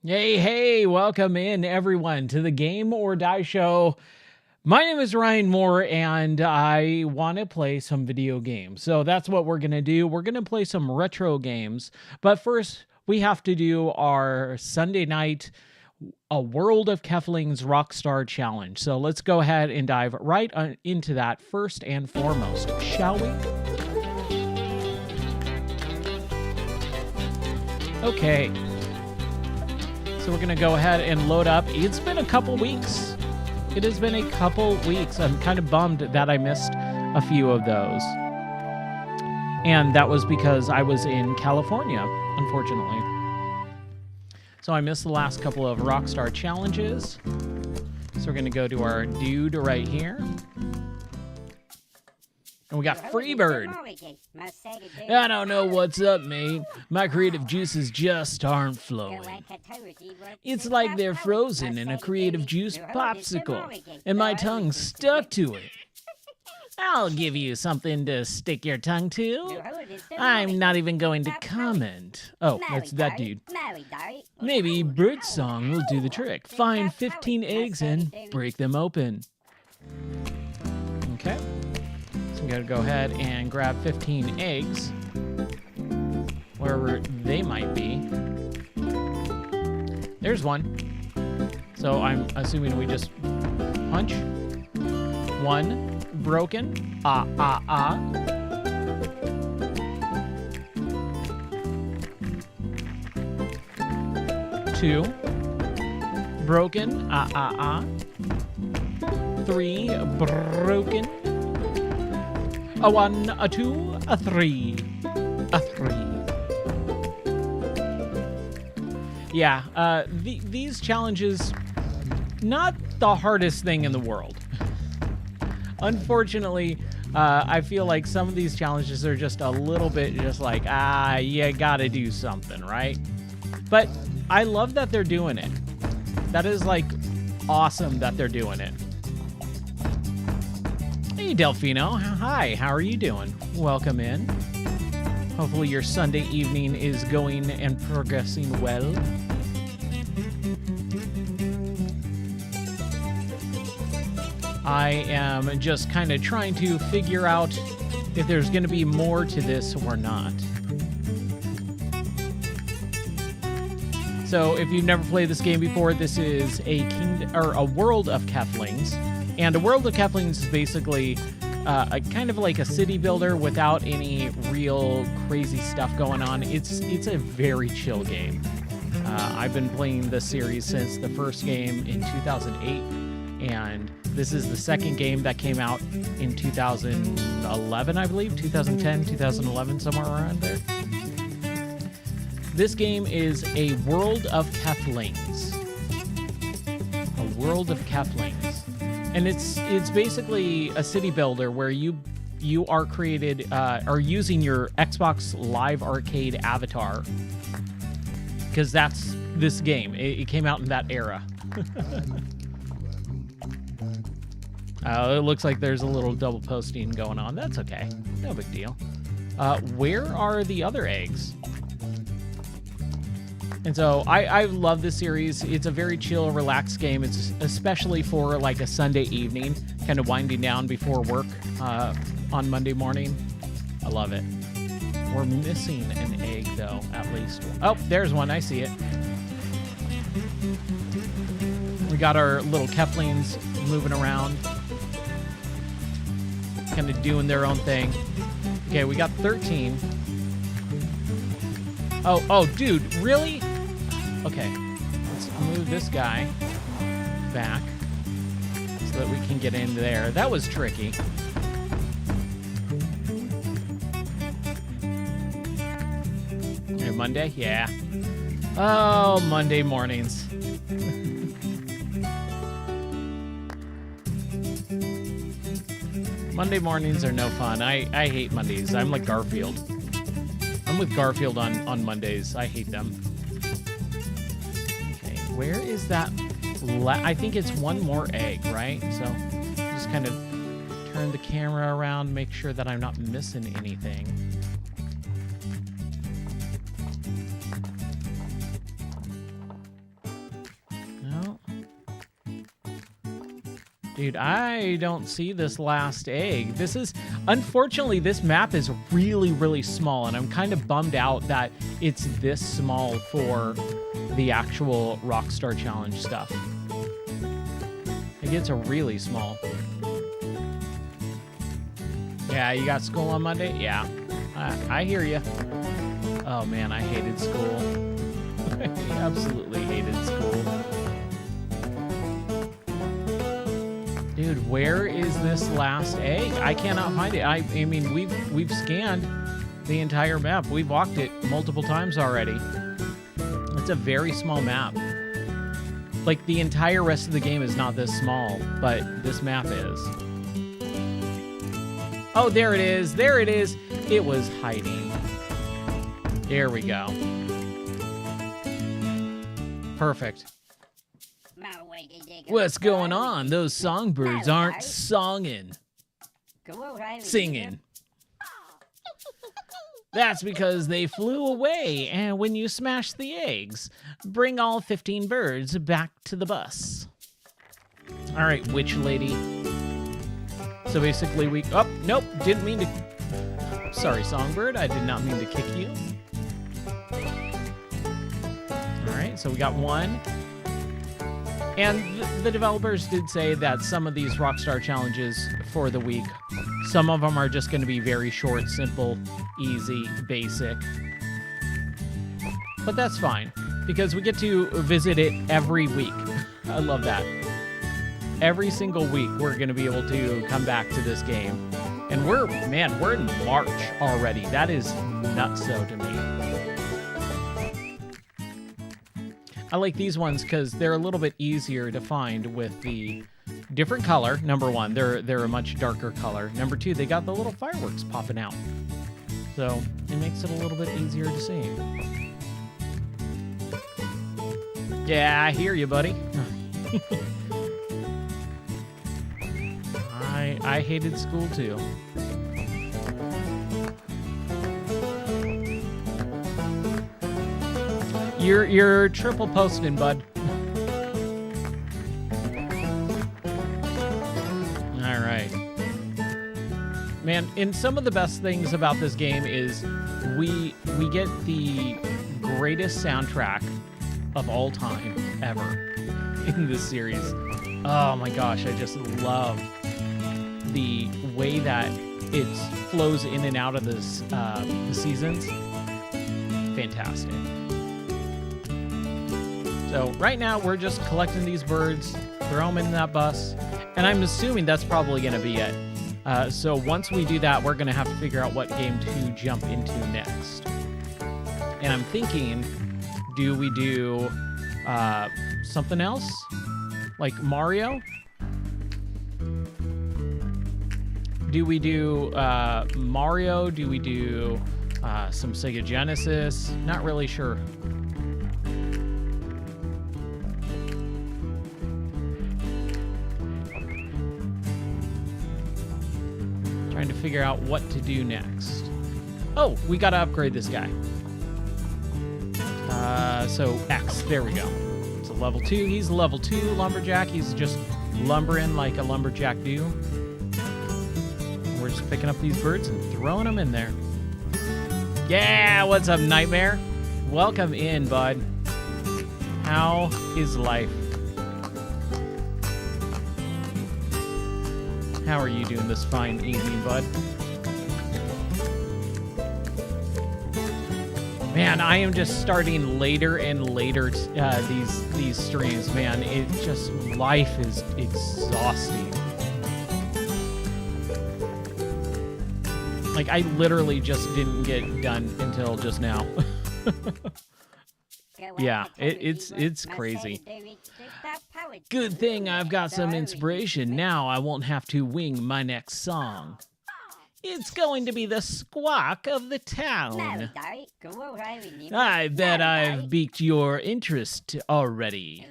Hey, welcome in everyone to the Game or Die Show. My name is Ryan Moore and I want to play some video games. So that's what we're going to do. We're going to play some retro games. But first, we have to do our Sunday night A World of Kefling's Rockstar Challenge. So let's go ahead and dive right into that first and foremost, shall we? Okay. So we're going to go ahead and load up. It's been a couple weeks. It has been a couple weeks. I'm kind of bummed that I missed a few of those. And that was because I was in California, unfortunately. So I missed the last couple of Rockstar challenges. So we're going to go to our dude right here. And we got Freebird. I don't know what's up, mate. My creative juices just aren't flowing. It's like they're frozen in a creative juice popsicle, and my tongue's stuck to it. I'll give you something to stick your tongue to. I'm not even going to comment. Oh, that's that dude. Maybe Birdsong will do the trick. Find 15 eggs and break them open. Okay. So we gotta go ahead and grab 15 eggs, wherever they might be. There's one. So I'm assuming we just punch. One, broken. Two, broken. Three, broken. A one, a two, a three. A three. Yeah, these challenges, not the hardest thing in the world. Unfortunately, I feel like some of these challenges are just a little bit just like, you gotta do something, right? But I love that they're doing it. That is, like, awesome that they're doing it. Hey, Delfino. Hi, how are you doing? Welcome in. Hopefully your Sunday evening is going and progressing well. I am just kind of trying to figure out if there's going to be more to this or not. So if you've never played this game before, this is a World of Keflings. And a World of Keflings is basically a kind of like a city builder without any real crazy stuff going on. It's a very chill game. I've been playing this series since the first game in 2008, and this is the second game that came out in 2011, I believe, 2010, 2011, somewhere around there. This game is a World of Keflings. A World of Keflings. And it's basically a city builder where you are created or using your Xbox Live Arcade avatar, because that's this game. It came out in that era. It looks like there's a little double posting going on. That's okay. No big deal. Where are the other eggs? And so I love this series. It's a very chill, relaxed game. It's especially for like a Sunday evening, kind of winding down before work on Monday morning. I love it. We're missing an egg, though, at least. Oh, there's one. I see it. We got our little Keflings moving around, kind of doing their own thing. Okay, we got 13. Oh, dude, really? Okay, let's move this guy back so that we can get in there. That was tricky. Monday? Yeah. Oh, Monday mornings. Monday mornings are no fun. I hate Mondays. I'm like Garfield. I'm with Garfield on Mondays. I hate them. Okay, where is that? I think it's one more egg, right? So just kind of turn the camera around, make sure that I'm not missing anything. Dude, I don't see this last egg. Unfortunately, this map is really, really small, and I'm kind of bummed out that it's this small for the actual Rockstar Challenge stuff. It gets really small. Yeah, you got school on Monday? Yeah, I hear you. Oh man, I hated school. I absolutely hated school. Dude, where is this last egg? I cannot find it. I mean, we've scanned the entire map. We've walked it multiple times already. It's a very small map. Like, the entire rest of the game is not this small, but this map is. Oh, there it is. There it is. It was hiding. There we go. Perfect. What's going on? Those songbirds aren't singing. That's because they flew away, and when you smash the eggs, bring all 15 birds back to the bus. All right, witch lady. So basically oh, nope, didn't mean to. Sorry, songbird, I did not mean to kick you. All right, so we got one. And the developers did say that some of these Rockstar challenges for the week, some of them are just going to be very short, simple, easy, basic. But that's fine, because we get to visit it every week. I love that. Every single week, we're going to be able to come back to this game. And we're in March already. That is nutso to me. I like these ones because they're a little bit easier to find with the different color. Number one, they're a much darker color. Number two, they got the little fireworks popping out. So it makes it a little bit easier to see. Yeah, I hear you, buddy. I hated school too. You're triple posting, bud. All right. Man, and some of the best things about this game is we get the greatest soundtrack of all time ever in this series. Oh my gosh, I just love the way that it flows in and out of the seasons. Fantastic. So right now we're just collecting these birds, throw them in that bus, and I'm assuming that's probably going to be it. So once we do that, we're going to have to figure out what game to jump into next. And I'm thinking, do we do something else? Like Mario? Do we do Mario? Do we do some Sega Genesis? Not really sure. Trying to figure out what to do next. Oh, we gotta upgrade this guy. So X, there we go. So level 2, he's level 2 lumberjack. He's just lumbering like a lumberjack do. We're just picking up these birds and throwing them in there. Yeah, what's up, Nightmare? Welcome in, bud. How is life? How are you doing this fine evening, bud? Man, I am just starting later and later these streams, man. It just, life is exhausting. Like, I literally just didn't get done until just now. Yeah, it's crazy. Good thing I've got some inspiration. Now I won't have to wing my next song. It's going to be the squawk of the town. I bet I've piqued your interest already.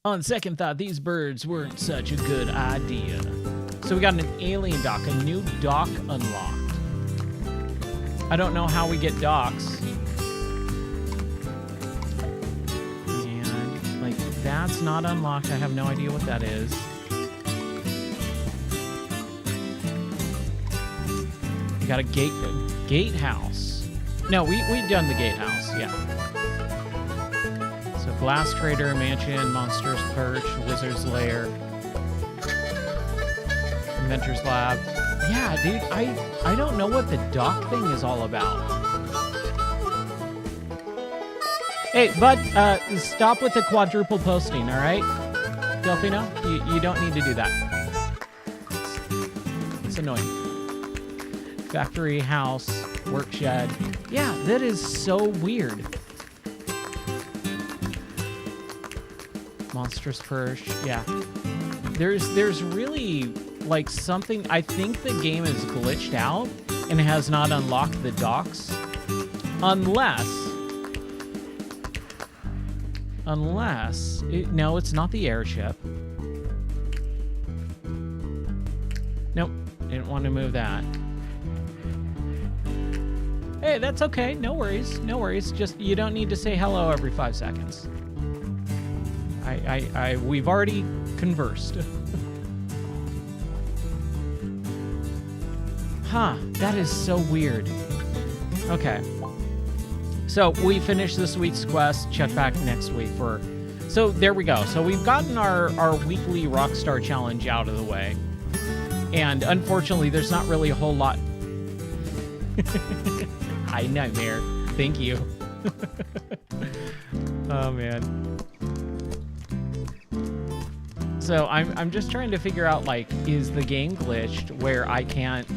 On second thought, these birds weren't such a good idea. So we got an alien dock, a new dock unlocked. I don't know how we get docks. And That's not unlocked. I have no idea what that is. We got a gatehouse. No, we done the gatehouse. Yeah. So Glass Trader, Mansion, Monster's Perch, Wizard's Lair, Inventor's Lab. Yeah, dude, I don't know what the dock thing is all about. Hey, bud, stop with the quadruple posting, all right? Delphino, you don't need to do that. It's annoying. Factory, house, work shed. Yeah, that is so weird. Monstrous Perch, yeah. There's really, like, something... I think the game is glitched out and has not unlocked the docks. Unless... no, it's not the airship. Nope, didn't want to move that. Hey, that's okay. No worries. No worries. Just, you don't need to say hello every 5 seconds. We've already conversed. Huh, that is so weird. Okay. So we finished this week's quest. Check back next week for... So there we go. So we've gotten our weekly Rockstar Challenge out of the way. And unfortunately, there's not really a whole lot... Hi, Nightmare. Thank you. Oh, man. So I'm just trying to figure out, like, is the game glitched where I can't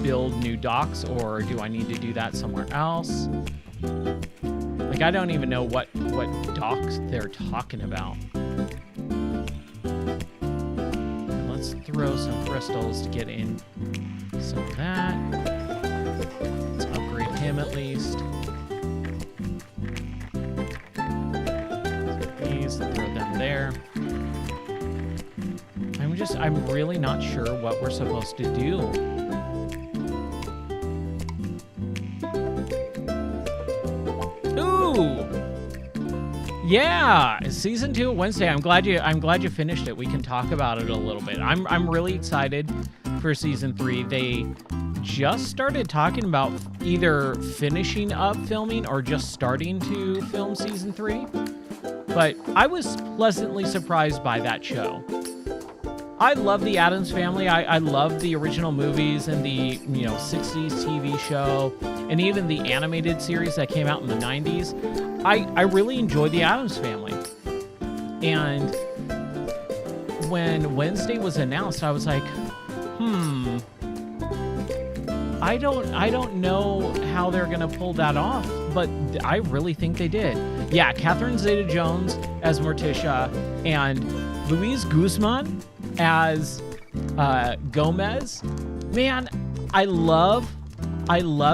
build new docks, or do I need to do that somewhere else? Like, I don't even know what docks they're talking about. And let's throw some crystals to get in some of that. Let's upgrade him at least. These, throw them there. I'm really not sure what we're supposed to do. Ooh! Yeah! Season 2 Wednesday. I'm glad you finished it. We can talk about it a little bit. I'm really excited for Season 3. They just started talking about either finishing up filming or just starting to film Season 3. But I was pleasantly surprised by that show. I love the Addams Family. I love the original movies and the 60s TV show, and even the animated series that came out in the 90s. I really enjoyed the Addams Family. And when Wednesday was announced, I was like, I don't know how they're gonna pull that off, but I really think they did. Yeah, Catherine Zeta-Jones as Morticia and Luis Guzman as Gomez. Man, I love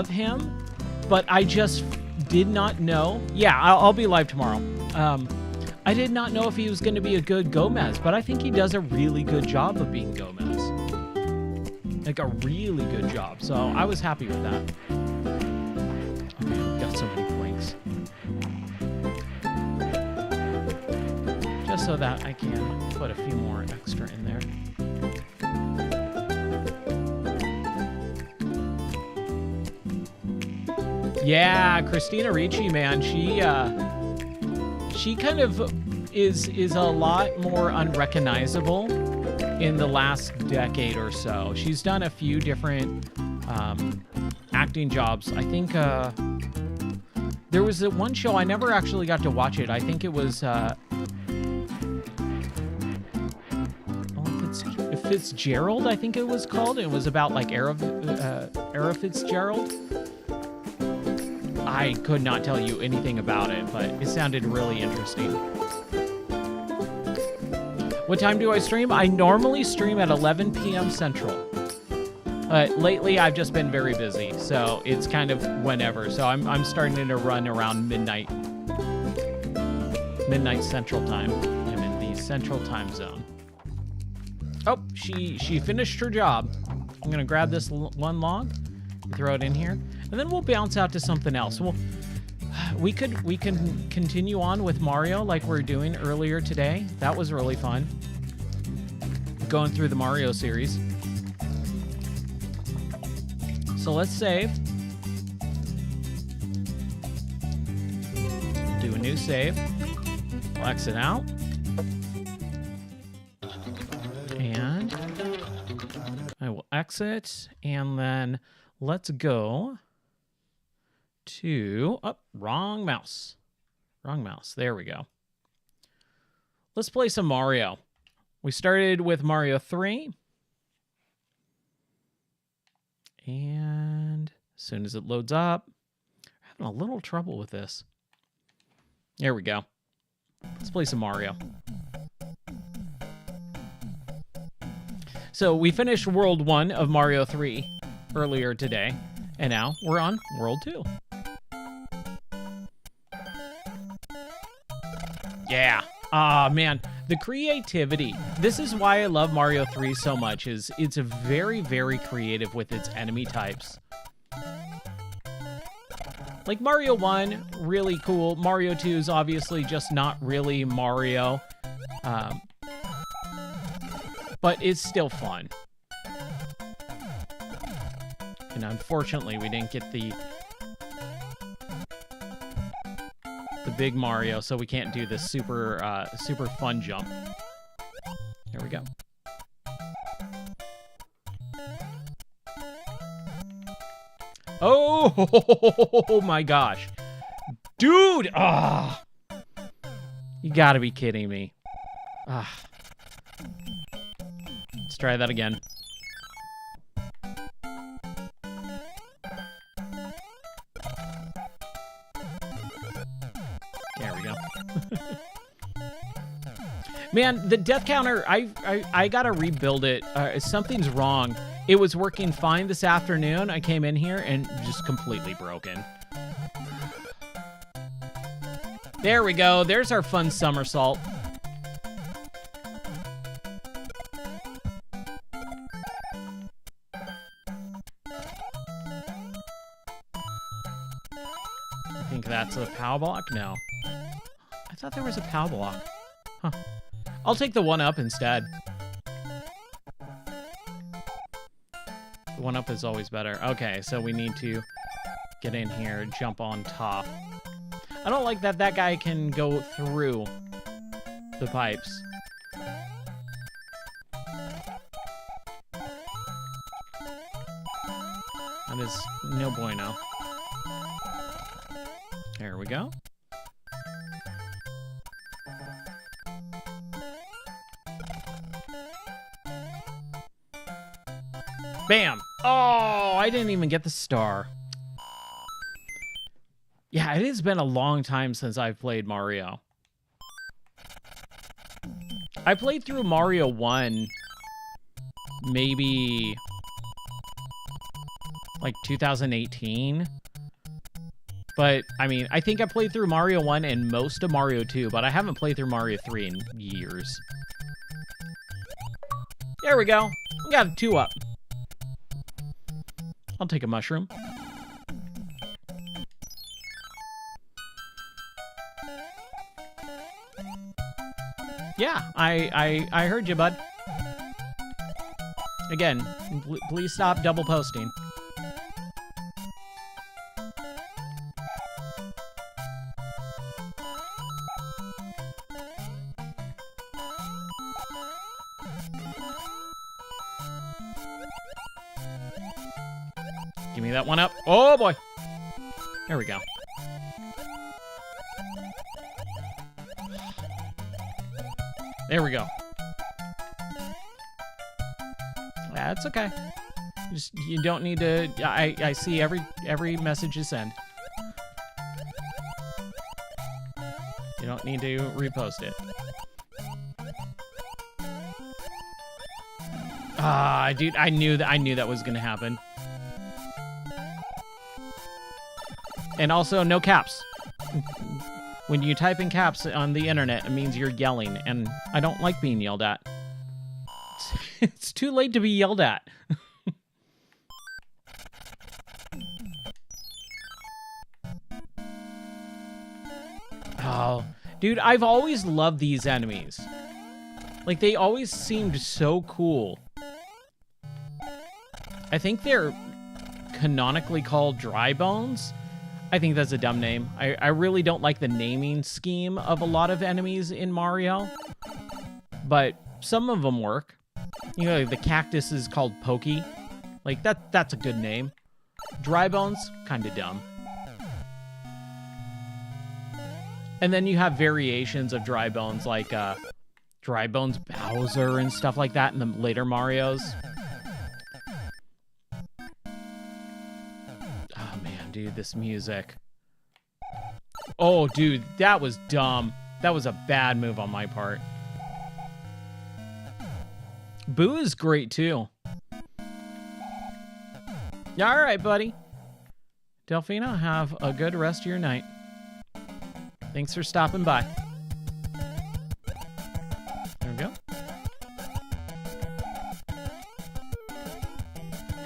him, but I just did not know. Yeah, I'll be live tomorrow. I did not know if he was going to be a good Gomez, but I think he does a really good job of being Gomez. Like, a really good job. So I was happy with that. Okay, we've got so many blinks. Just so that I can put a few more extra in there. Yeah, Christina Ricci, man, she kind of is a lot more unrecognizable in the last decade or so. She's done a few different acting jobs. I think there was one show, I never actually got to watch it. I think it was Fitzgerald, I think it was called. It was about like Era Fitzgerald. I could not tell you anything about it, but it sounded really interesting. What time do I stream? I normally stream at 11 p.m. Central. Lately, I've just been very busy, so it's kind of whenever. So I'm starting to run around midnight Central Time. I'm in the Central Time Zone. Oh, she finished her job. I'm gonna grab this one log, throw it in here, and then we'll bounce out to something else. we can continue on with Mario like we were doing earlier today. That was really fun. Going through the Mario series. So let's save. Do a new save. We'll exit out. And I will exit. And then let's go to... Oh, wrong mouse. Wrong mouse. There we go. Let's play some Mario. We started with Mario 3. And as soon as it loads up, I'm having a little trouble with this. There we go. Let's play some Mario. So we finished World 1 of Mario 3 earlier today, and now we're on World 2. Yeah. Ah, man. The creativity. This is why I love Mario 3 so much, is it's very, very creative with its enemy types. Like Mario 1, really cool. Mario 2 is obviously just not really Mario. But it's still fun. And unfortunately, we didn't get the big Mario, so we can't do this super fun jump. There we go. Oh my gosh. Dude! Ah! You gotta be kidding me. Ah. Let's try that again. There we go. Man, the death counter, I gotta rebuild it. Something's wrong. It was working fine this afternoon. I came in here and just completely broken. There we go. There's our fun somersault. I think that's a POW block? No. I thought there was a POW block. Huh. I'll take the 1-up instead. The 1-up is always better. Okay, so we need to get in here, jump on top. I don't like that that guy can go through the pipes. That is no bueno. There we go. Bam! Oh, I didn't even get the star. Yeah, it has been a long time since I've played Mario. I played through Mario 1 maybe like 2018. But, I mean, I think I played through Mario 1 and most of Mario 2, but I haven't played through Mario 3 in years. There we go. We got a 2-up. I'll take a mushroom. Yeah, I heard you, bud. Again, please stop double posting. Give me that 1-up. Oh, boy. There we go. There we go. That's okay. Just, you don't need to... I see every message you send. You don't need to repost it. Ah, dude, I knew that was gonna happen. And also, no caps. When you type in caps on the internet, it means you're yelling, and I don't like being yelled at. It's too late to be yelled at. Oh, dude, I've always loved these enemies. Like, they always seemed so cool. I think they're canonically called Dry Bones. I think that's a dumb name. I really don't like the naming scheme of a lot of enemies in Mario. But some of them work. You know, the cactus is called Pokey. Like, that's a good name. Dry Bones, kind of dumb. And then you have variations of Dry Bones, like Dry Bones Bowser and stuff like that in the later Marios. Oh, man, dude, this music. Oh, dude, that was dumb. That was a bad move on my part. Boo is great, too. Yeah, all right, buddy. Delphino, have a good rest of your night. Thanks for stopping by. There we go.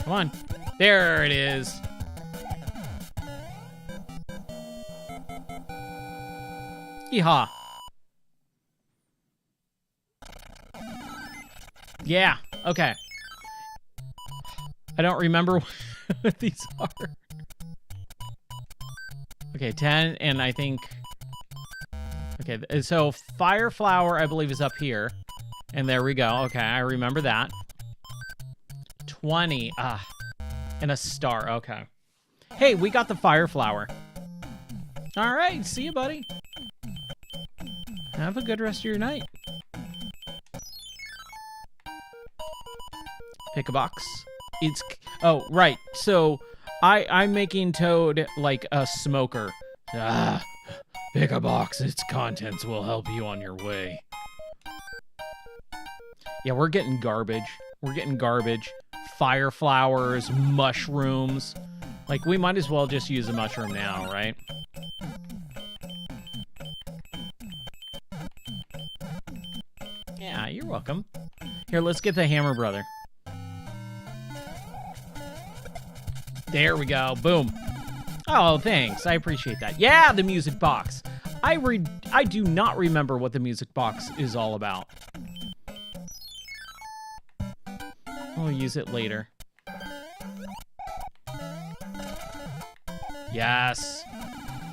Come on. There it is. Yeehaw. Yeah, okay. I don't remember what these are. Okay, 10, and I think... Okay, so Fire Flower, I believe, is up here. And there we go. Okay, I remember that. 20. And a star. Okay. Hey, we got the Fire Flower. All right, see you, buddy. Have a good rest of your night. Pick a box. It's... Oh, right. So, I'm making Toad like a smoker. Pick a box. Its contents will help you on your way. Yeah, we're getting garbage. We're getting garbage. Fire flowers, mushrooms. Like, we might as well just use a mushroom now, right? Yeah, you're welcome. Here, let's get the Hammer Brother. There we go. Boom. Oh, thanks. I appreciate that. Yeah, the music box. I do not remember what the music box is all about. I'll use it later. Yes.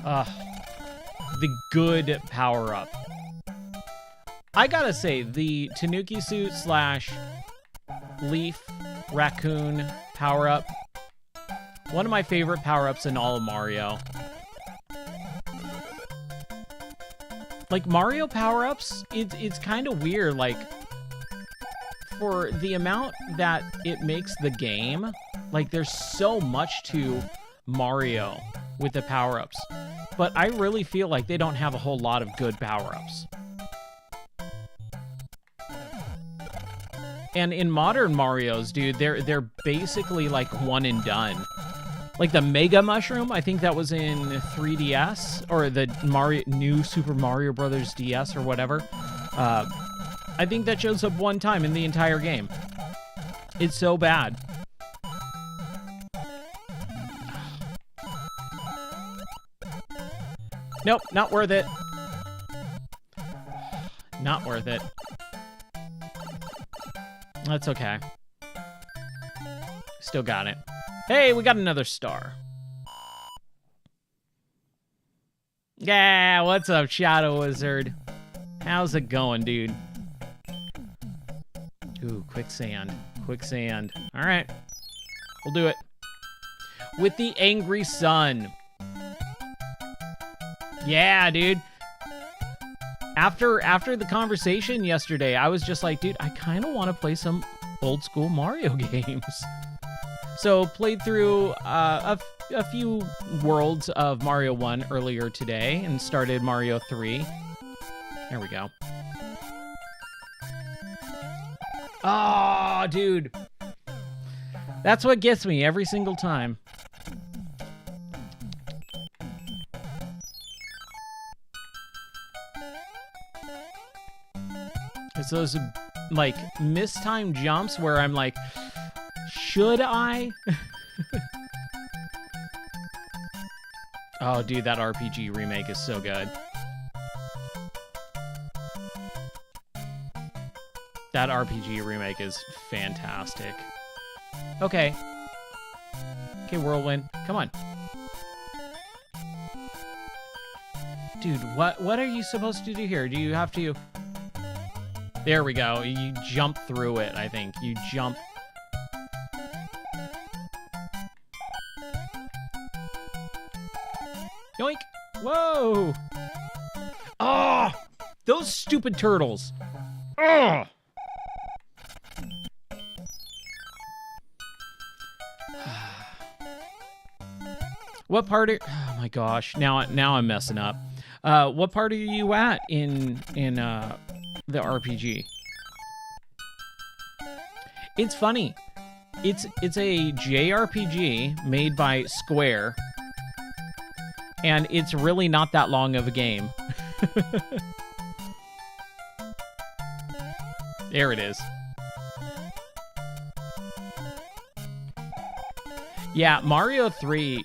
The good power-up. I gotta say, the Tanuki suit / leaf raccoon power-up, one of my favorite power-ups in all of Mario. Like, Mario power-ups, it's kind of weird, like, for the amount that it makes the game, like, there's so much to Mario with the power-ups. But I really feel like they don't have a whole lot of good power-ups. And in modern Marios, dude, they're basically like one and done. Like the Mega Mushroom, I think that was in 3DS, or the new Super Mario Brothers DS or whatever. I think that shows up one time in the entire game. It's so bad. Nope, not worth it. Not worth it. That's okay. Still got it. Hey, we got another star. Yeah, what's up, Shadow Wizard? How's it going, dude? Ooh, quicksand. Quicksand. All right. We'll do it. With the angry sun. Yeah, dude. After the conversation yesterday, I was just like, dude, I kind of want to play some old school Mario games. So played through a few worlds of Mario 1 earlier today and started Mario 3. There we go. Oh, dude. That's what gets me every single time. It's those, like, mistimed jumps where I'm like, should I? Oh, dude, that RPG remake is so good. that RPG remake is fantastic. Okay. Okay, Whirlwind. Come on. Dude, what are you supposed to do here? Do you have to... There we go. You jump through it, I think. You jump... Yoink! Whoa! Oh! Those stupid turtles! Oh! What part are... Oh my gosh. Now I'm messing up. What part are you at in the RPG? It's funny. It's a JRPG made by Square, and it's really not that long of a game. There it is. Yeah, Mario 3,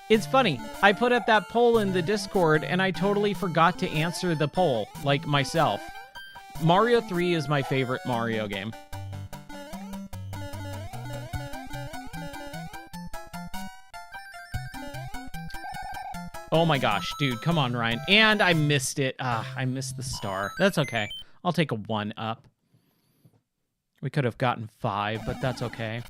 it's funny. I put up that poll in the Discord, and I totally forgot to answer the poll, like, myself. Mario 3 is my favorite Mario game. Oh my gosh, dude, come on, Ryan. And I missed it. I missed the star. That's okay. I'll take a 1 up. We could have gotten 5, but that's okay.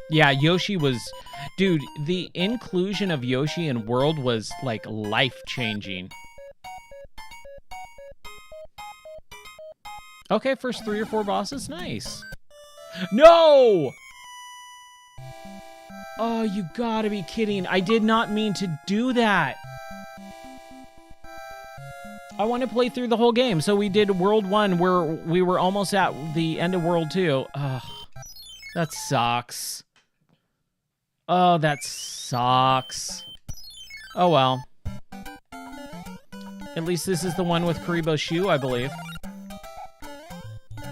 Yeah, Yoshi was... Dude, the inclusion of Yoshi in World was, like, life-changing. Okay, first 3 or 4 bosses. Nice. No! Oh, you gotta be kidding. I did not mean to do that. I want to play through the whole game. So we did World 1 where we were almost at the end of World 2. Ugh, that sucks. Oh, that sucks. Oh, well. At least this is the one with Kuribo's shoe, I believe.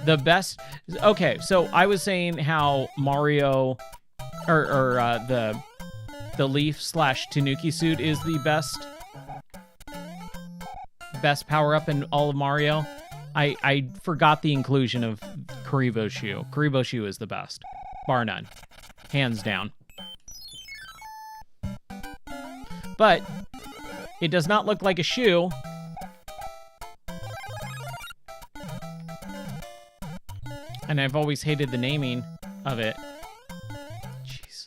The best... Okay, so I was saying how Mario... Or the Leaf / Tanuki suit is the best power-up in all of Mario. I forgot the inclusion of Kuribo's shoe. Kuribo's shoe is the best. Bar none. Hands down. But it does not look like a shoe. And I've always hated the naming of it. Jeez.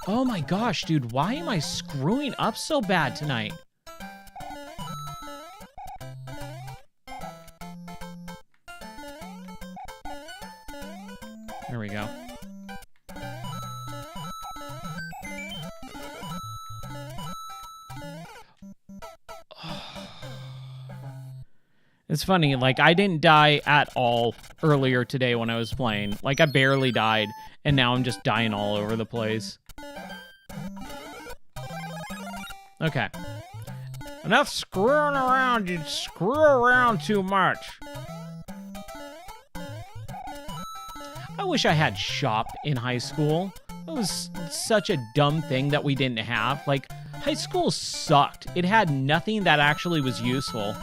Oh my gosh, dude, why am I screwing up so bad tonight? There we go. It's funny, like, I didn't die at all earlier today when I was playing. Like, I barely died, and now I'm just dying all over the place. Okay. Enough screwing around, you screw around too much. I wish I had shop in high school. It was such a dumb thing that we didn't have. Like, high school sucked. It had nothing that actually was useful.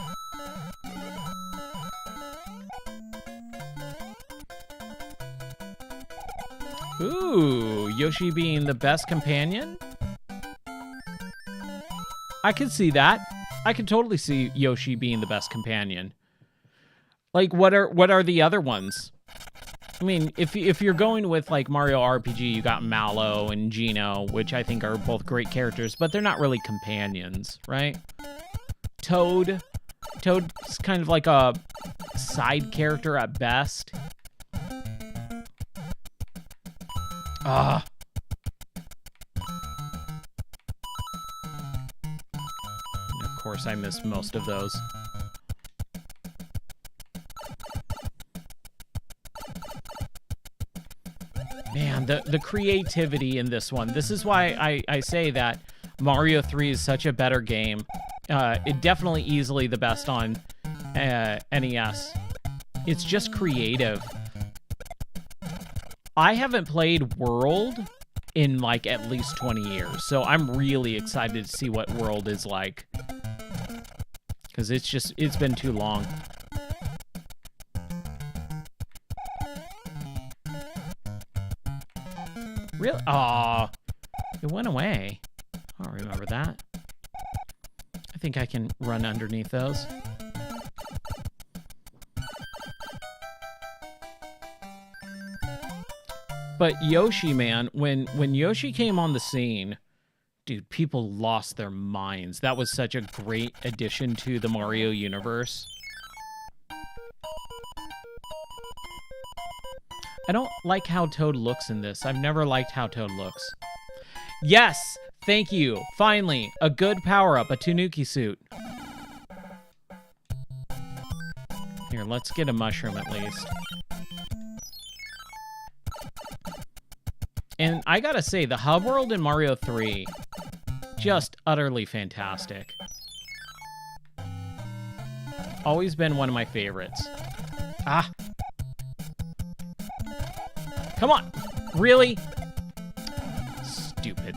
Ooh, Yoshi being the best companion? I could see that. I could totally see Yoshi being the best companion. Like, what are the other ones? I mean, if you're going with, like, Mario RPG, you got Mallow and Geno, which I think are both great characters, but they're not really companions, right? Toad's kind of like a side character at best. Ah. Of course, I missed most of those. Man, the creativity in this one. This is why I say that Mario 3 is such a better game. It definitely easily the best on NES. It's just creative. I haven't played World in like at least 20 years. So I'm really excited to see what World is like. Because it's been too long. Really? Aw, it went away. I don't remember that. I think I can run underneath those. But Yoshi, man, when Yoshi came on the scene, dude, people lost their minds. That was such a great addition to the Mario universe. I don't like how Toad looks in this. I've never liked how Toad looks. Yes! Thank you! Finally! A good power-up, a Tanuki suit. Here, let's get a mushroom at least. And I gotta say, the hub world in Mario 3, just utterly fantastic. Always been one of my favorites. Ah! Come on! Really? Stupid.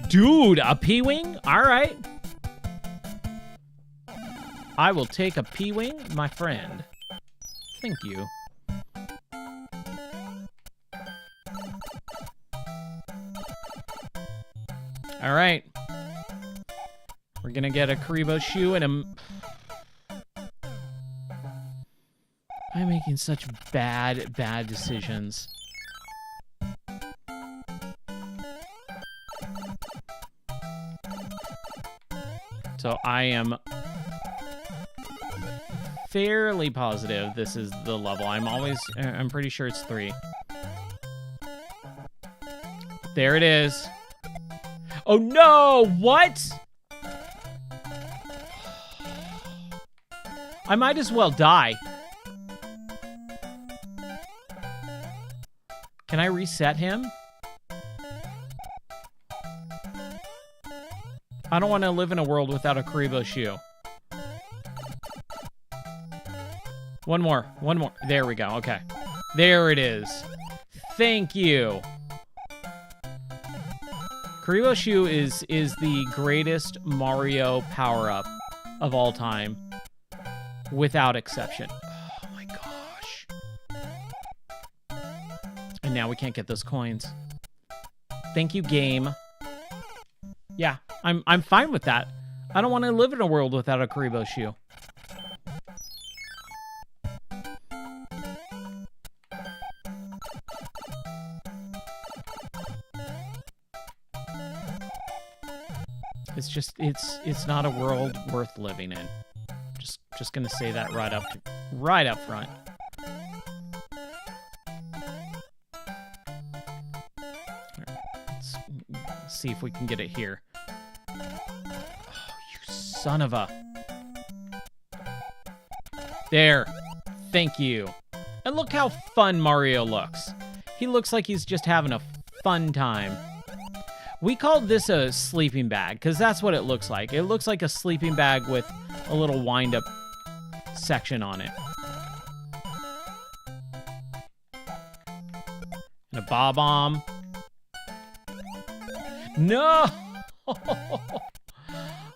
Dude, a P-Wing? Alright. I will take a P-Wing, my friend. Thank you. Alright. We're gonna get a Karibo shoe and a... I'm making such bad decisions. So I am fairly positive this is the level. I'm pretty sure it's 3. There it is. Oh no, what? I might as well die. Can I reset him? I don't want to live in a world without a Karibo shoe. One more. There we go. Okay. There it is. Thank you. Karibo shoe is the greatest Mario power-up of all time. Without exception. Oh my gosh. And now we can't get those coins. Thank you, game. Yeah, I'm fine with that. I don't want to live in a world without a Karibo shoe. It's just it's not a world worth living in. Just gonna say that right up front. Let's see if we can get it here. Oh, you son of a... There. Thank you. And look how fun Mario looks. He looks like he's just having a fun time. We called this a sleeping bag, because that's what it looks like. It looks like a sleeping bag with a little wind-up section on it. And a bob-omb. No!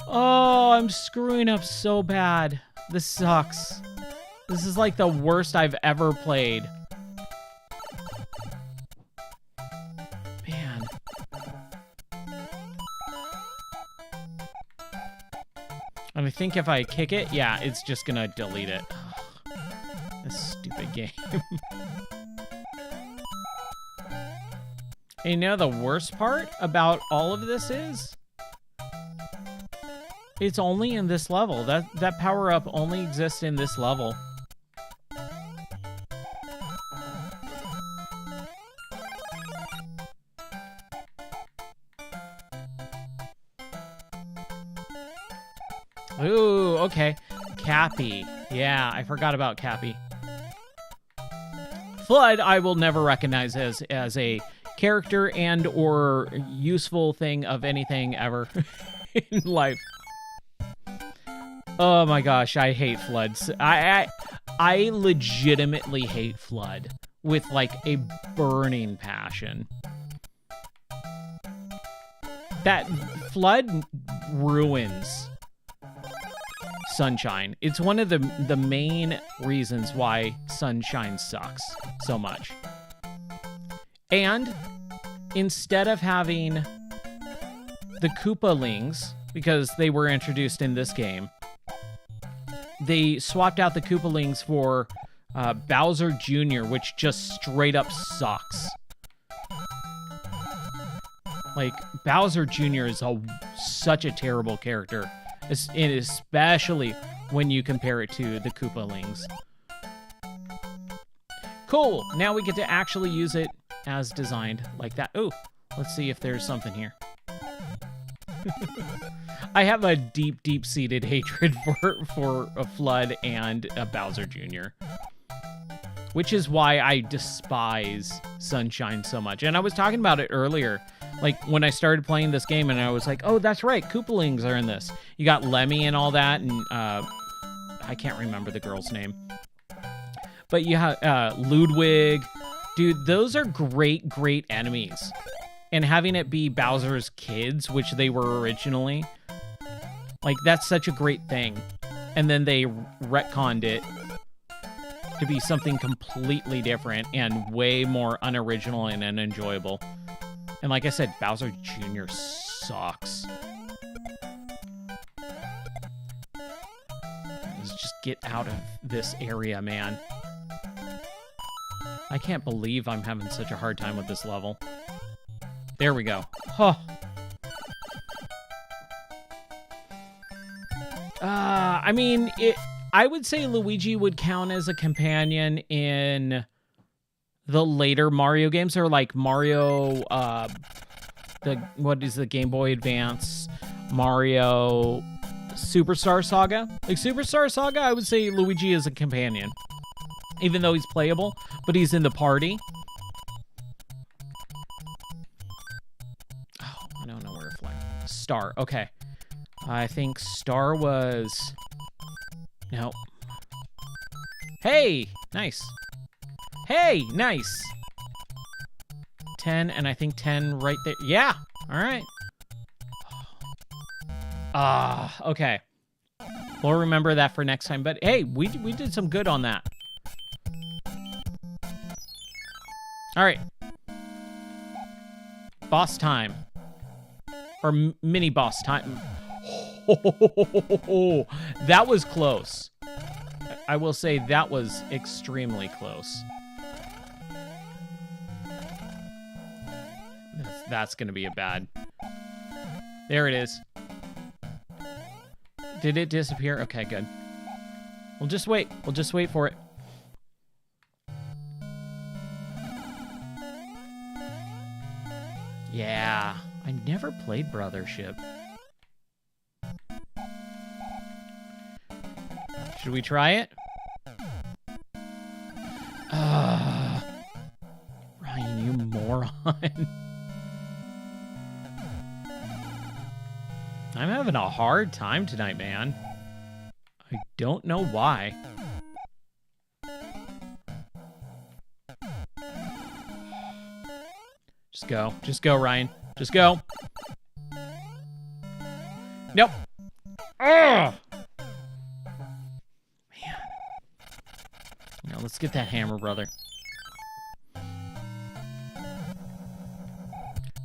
Oh, I'm screwing up so bad. This sucks. This is like the worst I've ever played. Man. And I think if I kick it, yeah, it's just gonna delete it. This stupid game. And you know the worst part about all of this is? It's only in this level. That power-up only exists in this level. Ooh, okay. Cappy. Yeah, I forgot about Cappy. Flood, I will never recognize as a character and or useful thing of anything ever in life. Oh my gosh, I hate Floods. I legitimately hate Flood with like a burning passion. that flood ruins Sunshine. It's one of the main reasons why Sunshine sucks so much. And instead of having the Koopalings, because they were introduced in this game, they swapped out the Koopalings for Bowser Jr., which just straight up sucks. Like, Bowser Jr. is such a terrible character, especially when you compare it to the Koopalings. Cool, now we get to actually use it as designed like that. Ooh, let's see if there's something here. I have a deep, deep-seated hatred for a Flood and a Bowser Jr., which is why I despise Sunshine so much. And I was talking about it earlier, like when I started playing this game, and I was like, oh, that's right, Koopalings are in this. You got Lemmy and all that, and I can't remember the girl's name. But you have Ludwig. Dude, those are great, great enemies. And having it be Bowser's kids, which they were originally, like, that's such a great thing. And then they retconned it to be something completely different and way more unoriginal and unenjoyable. And like I said, Bowser Jr. sucks. Let's just get out of this area, man. I can't believe I'm having such a hard time with this level. There we go. Huh. I mean, I would say Luigi would count as a companion in the later Mario games, or like Mario, what is the Game Boy Advance, Mario Superstar Saga? Like Superstar Saga, I would say Luigi is a companion, even though he's playable, but he's in the party. Oh, I don't know where to fly. Star, okay. I think Star was... No. Hey, nice. Hey, nice. 10, and I think 10 right there. Yeah, all right. Okay. We'll remember that for next time. But hey, we did some good on that. All right. Boss time. Or mini boss time. Oh, that was close. I will say that was extremely close. That's going to be a bad... There it is. Did it disappear? Okay, good. We'll just wait. We'll just wait for it. Yeah. I never played Brothership. Should we try it? Ryan, you moron. I'm having a hard time tonight, man. I don't know why. Just go. Just go, Ryan. Just go. Nope. Ugh! Man. Now let's get that hammer, brother.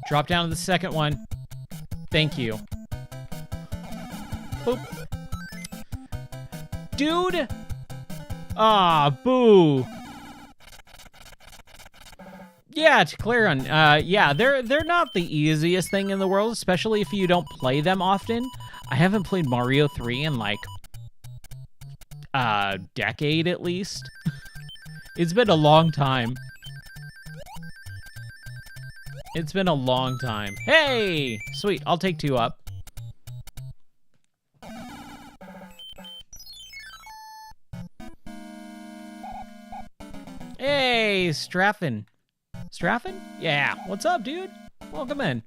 Drop down to the second one. Thank you. Boop. Dude! Ah, boo. Yeah, to clear on, yeah, they're not the easiest thing in the world, especially if you don't play them often. I haven't played Mario 3 in, like, a decade at least. It's been a long time. It's been a long time. Hey! Sweet, I'll take 2 up. Hey, Straffen. Straffen? Yeah. What's up, dude? Welcome in.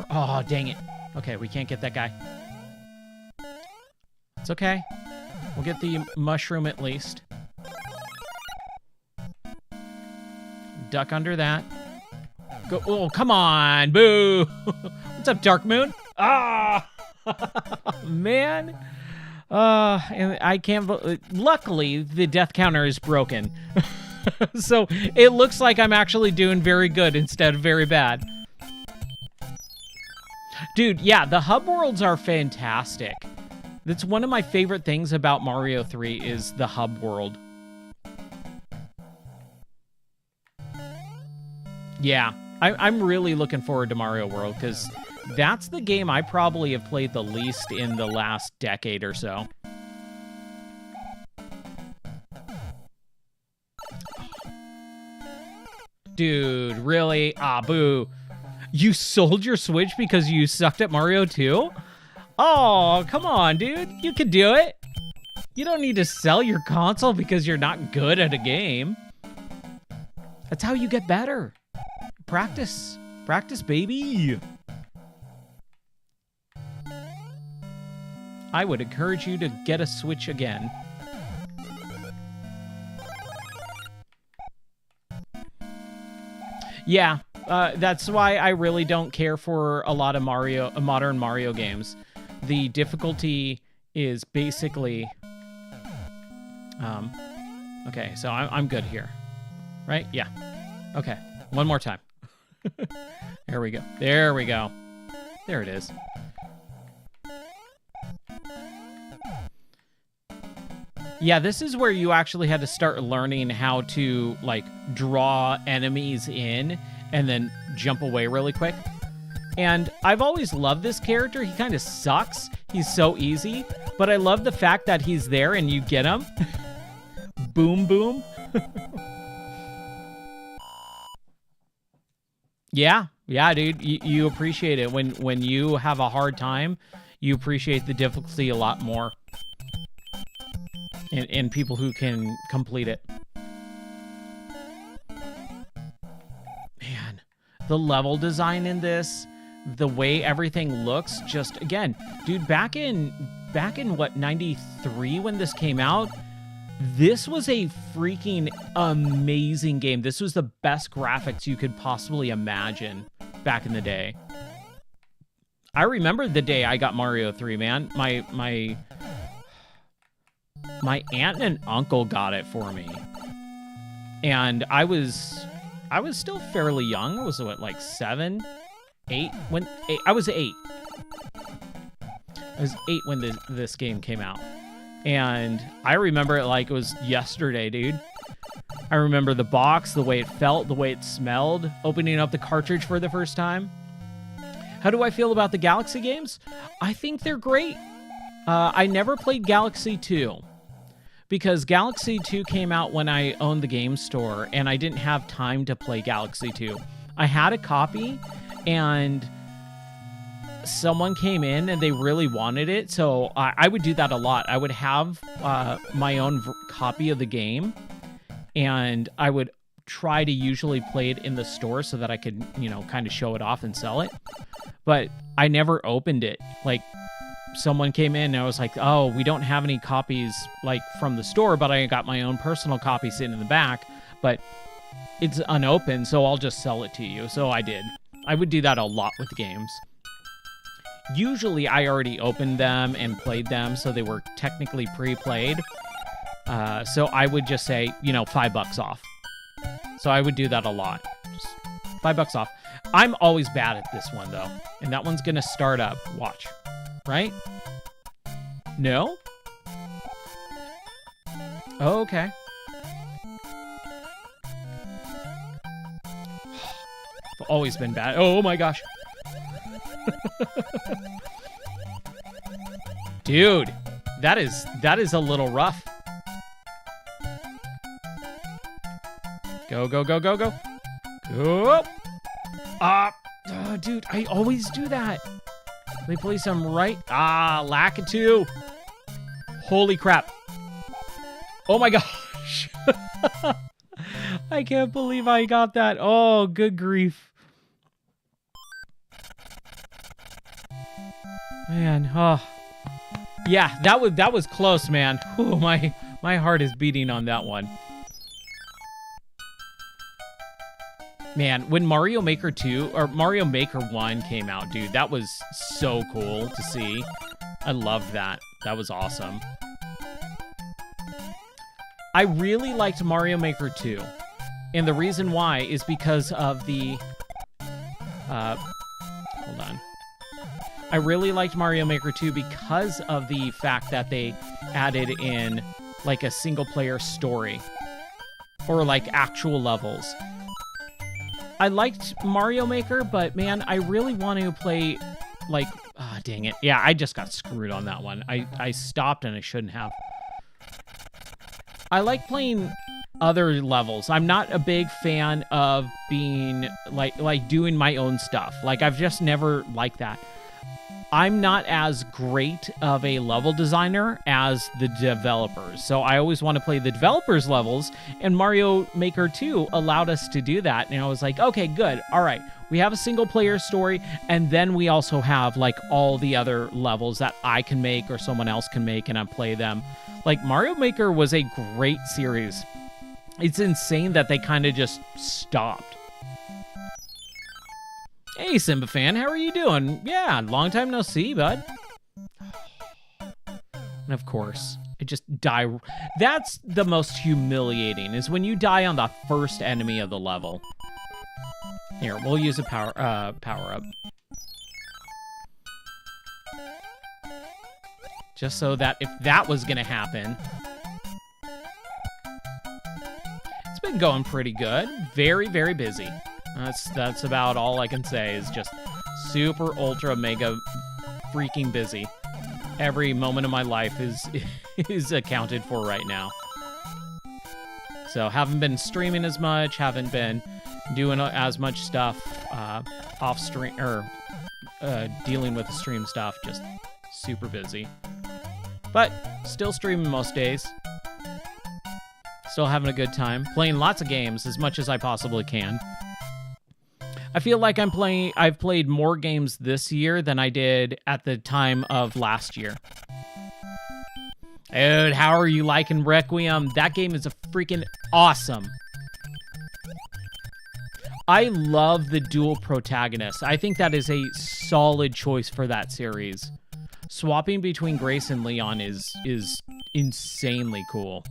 Oh, dang it. Okay, we can't get that guy. It's okay. We'll get the mushroom at least. duck under that. Go. Oh, come on. Boo. What's up, Dark Moon? Ah, man. And I can't. Luckily, the death counter is broken. So it looks like I'm actually doing very good instead of very bad. Dude, yeah, the hub worlds are fantastic. That's one of my favorite things about Mario 3 is the hub world. Yeah, I'm really looking forward to Mario World because that's the game I probably have played the least in the last decade or so. Dude, really? Ah, boo. You sold your Switch because you sucked at Mario 2? Oh, come on, dude. You can do it. You don't need to sell your console because you're not good at a game. That's how you get better. Practice. Practice, baby. I would encourage you to get a Switch again. Yeah, that's why I really don't care for a lot of modern Mario games. The difficulty is basically... okay, so I'm good here. Right? Yeah. Okay, one more time. There we go. There we go. There it is. Yeah, this is where you actually had to start learning how to, like, draw enemies in and then jump away really quick. And I've always loved this character. He kind of sucks. He's so easy. But I love the fact that he's there and you get him. Boom, boom. Yeah, dude. You appreciate it. When you have a hard time, you appreciate the difficulty a lot more. And people who can complete it. Man, the level design in this, the way everything looks, just, again, dude, back in what, 93 when this came out, this was a freaking amazing game. This was the best graphics you could possibly imagine back in the day. I remember the day I got Mario 3, man. My aunt and uncle got it for me. And I was still fairly young. I was, what, like 7, 8? I was 8. I was 8 when this game came out. And I remember it like it was yesterday, dude. I remember the box, the way it felt, the way it smelled, opening up the cartridge for the first time. How do I feel about the Galaxy games? I think they're great. I never played Galaxy 2. Because Galaxy 2 came out when I owned the game store, and I didn't have time to play Galaxy 2. I had a copy, and someone came in, and they really wanted it, so I would do that a lot. I would have my own copy of the game, and I would try to usually play it in the store so that I could, kind of show it off and sell it. But I never opened it. Like, someone came in and I was like, oh, we don't have any copies like from the store, but I got my own personal copy sitting in the back, but it's unopened, so I'll just sell it to you. So I did. I would do that a lot with games. Usually I already opened them and played them, so they were technically pre-played. So I would just say, $5 off. So I would do that a lot. Just $5 off. I'm always bad at this one, though. And that one's going to start up. Watch. Right? No? Oh, okay. I've always been bad. Oh my gosh. Dude, that is a little rough. Go, go, go, go, go. Go. Oh, dude, I always do that. Let me place them right. Lakitu. Holy crap. Oh my gosh. I can't believe I got that. Oh, good grief. Man, oh. Yeah, that was close, man. Ooh, my heart is beating on that one. Man, when Mario Maker 2 or Mario Maker 1 came out, dude, that was so cool to see. I loved that. That was awesome. I really liked Mario Maker 2. And the reason why is because of the... hold on. I really liked Mario Maker 2 because of the fact that they added in, like, a single-player story. Or, like, actual levels. I liked Mario Maker, but, man, I really want to play, like... Ah, dang it. Yeah, I just got screwed on that one. I stopped and I shouldn't have. I like playing other levels. I'm not a big fan of being, like doing my own stuff. Like, I've just never liked that. I'm not as great of a level designer as the developers. So I always want to play the developers' levels, and Mario Maker 2 allowed us to do that. And I was like, okay, good. All right. We have a single-player story, and then we also have, like, all the other levels that I can make or someone else can make, and I play them. Like, Mario Maker was a great series. It's insane that they kind of just stopped. Hey, Simba fan, how are you doing? Yeah, long time no see, bud. And of course, I just die. That's the most humiliating, is when you die on the first enemy of the level. Here, we'll use a power up. Just so that if that was gonna happen. It's been going pretty good. Very, very busy. That's about all I can say, is just super ultra mega freaking busy. Every moment of my life is accounted for right now. So haven't been streaming as much, haven't been doing as much stuff off stream, or dealing with the stream stuff, just super busy. But still streaming most days. Still having a good time. Playing lots of games, as much as I possibly can. I feel like I've played more games this year than I did at the time of last year. Dude, how are you liking Requiem? That game is a freaking awesome. I love the dual protagonists. I think that is a solid choice for that series. Swapping between Grace and Leon is insanely cool.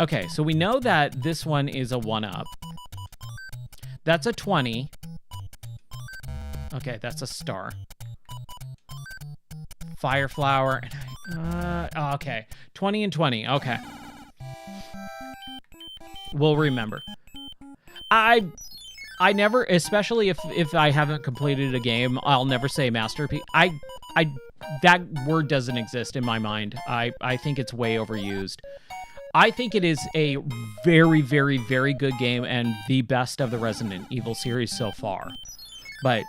Okay, so we know that this one is a 1-up. That's a 20. Okay, that's a star. Fire Flower. Okay. 20 and 20. Okay. We'll remember. I never, especially if I haven't completed a game, I'll never say masterpiece. That word doesn't exist in my mind. I think it's way overused. I think it is a very, very, very good game and the best of the Resident Evil series so far. But,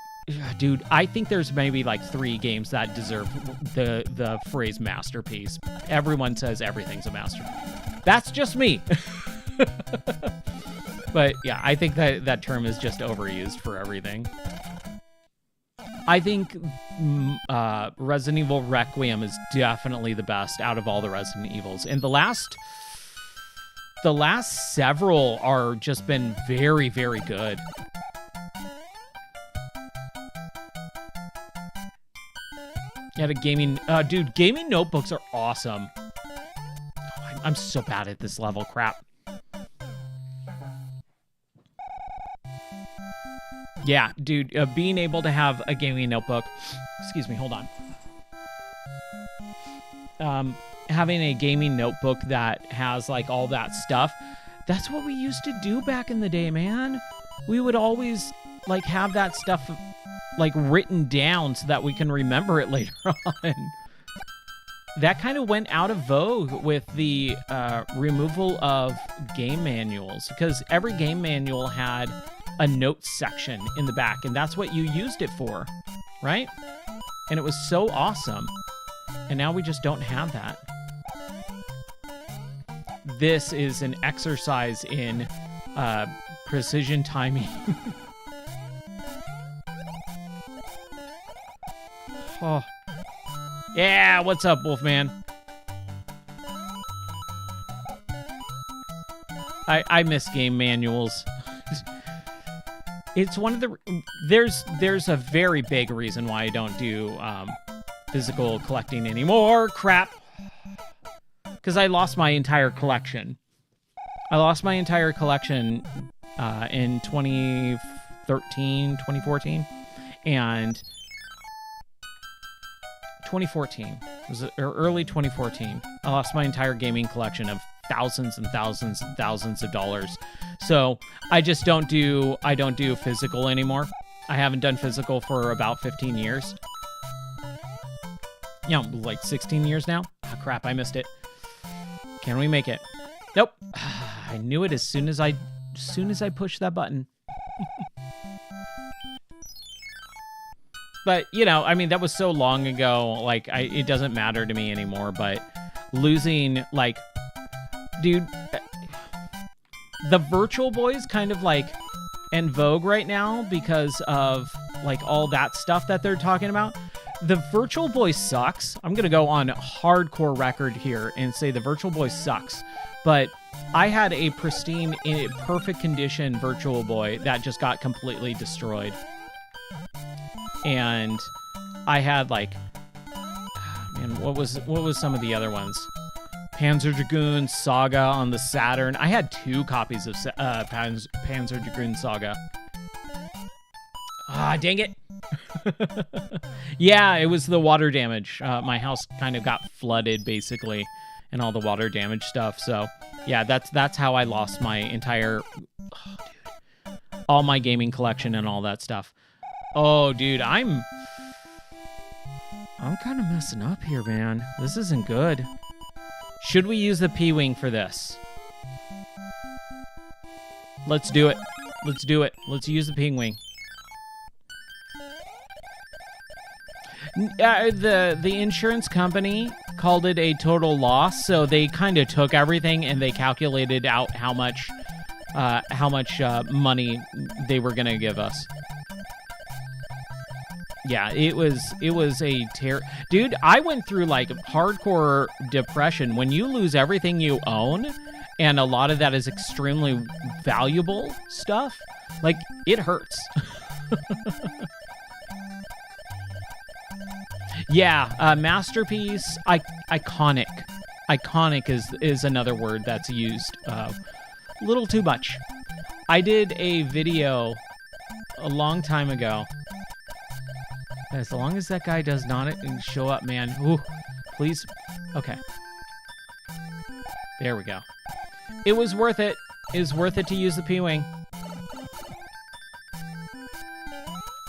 dude, I think there's maybe like 3 games that deserve the phrase masterpiece. Everyone says everything's a masterpiece. That's just me. But, yeah, I think that term is just overused for everything. I think Resident Evil Requiem is definitely the best out of all the Resident Evils. And the last several are just been very, very good. Yeah, the gaming... dude, gaming notebooks are awesome. Oh, I'm so bad at this level. Crap. Yeah, dude, being able to have a gaming notebook... Excuse me, hold on. Having a gaming notebook that has, like, all that stuff, that's what we used to do back in the day, man. We would always, like, have that stuff, like, written down so that we can remember it later on. That kind of went out of vogue with the removal of game manuals, because every game manual had a notes section in the back, and that's what you used it for, right? And it was so awesome. And now we just don't have that. This is an exercise in precision timing. Oh. Yeah, what's up, Wolfman? I miss game manuals. It's one of the... There's a very big reason why I don't do physical collecting anymore. Crap. Because I lost my entire collection. I lost my entire collection in 2013, 2014. And 2014. Was it early 2014? I lost my entire gaming collection of thousands and thousands and thousands of dollars. So I just don't do physical anymore. I haven't done physical for about 15 years. You know, like 16 years now. Oh, crap, I missed it. Can we make it? Nope. I knew it as soon as I pushed that button. But, you know, I mean, that was so long ago, like, it doesn't matter to me anymore, but losing, like, dude, the Virtual Boy's kind of, like, en vogue right now because of, like, all that stuff that they're talking about. The Virtual Boy sucks. I'm going to go on hardcore record here and say the Virtual Boy sucks. But I had a pristine, in perfect condition Virtual Boy that just got completely destroyed. And I had like, man, what was some of the other ones? Panzer Dragoon Saga on the Saturn. I had 2 copies of Panzer Dragoon Saga. Ah, dang it. Yeah, it was the water damage. My house kind of got flooded basically, and all the water damage stuff. So yeah, that's how I lost my entire, all my gaming collection and all that stuff. Oh, dude, I'm kind of messing up here, man. This isn't good. Should we use the P-Wing for this? Let's do it. Let's do it. Let's use the P-Wing. The insurance company called it a total loss, so they kind of took everything and they calculated out how much money they were gonna give us. Yeah, it was a dude, I went through like hardcore depression when you lose everything you own, and a lot of that is extremely valuable stuff. Like, it hurts. Yeah, masterpiece, iconic. Iconic is another word that's used a little too much. I did a video a long time ago. As long as that guy does not show up, man. Ooh, please. Okay. There we go. It was worth it. It was worth it to use the P-Wing.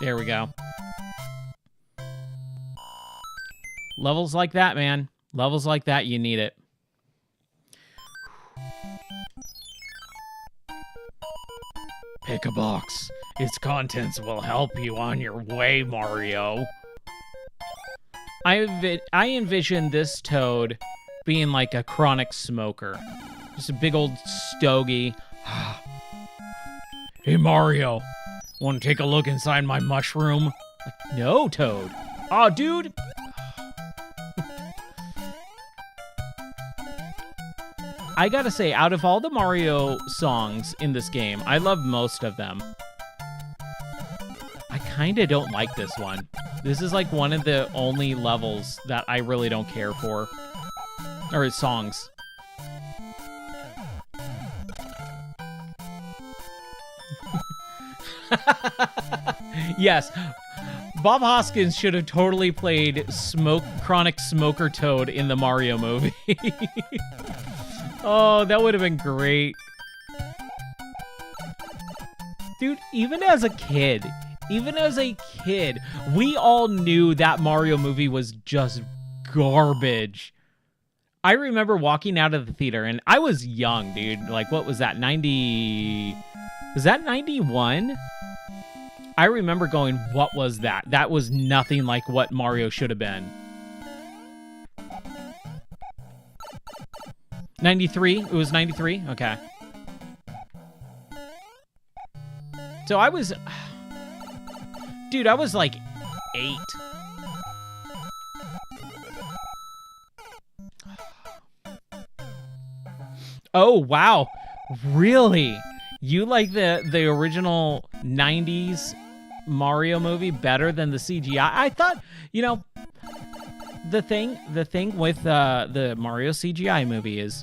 There we go. Levels like that, man. Levels like that, you need it. Pick a box. Its contents will help you on your way, Mario. I envision this Toad being like a chronic smoker. Just a big old stogie. Hey, Mario. Want to take a look inside my mushroom? Like, no, Toad. Aw, dude. I gotta say, out of all the Mario songs in this game, I love most of them. I kinda don't like this one. This is like one of the only levels that I really don't care for. Or songs. Yes. Bob Hoskins should have totally played Chronic Smoker Toad in the Mario movie. Oh, that would have been great. Dude, even as a kid, we all knew that Mario movie was just garbage. I remember walking out of the theater, and I was young, dude. Like, what was that, 90... Was that 91? I remember going, what was that? That was nothing like what Mario should have been. 93? It was 93? Okay. So I was... Dude, I was like 8. Oh, wow. Really? You like the original 90s Mario movie better than the CGI. I thought, the thing with the Mario CGI movie is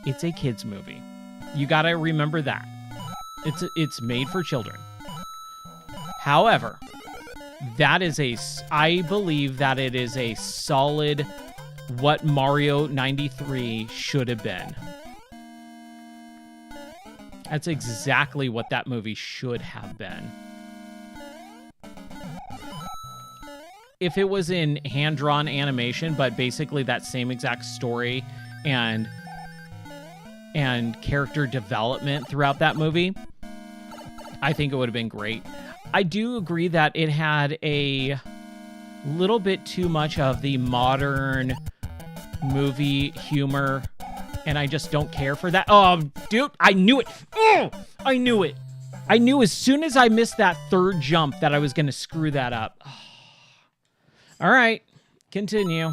it's a kids movie. You got to remember that. It's made for children. However, I believe that it is a solid what Mario 93 should have been. That's exactly what that movie should have been. If it was in hand-drawn animation, but basically that same exact story and character development throughout that movie, I think it would have been great. I do agree that it had a little bit too much of the modern movie humor, and I just don't care for that. Oh, dude, I knew it. I knew it. I knew as soon as I missed that third jump that I was going to screw that up. All right, continue.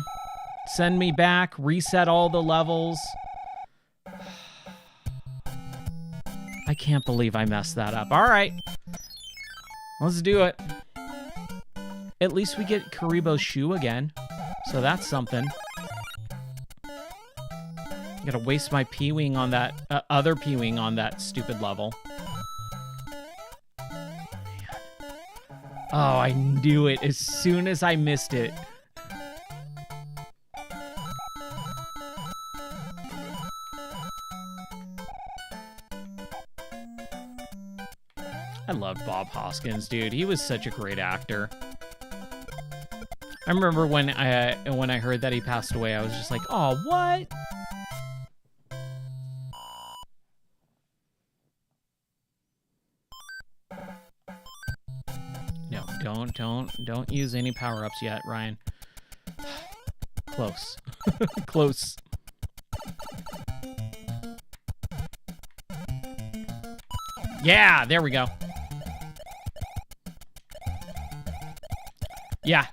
Send me back, reset all the levels. I can't believe I messed that up. All right, let's do it. At least we get Karibo's shoe again, so that's something. Gotta waste my P-Wing on that, other P-Wing on that stupid level. Oh, I knew it as soon as I missed it. I loved Bob Hoskins, dude. He was such a great actor. I remember when I heard that he passed away, I was just like, oh, what? No, don't use any power-ups yet, Ryan. Close. Close. Yeah, there we go. Yeah,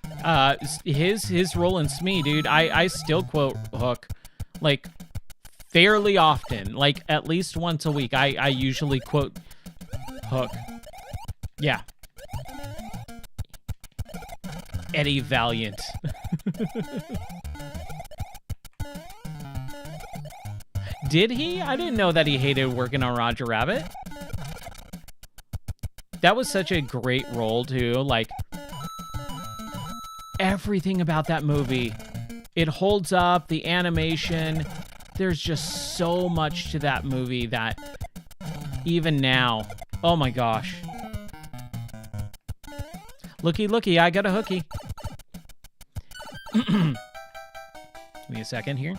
his role in Smee, dude, I still quote Hook, like, fairly often. Like, at least once a week, I usually quote Hook. Yeah. Eddie Valiant. Did he? I didn't know that he hated working on Roger Rabbit. That was such a great role, too. Like, everything about that movie. It holds up, the animation. There's just so much to that movie that even now, oh my gosh. Looky, looky, I got a hooky. Give me a second here.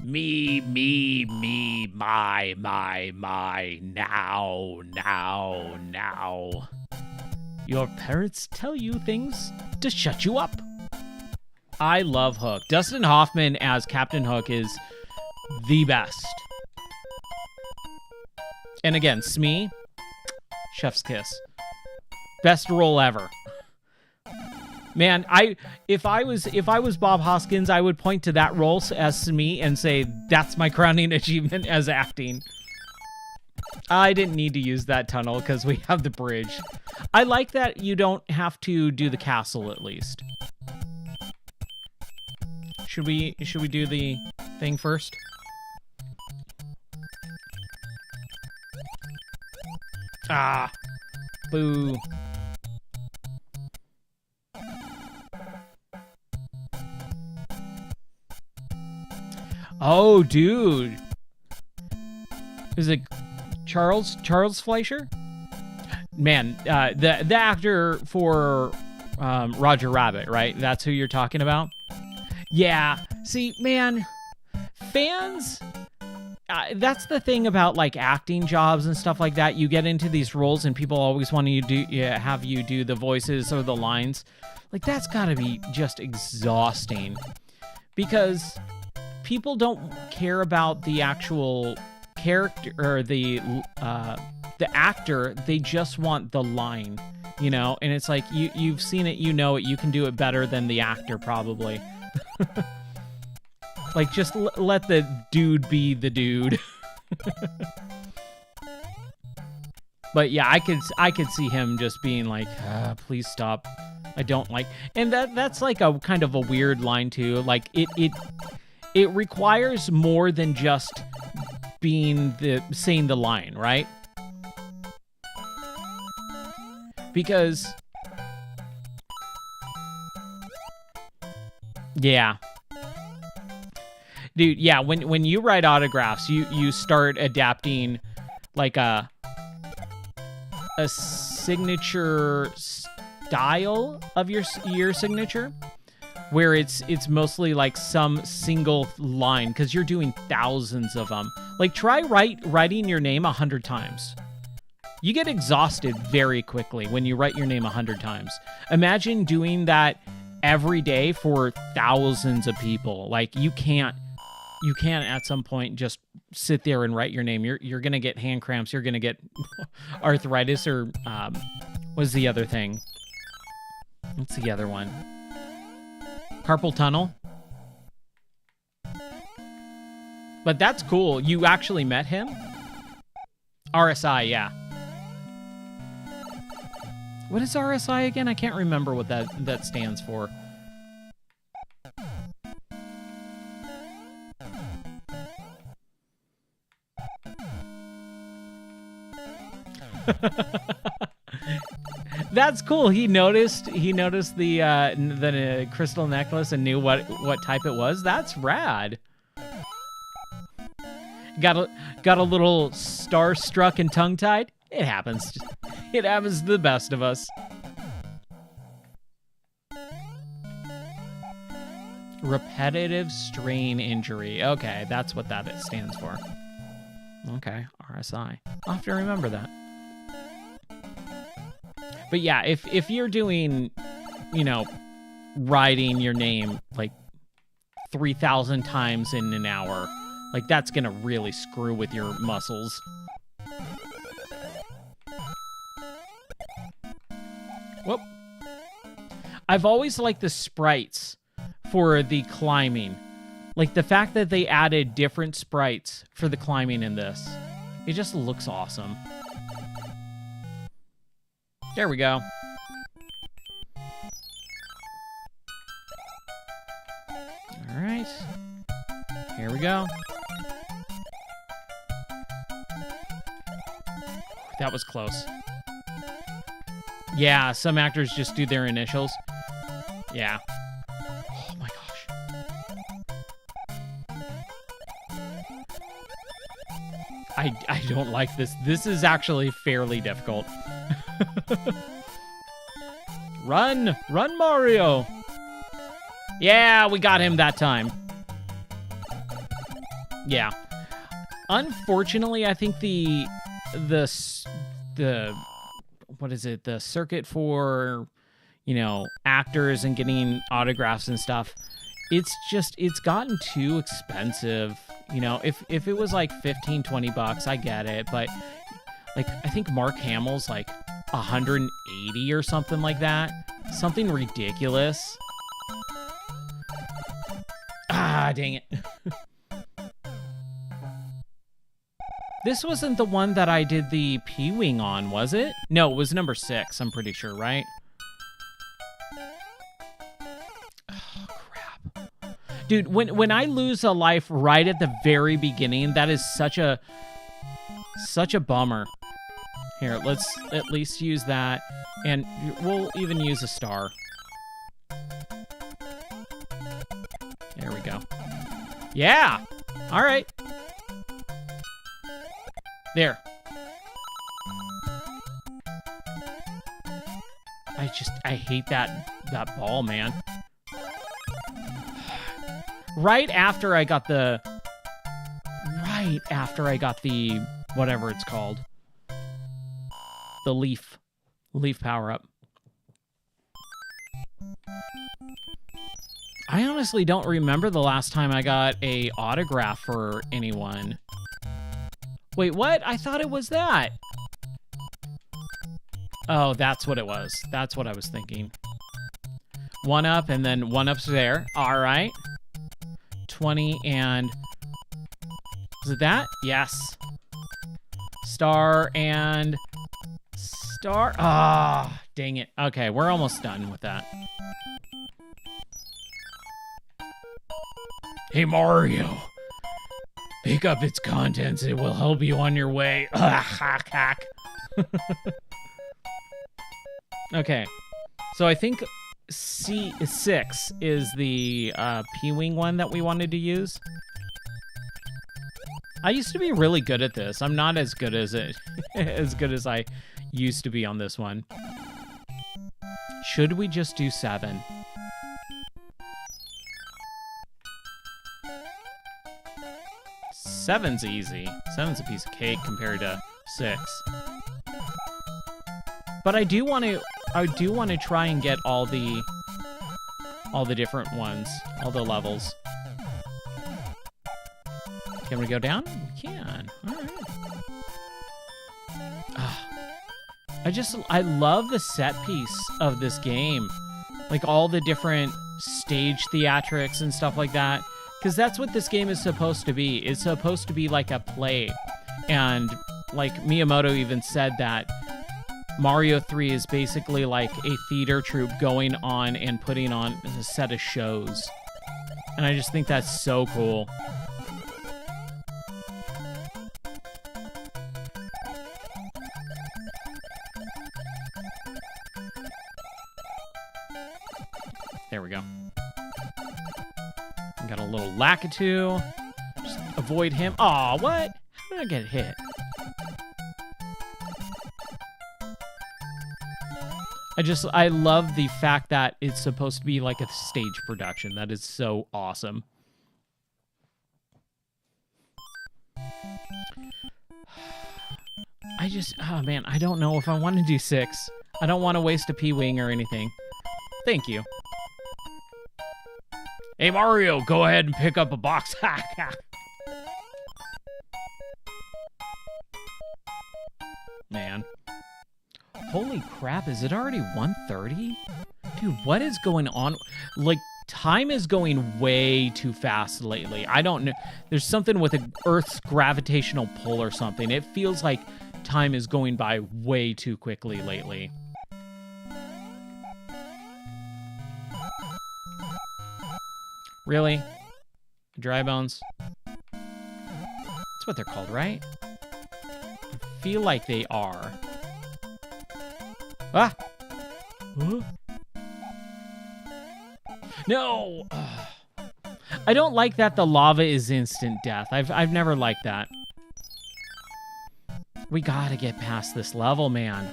Me, my, now. Your parents tell you things to shut you up. I love Hook. Dustin Hoffman as Captain Hook is the best. And again, Smee, chef's kiss. Best role ever. Man, if I was Bob Hoskins, I would point to that role as Smee and say, that's my crowning achievement as acting. I didn't need to use that tunnel because we have the bridge. I like that you don't have to do the castle at least. Should we do the thing first? Ah, boo. Oh, dude. Is it Charles Fleischer? Man, the actor for Roger Rabbit, right? That's who you're talking about? Yeah. See, man, fans... that's the thing about like acting jobs and stuff like that. You get into these roles and people always want to have you do the voices or the lines. Like, that's got to be just exhausting because people don't care about the actual character or the actor. They just want the line, you know? And it's like, you've seen it, you know it, you can do it better than the actor probably. Like, just let the dude be the dude. But yeah, I could see him just being like, please stop. I don't like, and that's like a kind of a weird line too. Like it requires more than just saying the line, right? Because yeah. Dude, yeah, when you write autographs, you start adapting like a signature style of your signature, where it's mostly like some single line, because you're doing thousands of them. Like, try writing your name 100 times. You get exhausted very quickly when you write your name 100 times. Imagine doing that every day for thousands of people. Like, you can't at some point just sit there and write your name. You're gonna get hand cramps. You're gonna get arthritis, or what's the other thing? What's the other one? Carpal tunnel. But that's cool. You actually met him? RSI, yeah. What is RSI again? I can't remember what that stands for. That's cool. He noticed the crystal necklace and knew what type it was. That's rad. Got a little starstruck and tongue-tied. It happens. It happens to the best of us. Repetitive strain injury. Okay, that's what that stands for. Okay, RSI. I'll have to remember that. But yeah, if you're doing, writing your name like 3,000 times in an hour, like, that's gonna really screw with your muscles. Whoop. I've always liked the sprites for the climbing. Like, the fact that they added different sprites for the climbing in this. It just looks awesome. There we go. All right. Here we go. That was close. Yeah, some actors just do their initials. Yeah. Oh my gosh. I don't like this. This is actually fairly difficult. Run! Run, Mario! Yeah, we got him that time. Yeah. Unfortunately, I think the what is it? The circuit for, actors and getting autographs and stuff, it's gotten too expensive. If it was like 15, 20 bucks, I get it, but like, I think Mark Hamill's like 180 or something like that. Something ridiculous. Ah, dang it. This wasn't the one that I did the P-Wing on, was it? No, it was number 6, I'm pretty sure, right? Oh, crap. Dude, when I lose a life right at the very beginning, that is such a bummer. Here, let's at least use that, and we'll even use a star. There we go. Yeah! All right. There. I hate that ball, man. Right after I got the whatever it's called. The leaf power-up. I honestly don't remember the last time I got a autograph for anyone. Wait, what? I thought it was that. Oh, that's what it was. That's what I was thinking. 1-up and then 1-up's there. All right. 20 and Is it that? Yes. Star and star. Ah, dang it. Okay, we're almost done with that. Hey, Mario. Pick up its contents. It will help you on your way. Hack, hack. Okay. So I think C6 is the P-Wing one that we wanted to use. I used to be really good at this. I'm not as good as I used to be on this one. Should we just do 7? Seven's easy. 7's a piece of cake compared to 6. But I do want to try and get all the different ones, all the levels. Can we go down? We can. All right. I love the set piece of this game. Like all the different stage theatrics and stuff like that. Because that's what this game is supposed to be. It's supposed to be like a play. And like Miyamoto even said that Mario 3 is basically like a theater troupe going on and putting on a set of shows. And I just think that's so cool. There we go. Got a little Lakitu. Just avoid him. Aw, what? How did I get hit? I love the fact that it's supposed to be like a stage production. That is so awesome. Oh man, I don't know if I want to do 6. I don't want to waste a P-Wing or anything. Thank you. Hey, Mario, go ahead and pick up a box. Man. Holy crap, is it already 1:30? Dude, what is going on? Like, time is going way too fast lately. I don't know. There's something with the Earth's gravitational pull or something. It feels like time is going by way too quickly lately. Really? Dry bones? That's what they're called, right? I feel like they are. Ah! Huh? No! I don't like that the lava is instant death. I've never liked that. We gotta get past this level, man.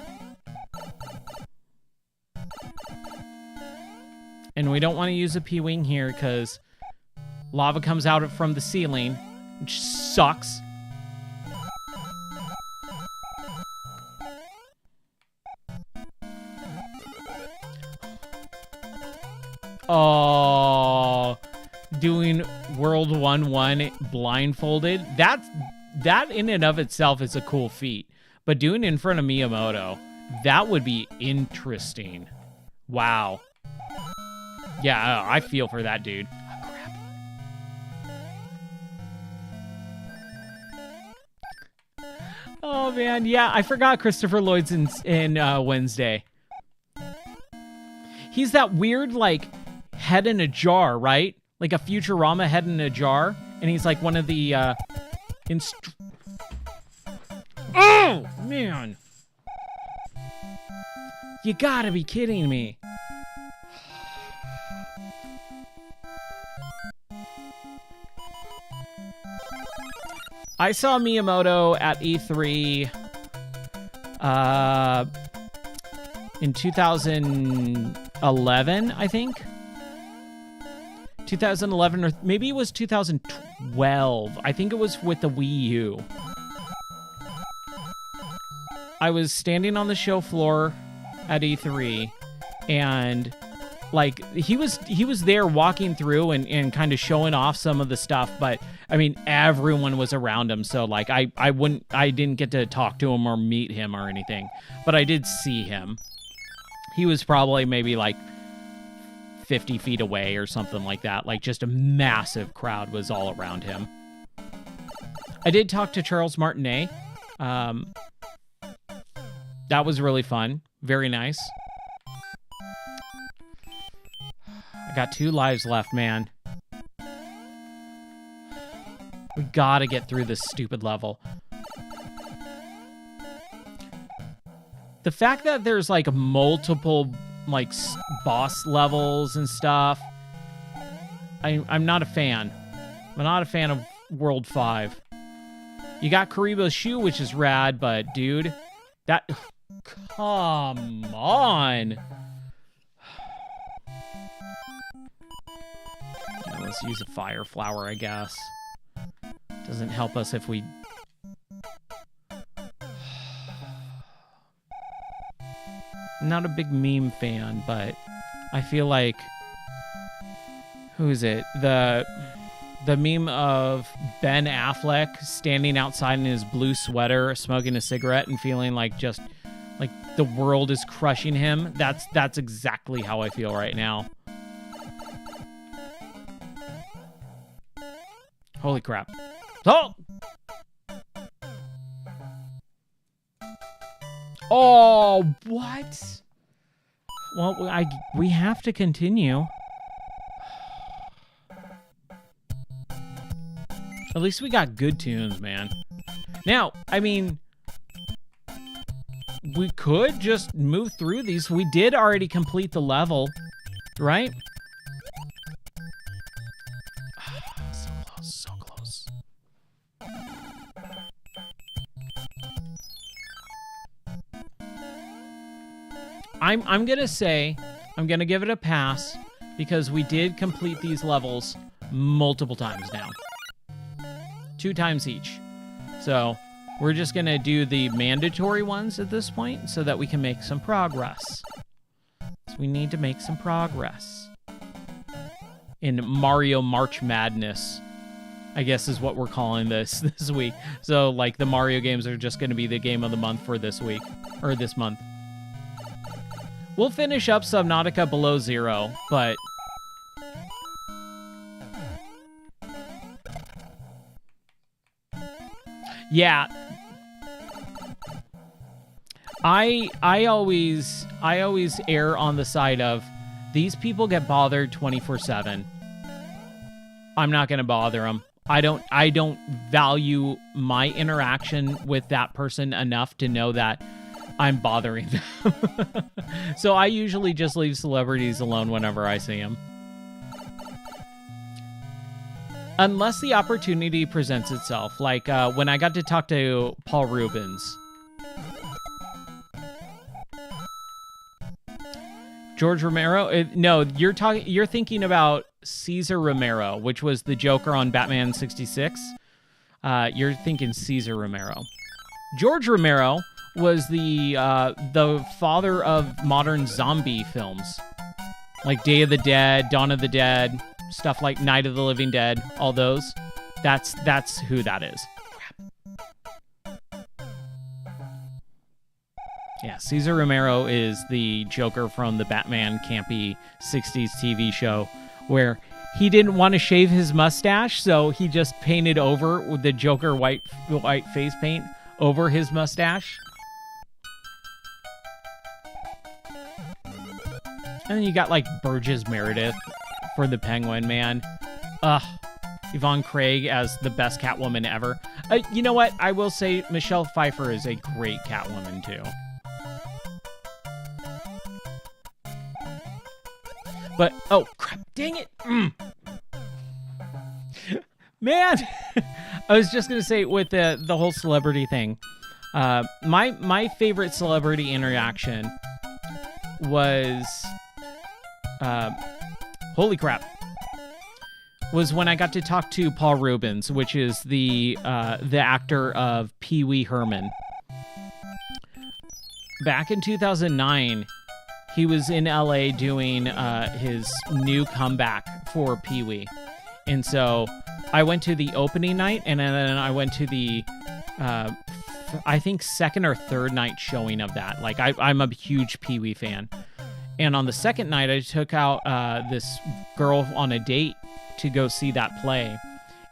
And we don't want to use a P-Wing here because lava comes out from the ceiling, which sucks. Oh, doing World 1-1 blindfolded. That in and of itself is a cool feat. But doing it in front of Miyamoto, that would be interesting. Wow. Yeah, I feel for that dude. Oh, crap. Oh, man. Yeah, I forgot Christopher Lloyd's in Wednesday. He's that weird, like, head in a jar, right? Like a Futurama head in a jar. And he's like one of the, Oh, man. You gotta be kidding me. I saw Miyamoto at E3 in 2011, I think. 2011, or maybe it was 2012. I think it was with the Wii U. I was standing on the show floor at E3, and like he was there walking through and kind of showing off some of the stuff, but I mean everyone was around him, so like I didn't get to talk to him or meet him or anything, but I did see him. He was probably maybe like 50 feet away or something like that. Like just a massive crowd was all around him. I did talk to Charles Martinet. That was really fun. Very nice. I got 2 lives left, man. We gotta get through this stupid level. The fact that there's like multiple like boss levels and stuff, I'm not a fan. I'm not a fan of World 5. You got Karibo's shoe, which is rad, but dude, that... Come on! Let's use a fire flower, I guess. Doesn't help us if we... I'm not a big meme fan, but I feel like... Who is it? The meme of Ben Affleck standing outside in his blue sweater, smoking a cigarette and feeling like just like the world is crushing him. That's exactly how I feel right now. Holy crap. Oh! Oh, what? Well, we have to continue. At least we got good tunes, man. Now, I mean, we could just move through these. We did already complete the level, right? So close, so close. I'm gonna say, I'm gonna give it a pass because we did complete these levels multiple times now. 2 times each. So we're just going to do the mandatory ones at this point so that we can make some progress. So we need to make some progress. In Mario March Madness, I guess is what we're calling this week. So like the Mario games are just going to be the game of the month for this week, or this month. We'll finish up Subnautica Below Zero, but... Yeah, I always err on the side of these people get bothered 24/7. I'm not gonna bother them. I don't value my interaction with that person enough to know that I'm bothering them. So I usually just leave celebrities alone whenever I see them. Unless the opportunity presents itself, like when I got to talk to Paul Rubens. George Romero? No, you're thinking about Cesar Romero, which was the Joker on Batman 66. You're thinking Cesar Romero. George Romero was the father of modern zombie films, like Day of the Dead, Dawn of the Dead. Stuff like Night of the Living Dead, all those. That's who that is. Crap. Yeah, Cesar Romero is the Joker from the Batman campy 60s TV show, where he didn't want to shave his mustache, so he just painted over with the Joker white face paint over his mustache. And then you got like Burgess Meredith for the Penguin, man. Yvonne Craig as the best Catwoman ever. You know what? I will say Michelle Pfeiffer is a great Catwoman, too. But, oh, crap. Dang it. Man. I was just going to say with the whole celebrity thing. My favorite celebrity interaction was... holy crap. Was when I got to talk to Paul Rubens, which is the actor of Pee Wee Herman. Back in 2009, he was in LA doing his new comeback for Pee Wee. And so I went to the opening night, and then I went to the, I think, second or third night showing of that. Like, I'm a huge Pee Wee fan. And on the second night, I took out this girl on a date to go see that play.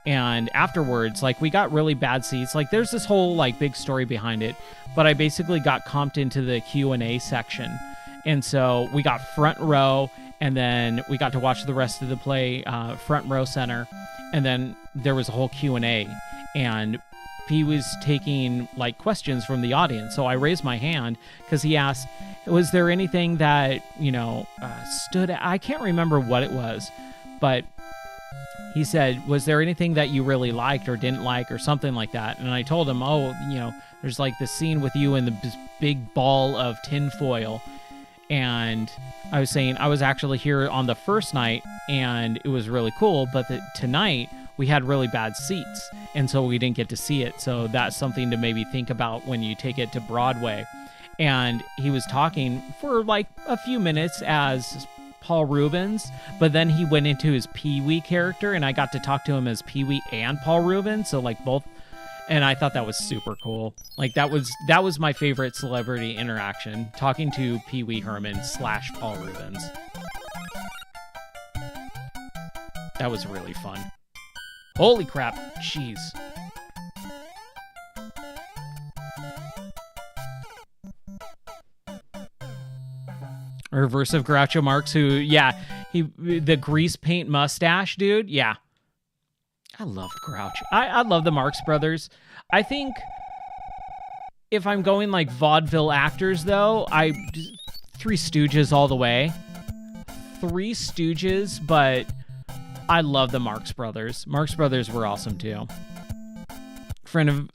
And afterwards, like, we got really bad seats. Like, there's this whole, like, big story behind it. But I basically got comped into the Q&A section. And so we got front row, and then we got to watch the rest of the play front row center. And then there was a whole Q&A. And he was taking, like, questions from the audience. So I raised my hand because he asked, was there anything that, you know, stood out? I can't remember what it was, but he said, was there anything that you really liked or didn't like or something like that? And I told him, oh, you know, there's like this scene with you in this big ball of tinfoil. And I was saying I was actually here on the first night and it was really cool. But tonight we had really bad seats. And so we didn't get to see it. So that's something to maybe think about when you take it to Broadway. And he was talking for like a few minutes as Paul Rubens, but then he went into his Pee-wee character, and I got to talk to him as Pee-wee and Paul Rubens, so like both, and I thought that was super cool. Like that was my favorite celebrity interaction, talking to Pee-wee Herman / Paul Rubens. That was really fun. Holy crap, jeez. Reverse of Groucho Marx, who, yeah, the grease paint mustache dude, yeah. I loved Groucho. I love the Marx Brothers. I think if I'm going like vaudeville actors, though, Three Stooges all the way. Three Stooges, but I love the Marx Brothers. Marx Brothers were awesome too. Friend of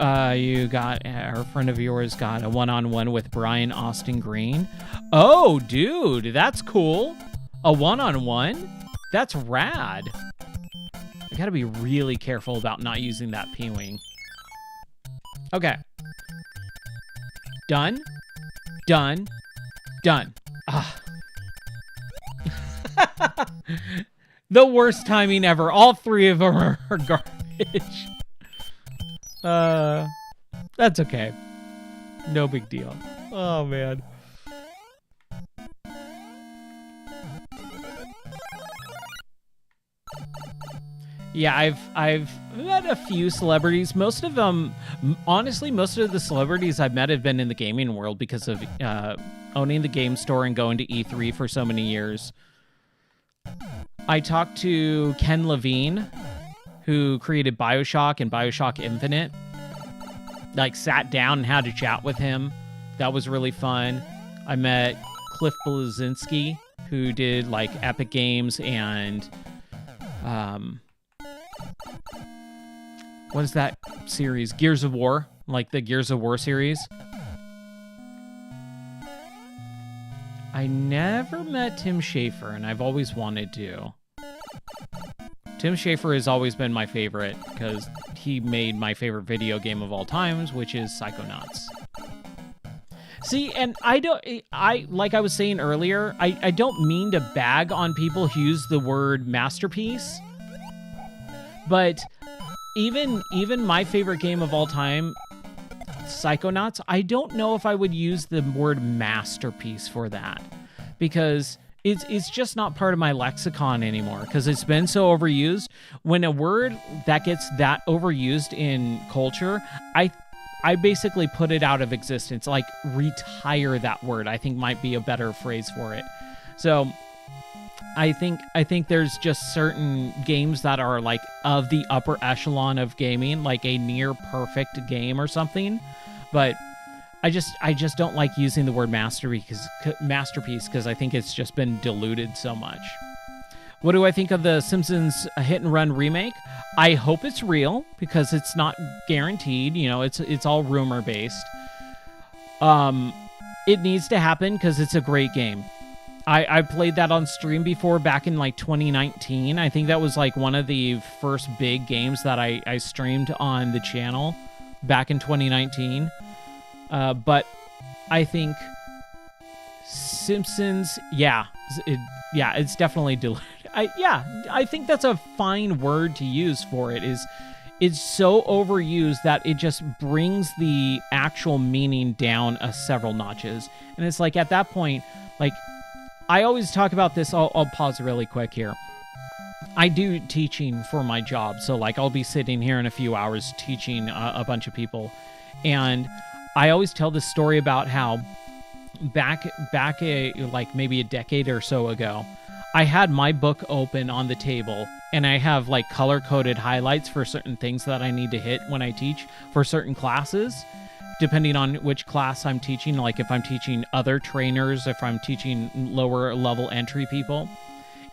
friend of yours got a one-on-one with Brian Austin Green. Oh, dude, that's cool. A one-on-one? That's rad. I gotta be really careful about not using that P-Wing. Okay. Done. Done. Done. Ah. The worst timing ever. All three of them are garbage. That's okay. No big deal. Oh, man. Yeah, I've met a few celebrities. Most of them, honestly, most of the celebrities I've met have been in the gaming world because of owning the game store and going to E3 for so many years. I talked to Ken Levine, who created BioShock and BioShock Infinite. Like, sat down and had to chat with him. That was really fun. I met Cliff Bleszinski, who did, like, Epic Games and... what is that series? Gears of War. Like, the Gears of War series. I never met Tim Schafer, and I've always wanted to. Tim Schafer has always been my favorite because he made my favorite video game of all times, which is Psychonauts. See, and like I was saying earlier, I don't mean to bag on people who use the word masterpiece, but even my favorite game of all time, Psychonauts, I don't know if I would use the word masterpiece for that, because it's just not part of my lexicon anymore, because it's been so overused. When a word that gets that overused in culture, I basically put it out of existence. Like, retire that word, I think might be a better phrase for it. So I think there's just certain games that are like of the upper echelon of gaming, like a near perfect game or something. But I just don't like using the word masterpiece because I think it's just been diluted so much. What do I think of the Simpsons Hit and Run remake? I hope it's real because it's not guaranteed. You know, it's all rumor based. It needs to happen because it's a great game. I played that on stream before back in like 2019. I think that was like one of the first big games that I streamed on the channel back in 2019. But I think Simpsons, it's definitely diluted. I think that's a fine word to use for it. It's so overused that it just brings the actual meaning down several notches. And it's like, at that point, like, I always talk about this. I'll pause really quick here. I do teaching for my job. So like I'll be sitting here in a few hours teaching a bunch of people. And I always tell this story about how back like maybe a decade or so ago, I had my book open on the table and I have like color-coded highlights for certain things that I need to hit when I teach for certain classes, depending on which class I'm teaching. Like if I'm teaching other trainers, if I'm teaching lower level entry people.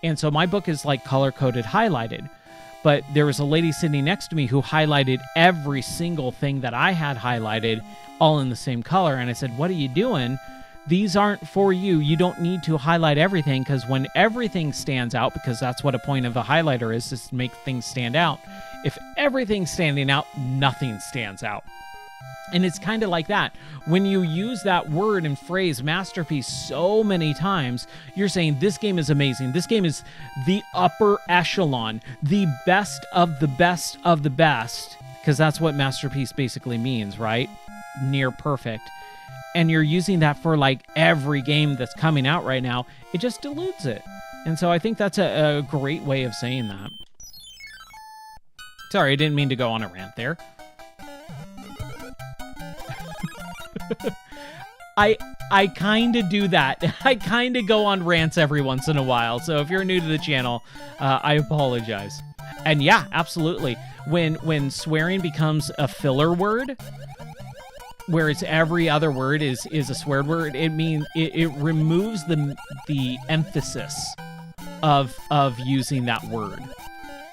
And so my book is like color-coded highlighted. But there was a lady sitting next to me who highlighted every single thing that I had highlighted all in the same color. And I said, what are you doing? These aren't for you. You don't need to highlight everything, because when everything stands out, because that's what a point of a highlighter is to make things stand out. If everything's standing out, nothing stands out. And it's kind of like that. When you use that word and phrase masterpiece so many times, you're saying this game is amazing. This game is the upper echelon, the best of the best of the best, because that's what masterpiece basically means, right? Near perfect. And you're using that for like every game that's coming out right now. It just dilutes it. And so I think that's a great way of saying that. Sorry, I didn't mean to go on a rant there. I kind of do that. I kind of go on rants every once in a while. So if you're new to the channel, I apologize. And yeah, absolutely. When swearing becomes a filler word, where it's every other word is a swear word, it means it removes the emphasis of using that word.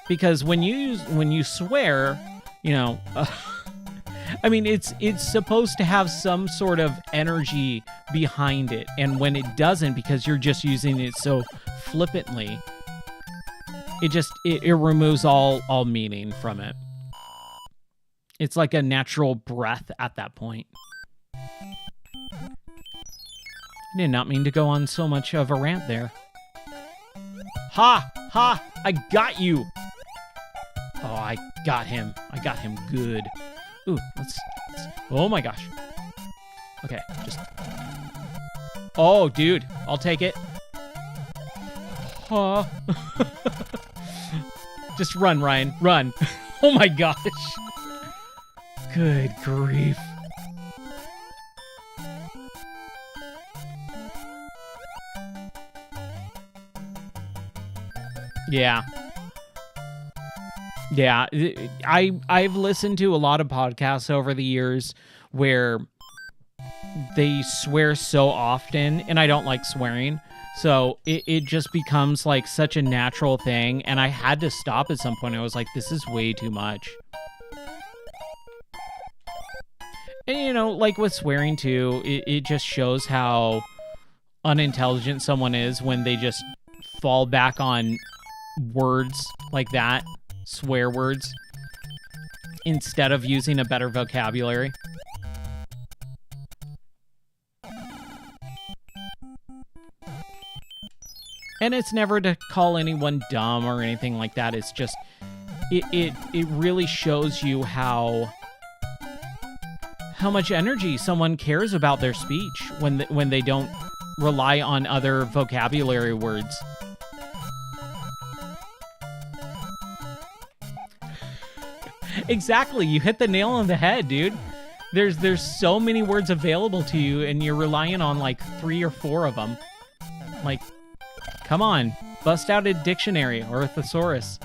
Because when you swear, you know, I mean, it's supposed to have some sort of energy behind it. And when it doesn't, because you're just using it so flippantly, it removes all meaning from it. It's like a natural breath at that point. I did not mean to go on so much of a rant there. Ha! Ha! I got you! Oh, I got him. I got him good. Ooh, let's oh my gosh. Okay, just... Oh, dude, I'll take it. Huh. Just run, Ryan, run. Oh my gosh. Good grief. Yeah. Yeah, I've listened to a lot of podcasts over the years where they swear so often, and I don't like swearing, so it just becomes like such a natural thing, and I had to stop at some point. I was like, this is way too much. And, you know, like with swearing too, it just shows how unintelligent someone is when they just fall back on words like that. Swear words instead of using a better vocabulary. And it's never to call anyone dumb or anything like that. It's just it really shows you how much energy someone cares about their speech when they don't rely on other vocabulary words. Exactly, you hit the nail on the head, dude. There's so many words available to you, and you're relying on like 3 or 4 of them. Like, come on, bust out a dictionary or a thesaurus.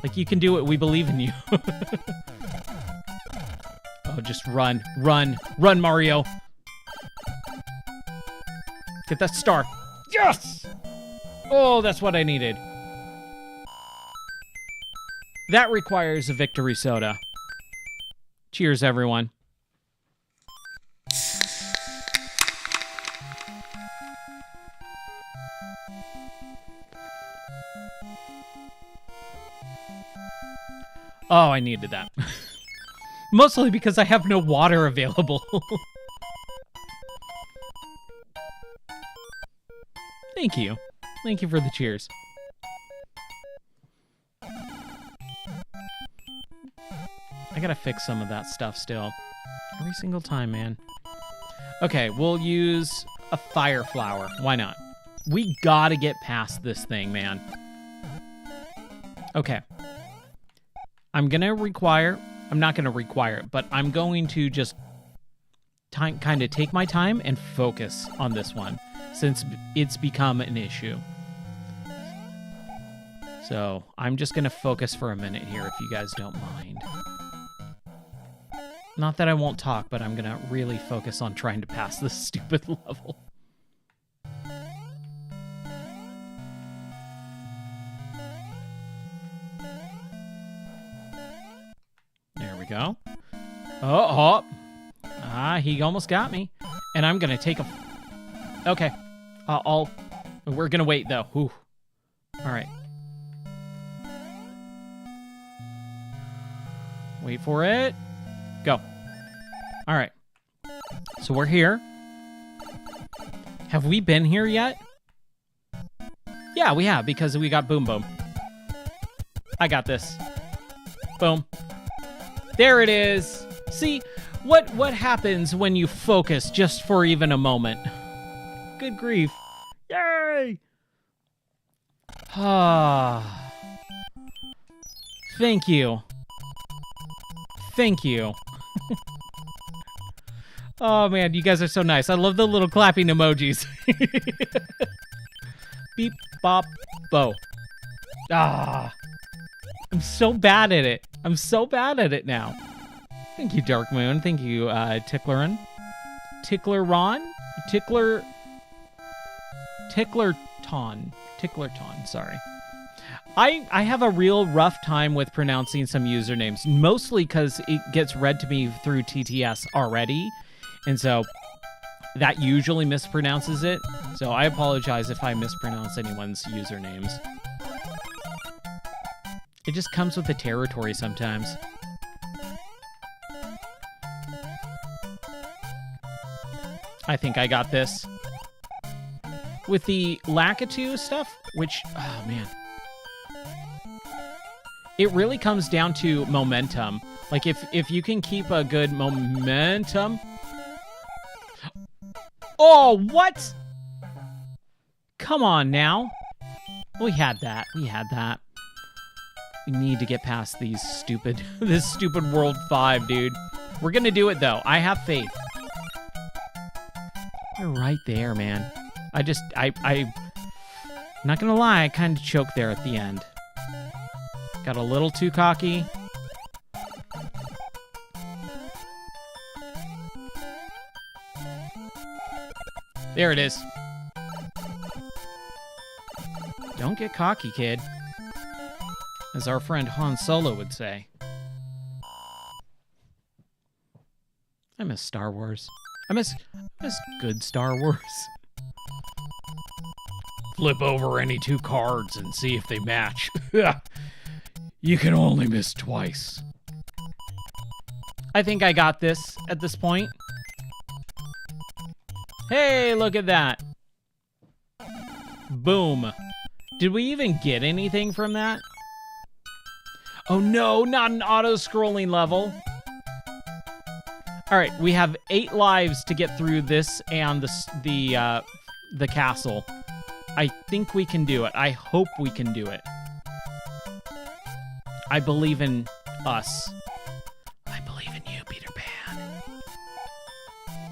Like, you can do it. We believe in you. Oh, just run, run, run, Mario. Get that star. Yes! Oh, that's what I needed. That requires a victory soda. Cheers, everyone. Oh, I needed that. Mostly because I have no water available. Thank you. Thank you for the cheers. I gotta fix some of that stuff still. Every single time, man. Okay, we'll use a fire flower. Why not? We gotta get past this thing, man. Okay. I'm not going to require it, but I'm going to just kind of take my time and focus on this one since it's become an issue. So I'm just going to focus for a minute here if you guys don't mind. Not that I won't talk, but I'm going to really focus on trying to pass this stupid level. There we go. Oh. He almost got me. And I'm going to take a... Okay. We're going to wait, though. Whew. All right. Wait for it. Go. All right. So we're here. Have we been here yet? Yeah, we have, because we got Boom Boom. I got this. Boom. There it is. See, what happens when you focus just for even a moment? Good grief. Yay! Ah. Thank you. Thank you. Oh, man, you guys are so nice. I love the little clapping emojis. Beep, bop, bo. Ah. I'm so bad at it. I'm so bad at it now. Thank you, Dark Moon. Thank you, Tickleron. Tickleron? Ticklerton, sorry. I have a real rough time with pronouncing some usernames, mostly because it gets read to me through TTS already, and so that usually mispronounces it. So I apologize if I mispronounce anyone's usernames. It just comes with the territory sometimes. I think I got this. With the Lakitu stuff, which, oh man. It really comes down to momentum. Like, if you can keep a good momentum... Oh, what? Come on now. We had that. We need to get past these this stupid World 5, dude. We're gonna do it, though. I have faith. You're right there, man. I'm not gonna lie, I kind of choked there at the end. Got a little too cocky. There it is. Don't get cocky, kid. As our friend Han Solo would say. I miss Star Wars. I miss good Star Wars. Flip over any two cards and see if they match. You can only miss twice. I think I got this at this point. Hey, look at that. Boom. Did we even get anything from that? Oh no, not an auto-scrolling level. All right, we have 8 lives to get through this and the castle. I think we can do it. I hope we can do it. I believe in us. I believe in you, Peter Pan.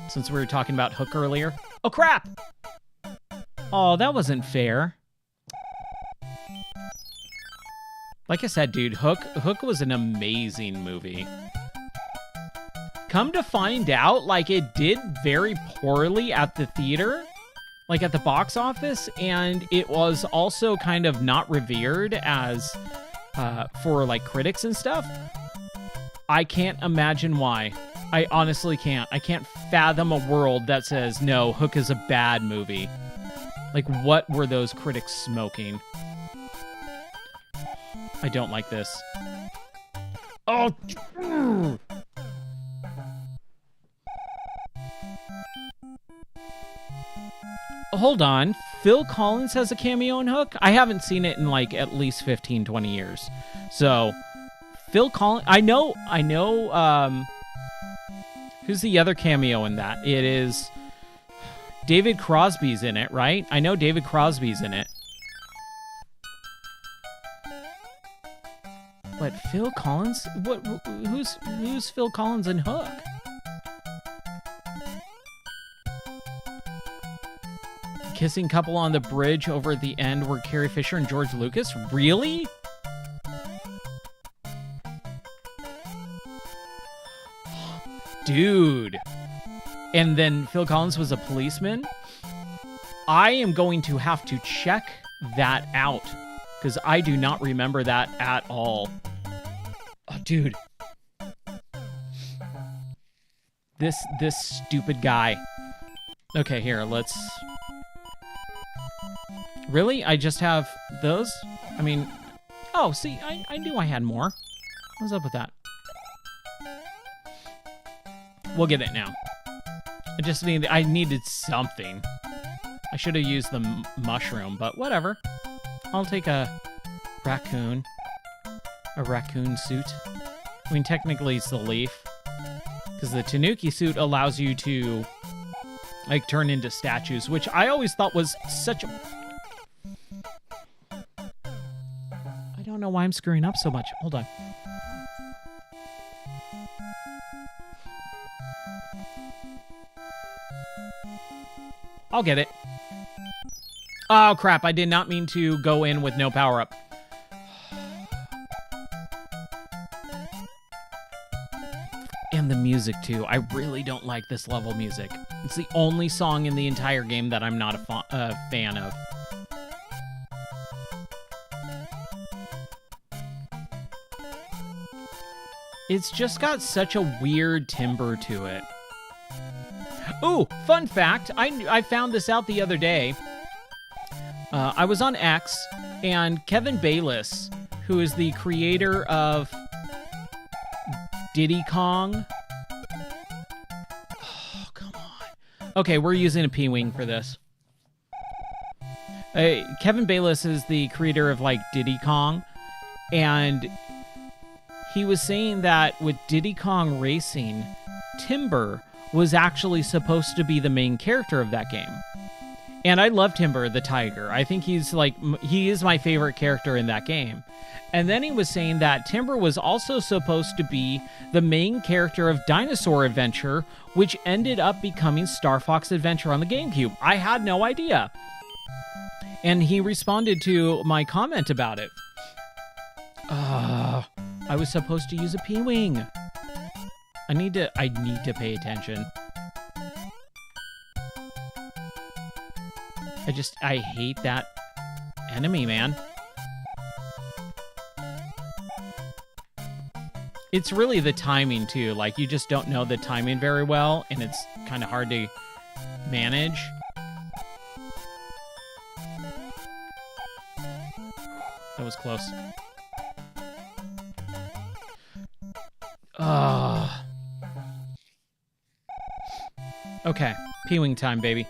Since we were talking about Hook earlier. Oh, crap! Oh, that wasn't fair. Like I said, dude, Hook was an amazing movie. Come to find out, like, it did very poorly at the theater, like at the box office, and it was also kind of not revered as for like critics and stuff. I can't imagine why. I honestly can't. I can't fathom a world that says, no, Hook is a bad movie. Like, what were those critics smoking? I don't like this. Oh! Hold on. Phil Collins has a cameo in Hook? I haven't seen it in like at least 15, 20 years. So, Phil Collins... I know, who's the other cameo in that? It is... David Crosby's in it, right? I know David Crosby's in it. What, Phil Collins? What? Who's Phil Collins in Hook? Kissing couple on the bridge over at the end were Carrie Fisher and George Lucas? Really? Dude. And then Phil Collins was a policeman? I am going to have to check that out because I do not remember that at all. Oh, dude. This stupid guy. Okay, here, let's... Really? I just have those? I mean... Oh, see, I knew I had more. What's up with that? We'll get it now. I needed something. I should have used the mushroom, but whatever. I'll take a raccoon suit. I mean, technically it's the leaf, because the Tanuki suit allows you to, like, turn into statues, which I always thought was such a... I don't know why I'm screwing up so much. Hold on. I'll get it. Oh, crap. I did not mean to go in with no power-up. And the music, too. I really don't like this level music. It's the only song in the entire game that I'm not a fan of. It's just got such a weird timbre to it. Ooh, fun fact. I found this out the other day. I was on X, and Kevin Bayliss, who is the creator of Diddy Kong. Oh, come on. Okay, we're using a P-Wing for this. Kevin Bayliss is the creator of, like, Diddy Kong, and he was saying that with Diddy Kong Racing, Timber was actually supposed to be the main character of that game. And I love Timber the Tiger. I think he is my favorite character in that game. And then he was saying that Timber was also supposed to be the main character of Dinosaur Adventure, which ended up becoming Star Fox Adventure on the GameCube. I had no idea. And he responded to my comment about it. I was supposed to use a P-Wing. I need to pay attention. I hate that enemy, man. It's really the timing, too. Like, you just don't know the timing very well, and it's kind of hard to manage. That was close. Okay, P-Wing time, baby.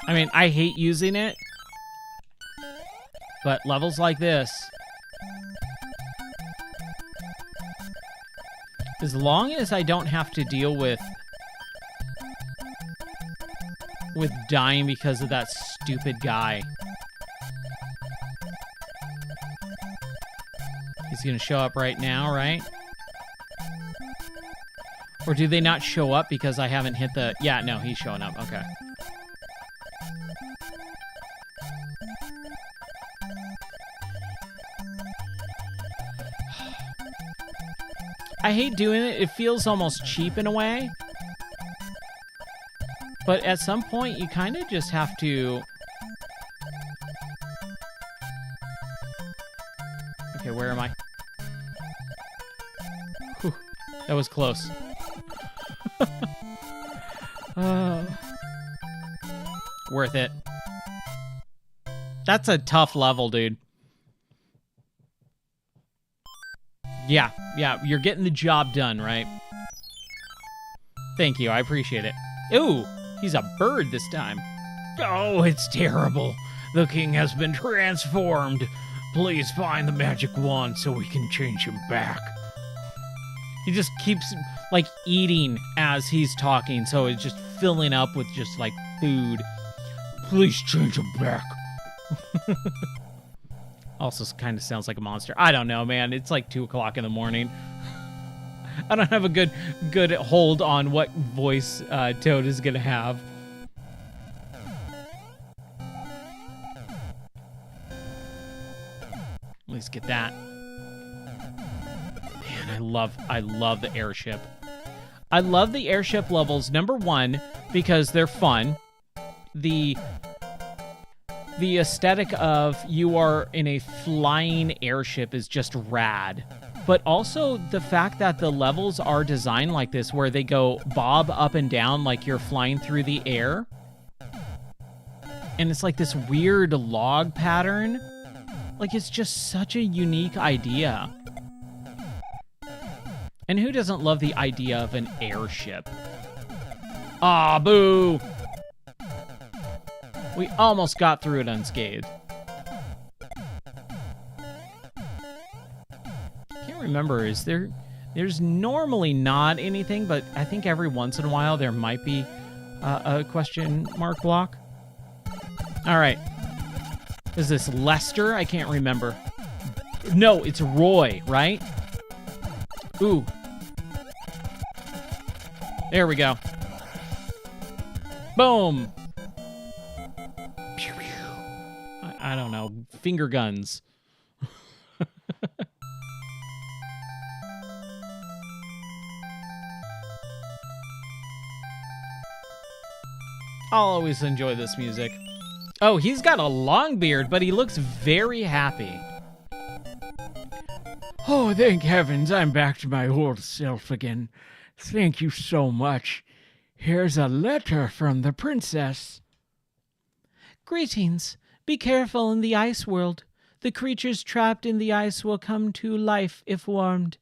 I mean, I hate using it, but levels like this, as long as I don't have to deal with dying because of that stupid guy. He's gonna show up right now, right? Or do they not show up because I haven't hit the... Yeah, no, he's showing up. Okay. I hate doing it. It feels almost cheap in a way. But at some point, you kind of just have to... Okay, where am I? Whew, that was close. Worth it. That's a tough level, dude. Yeah, you're getting the job done, right? Thank you, I appreciate it. Ooh, he's a bird this time. Oh, it's terrible. The king has been transformed. Please find the magic wand so we can change him back. He just keeps, like, eating as he's talking, so it's just filling up with just, like, food. Please change him back. Also kind of sounds like a monster. I don't know, man. It's like 2 o'clock in the morning. I don't have a good hold on what voice Toad is going to have. At least get that. Man, I love the airship. I love the airship levels, number one, because they're fun. The aesthetic of you are in a flying airship is just rad. But also the fact that the levels are designed like this, where they go bob up and down like you're flying through the air. And it's like this weird log pattern. Like, it's just such a unique idea. And who doesn't love the idea of an airship? Ah, boo! We almost got through it unscathed. Can't remember, there's normally not anything, but I think every once in a while there might be a question mark block. All right. Is this Lester? I can't remember. No, it's Roy, right? Ooh. There we go. Boom. Pew, pew. I don't know. Finger guns. I'll always enjoy this music. Oh, he's got a long beard, but he looks very happy. Oh, thank heavens, I'm back to my old self again. Thank you so much. Here's a letter from the princess. Greetings. Be careful in the ice world. The creatures trapped in the ice will come to life if warmed.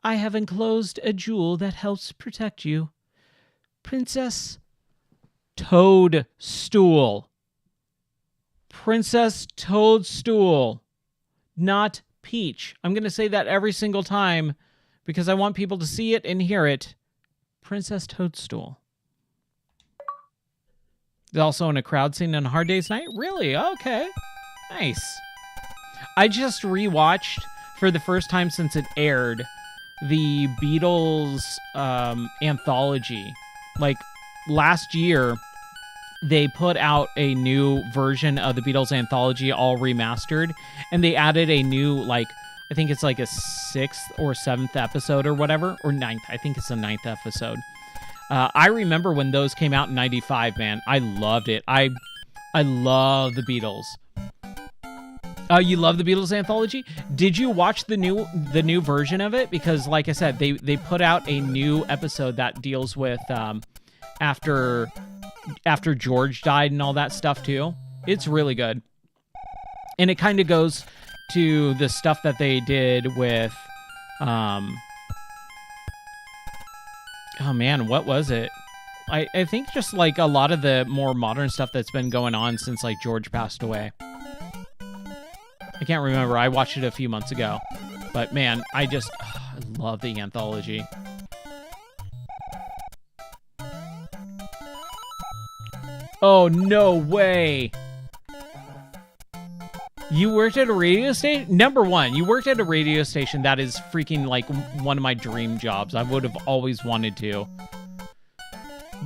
I have enclosed a jewel that helps protect you. Princess Toadstool. Princess Toadstool. Not Peach. I'm going to say that every single time because I want people to see it and hear it. Princess Toadstool. There's also in a crowd scene in A Hard Day's Night? Really? Okay. Nice. I just rewatched, for the first time since it aired, the Beatles anthology. Like, last year, they put out a new version of the Beatles anthology, all remastered, and they added a new, like, I think it's like a 6th or 7th episode or whatever, or 9th. I think it's the 9th episode. I remember when those came out in 95, man. I loved it. I love the Beatles. You love the Beatles anthology? Did you watch the new version of it? Because, like I said, they put out a new episode that deals with after George died and all that stuff too. It's really good. And it kind of goes to the stuff that they did with oh man, what was it? I think just like a lot of the more modern stuff that's been going on since like George passed away. I can't remember. I watched it a few months ago. But man, I love the anthology. Oh, no way. You worked at a radio station? Number one, you worked at a radio station. That is freaking like one of my dream jobs. I would have always wanted to.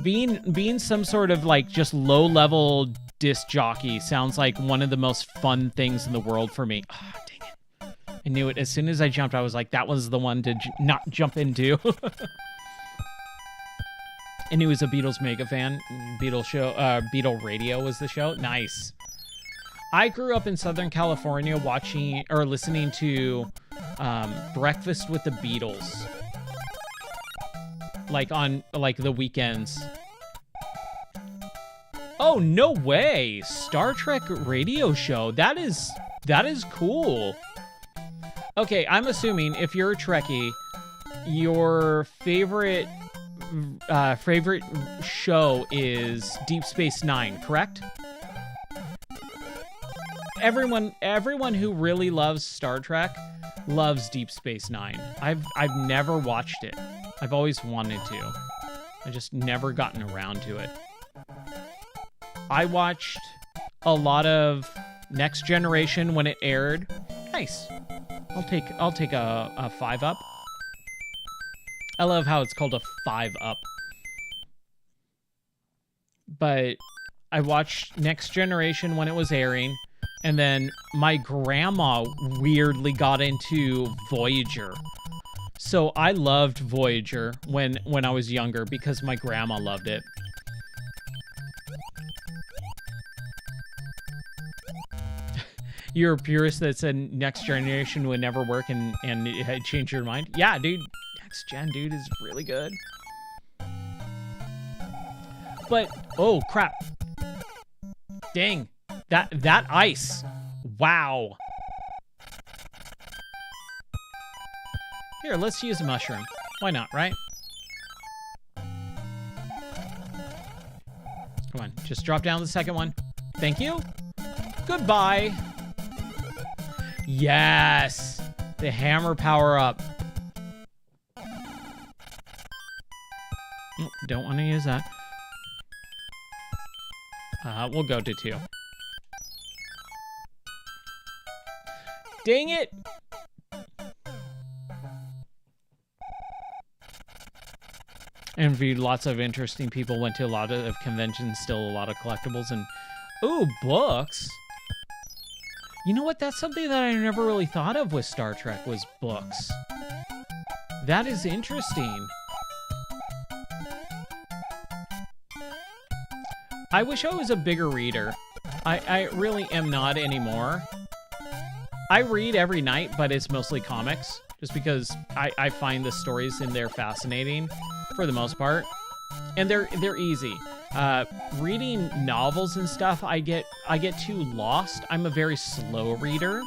Being some sort of like just low-level disc jockey sounds like one of the most fun things in the world for me. Oh, dang it. I knew it. As soon as I jumped, I was like, that was the one to not jump into. And he was a Beatles mega fan. Beatle Radio was the show. Nice. I grew up in Southern California watching or listening to Breakfast with the Beatles. Like on like the weekends. Oh, no way. Star Trek radio show. That is cool. Okay, I'm assuming if you're a Trekkie, your favorite show is Deep Space Nine, correct? Everyone who really loves Star Trek loves Deep Space Nine. I've never watched it. I've always wanted to. I just never gotten around to it. I watched a lot of Next Generation when it aired. Nice. I'll take a 5-up. I love how it's called a 5-up. But I watched Next Generation when it was airing, and then my grandma weirdly got into Voyager. So I loved Voyager when I was younger because my grandma loved it. You're a purist that said Next Generation would never work and it had changed your mind? Yeah, dude. Next Gen, dude, is really good. But, oh, crap. Dang. That ice. Wow. Here, let's use a mushroom. Why not, right? Come on, just drop down the second one. Thank you. Goodbye. Yes. The hammer power up. Oh, don't want to use that. We'll go to 2. Dang it. Interviewed lots of interesting people, went to a lot of conventions, still a lot of collectibles, and ooh, books. You know what? That's something that I never really thought of with Star Trek was books. That is interesting. I wish I was a bigger reader. I really am not anymore. I read every night, but it's mostly comics, just because I find the stories in there fascinating for the most part. And they're easy. Reading novels and stuff, I get too lost. I'm a very slow reader.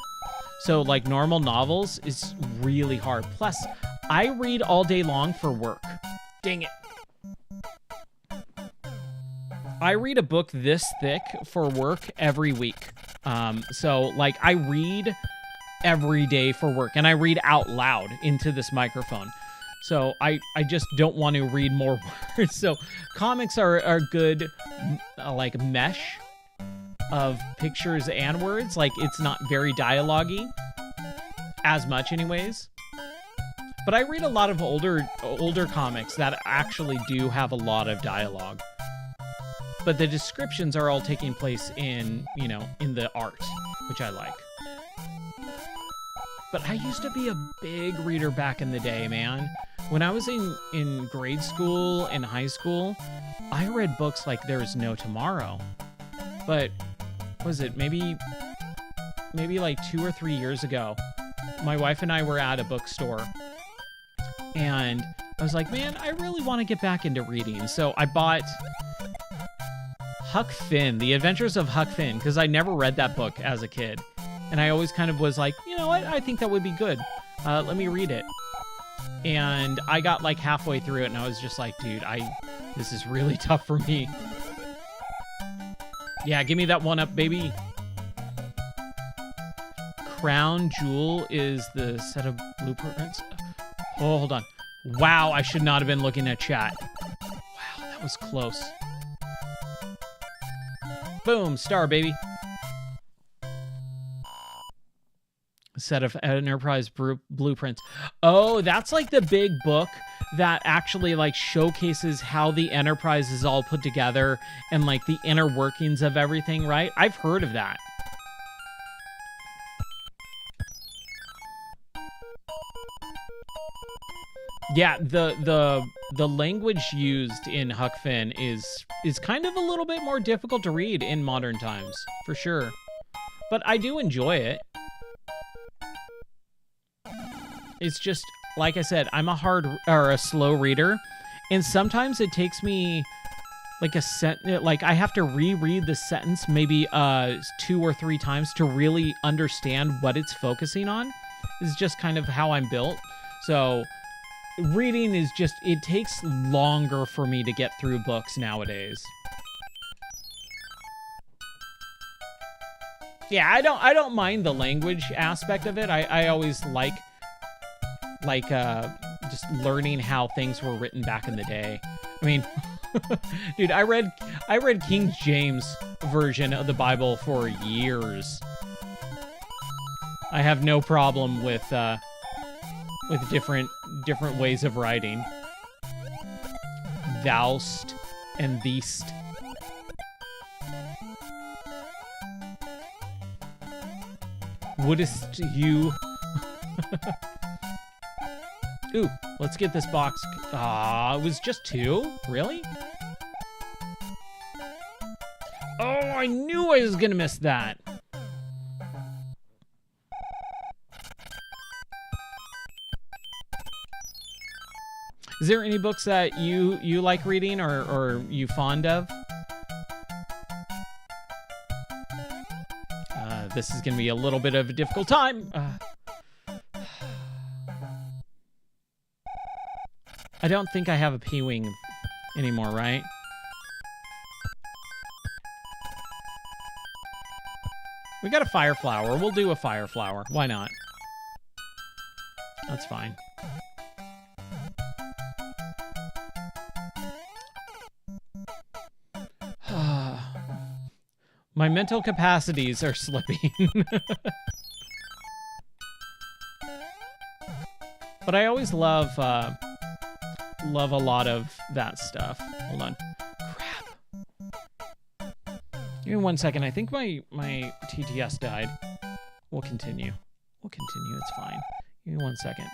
So like normal novels is really hard. Plus, I read all day long for work. Dang it. I read a book this thick for work every week. So like I read every day for work, and I read out loud into this microphone. So I just don't want to read more words. So comics are a good like mesh of pictures and words. Like it's not very dialogue-y as much anyways. But I read a lot of older comics that actually do have a lot of dialogue. But the descriptions are all taking place in, you know, in the art, which I like. But I used to be a big reader back in the day, man. When I was in grade school and high school, I read books like there was no tomorrow. But, what was it, maybe like 2 or 3 years ago, my wife and I were at a bookstore. And I was like, man, I really want to get back into reading. So I bought Huck Finn, The Adventures of Huck Finn, because I never read that book as a kid. And I always kind of was like, you know what, I think that would be good. Let me read it. And I got like halfway through it and I was just like, dude, this is really tough for me. Yeah, give me that 1-up, baby. Crown Jewel is the set of blueprints. Oh, hold on. Wow, I should not have been looking at chat. Wow, that was close. Boom, star, baby. A set of Enterprise blueprints. Oh, that's like the big book that actually like showcases how the Enterprise is all put together and like the inner workings of everything, right? I've heard of that. Yeah, the language used in Huck Finn is kind of a little bit more difficult to read in modern times, for sure. But I do enjoy it. It's just, like I said, I'm a slow reader, and sometimes it takes me like I have to reread the sentence maybe 2 or 3 times to really understand what it's focusing on. It's just kind of how I'm built. So reading is just, it takes longer for me to get through books nowadays. Yeah, I don't mind the language aspect of it. I always like just learning how things were written back in the day. I mean, Dude, I read King James version of the Bible for years. I have no problem with different ways of writing. Thou'st and theest. Wouldst you? Ooh, let's get this box. Ah, it was just 2? Really? Oh, I knew I was gonna miss that. Is there any books that you like reading or you fond of? This is gonna be a little bit of a difficult time. I don't think I have a P-Wing anymore, right? We got a Fire Flower. We'll do a Fire Flower. Why not? That's fine. My mental capacities are slipping. But I always love a lot of that stuff. Hold on. Crap. Give me 1 second. I think my TTS died. We'll continue. It's fine. Give me 1 second.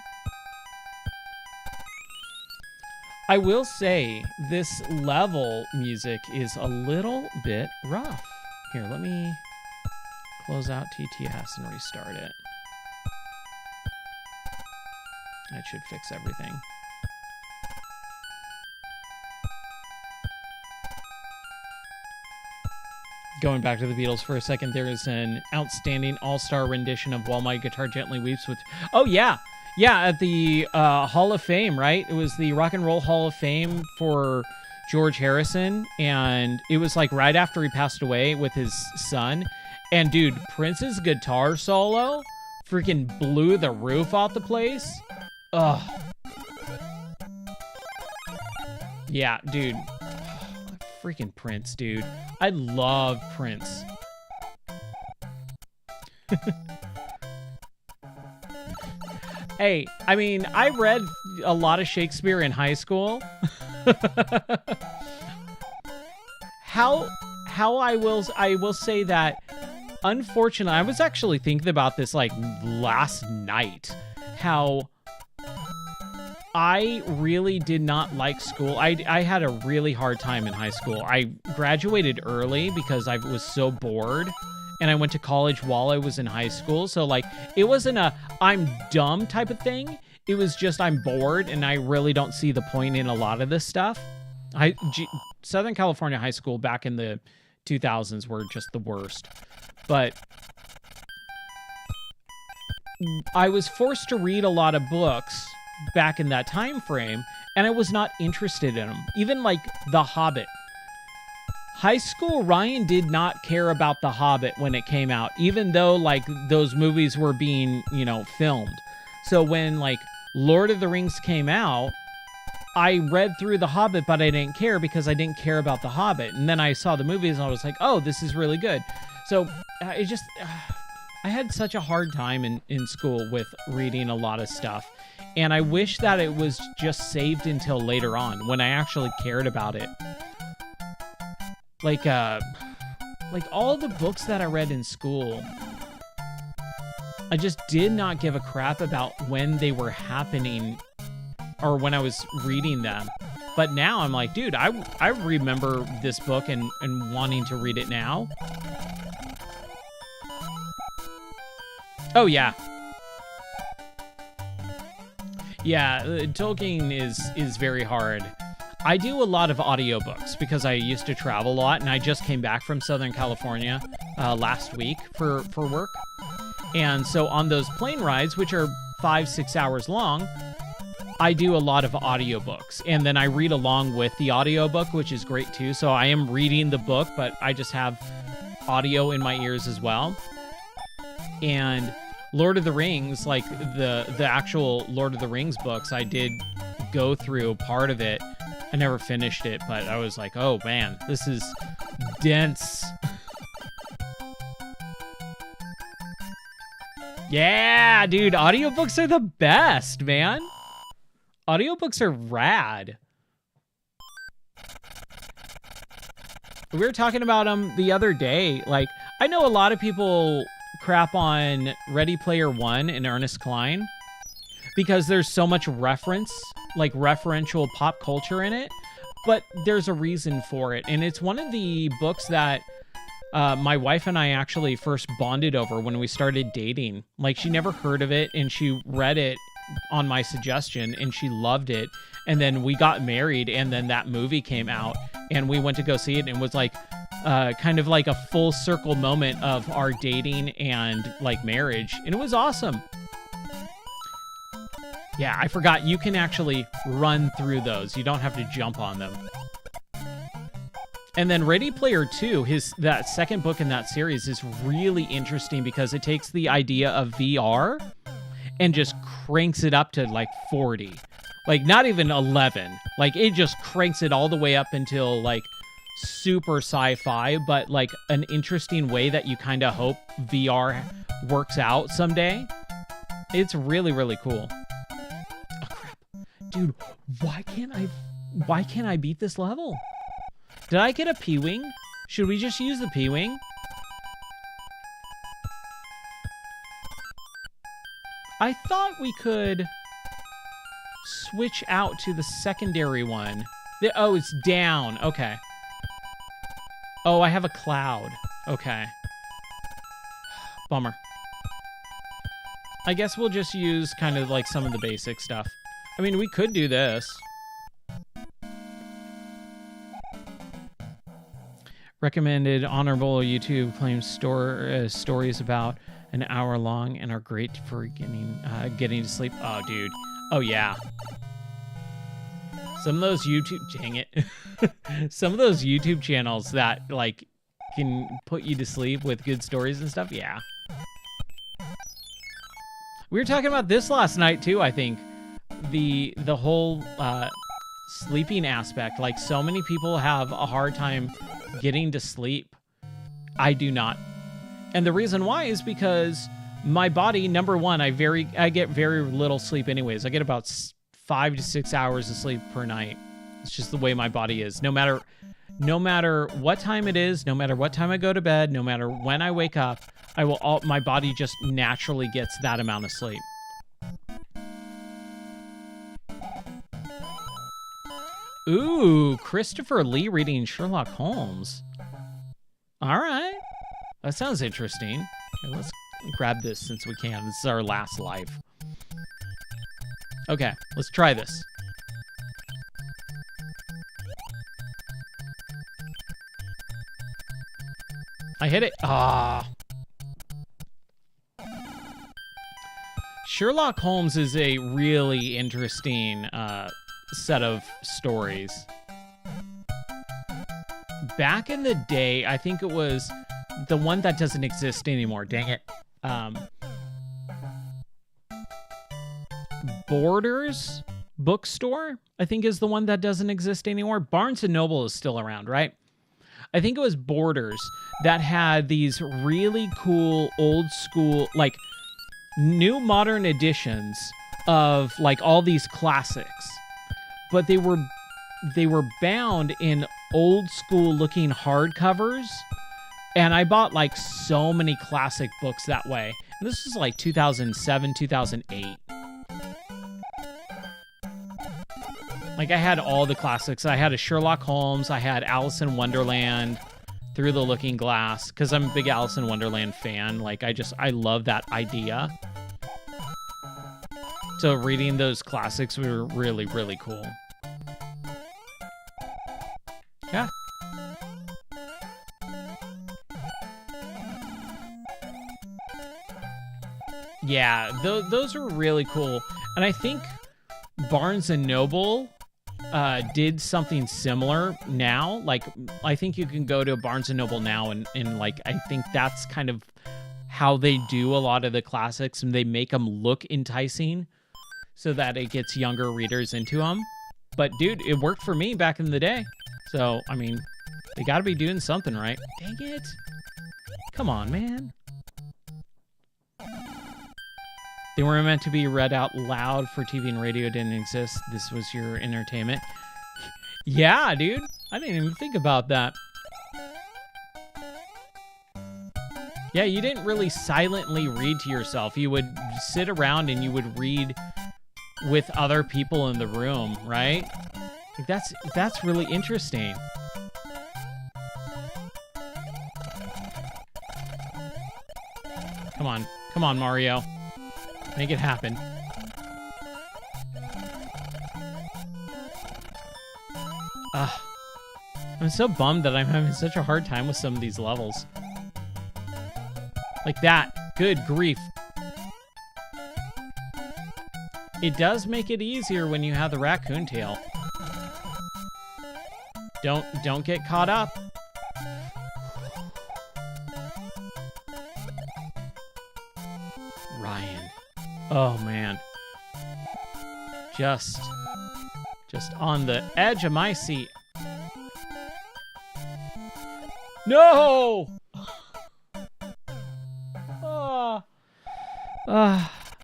I will say this level music is a little bit rough. Here, let me close out TTS and restart it. That should fix everything. Going back to the Beatles for a second, there is an outstanding all-star rendition of While My Guitar Gently Weeps with... Oh, yeah! Yeah, at the Hall of Fame, right? It was the Rock and Roll Hall of Fame for George Harrison, and it was like right after he passed away with his son. And dude, Prince's guitar solo freaking blew the roof off the place. Ugh. Yeah, dude. Freaking Prince, dude. I love Prince. Hey, I mean, I read a lot of Shakespeare in high school. How I will say that, unfortunately, I was actually thinking about this like last night. How I really did not like school. I had a really hard time in high school. I graduated early because I was so bored, and I went to college while I was in high school. So like, it wasn't a I'm dumb type of thing. It was just I'm bored, and I really don't see the point in a lot of this stuff. Southern California high school back in the 2000s were just the worst. But I was forced to read a lot of books back in that time frame, and I was not interested in them. Even like The Hobbit. High school Ryan did not care about The Hobbit when it came out, even though like those movies were being, filmed. So when like Lord of the Rings came out, I read through The Hobbit, but I didn't care because I didn't care about The Hobbit. And then I saw the movies and I was like, oh, this is really good. So I had such a hard time in school with reading a lot of stuff. And I wish that it was just saved until later on when I actually cared about it. Like all the books that I read in school, I just did not give a crap about when they were happening or when I was reading them. But now I'm like, dude, I remember this book and wanting to read it now. Oh, yeah. Yeah, Tolkien is very hard. I do a lot of audiobooks because I used to travel a lot, and I just came back from Southern California last week for work. And so on those plane rides, which are 5-6 hours long, I do a lot of audiobooks, and then I read along with the audiobook, which is great too. So I am reading the book, but I just have audio in my ears as well. And Lord of the Rings, like the actual Lord of the Rings books, I did go through part of it I never finished it, but I was like, oh man, this is dense. Yeah, dude, audiobooks are the best, man. Audiobooks are rad. We were talking about them the other day. Like, I know a lot of people crap on Ready Player One and Ernest Cline because there's so much reference, like referential pop culture in it, but there's a reason for it. And it's one of the books that my wife and I actually first bonded over when we started dating. Like, she never heard of it, and she read it on my suggestion, and she loved it. And then we got married, and then that movie came out, and we went to go see it, and it was like kind of like a full circle moment of our dating and like marriage, and it was awesome. Yeah, I forgot you can actually run through those. You don't have to jump on them. And then Ready Player 2, that second book in that series, is really interesting because it takes the idea of VR and just cranks it up to like 40. Like, not even 11. Like, it just cranks it all the way up until like super sci-fi, but like an interesting way that you kind of hope VR works out someday. It's really, really cool. Oh crap. Dude, why can't I beat this level? Did I get a P-Wing? Should we just use the P-Wing? I thought we could switch out to the secondary one. Oh, it's down. Okay. Oh, I have a cloud. Okay. Bummer. I guess we'll just use kind of like some of the basic stuff. I mean, we could do this. Recommended honorable YouTube claims stories about an hour long and are great for getting to sleep. Oh, dude. Oh, yeah. Some of those dang it. Some of those YouTube channels that like can put you to sleep with good stories and stuff. Yeah. We were talking about this last night too, I think. The whole sleeping aspect. Like, so many people have a hard time getting to sleep. I do not. And the reason why is because my body, number one, I get very little sleep anyways. I get about 5 to 6 hours of sleep per night. It's just the way my body is. No matter what time it is, no matter what time I go to bed, no matter when I wake up, my body just naturally gets that amount of sleep. Ooh, Christopher Lee reading Sherlock Holmes. All right. That sounds interesting. Okay, let's grab this since we can. This is our last life. Okay, let's try this. I hit it. Ah. Sherlock Holmes is a really interesting set of stories. Back in the day, I think it was the one that doesn't exist anymore. Dang it. Borders Bookstore, I think, is the one that doesn't exist anymore. Barnes & Noble is still around, right? I think it was Borders that had these really cool old school, like new modern editions of like all these classics. But they were bound in old school looking hardcovers. And I bought like so many classic books that way. And this was like 2007, 2008. Like, I had all the classics. I had a Sherlock Holmes. I had Alice in Wonderland, Through the Looking Glass, because I'm a big Alice in Wonderland fan. Like, I love that idea. So reading those classics were really, really cool. Yeah. Yeah, those are really cool. And I think Barnes & Noble did something similar now. Like, I think you can go to a Barnes & Noble now and like, I think that's kind of how they do a lot of the classics, and they make them look enticing so that it gets younger readers into them. But dude, it worked for me back in the day. So, I mean, they got to be doing something right. Dang it. Come on, man. They weren't meant to be read out loud for TV and radio. Didn't exist. This was your entertainment. Yeah, dude. I didn't even think about that. Yeah, you didn't really silently read to yourself. You would sit around and you would read with other people in the room, right? Like that's really interesting. Come on. Come on, Mario. Make it happen. I'm so bummed that I'm having such a hard time with some of these levels. Like that. Good grief. It does make it easier when you have the raccoon tail. Don't get caught up. Ryan. Oh man. Just on the edge of my seat. No!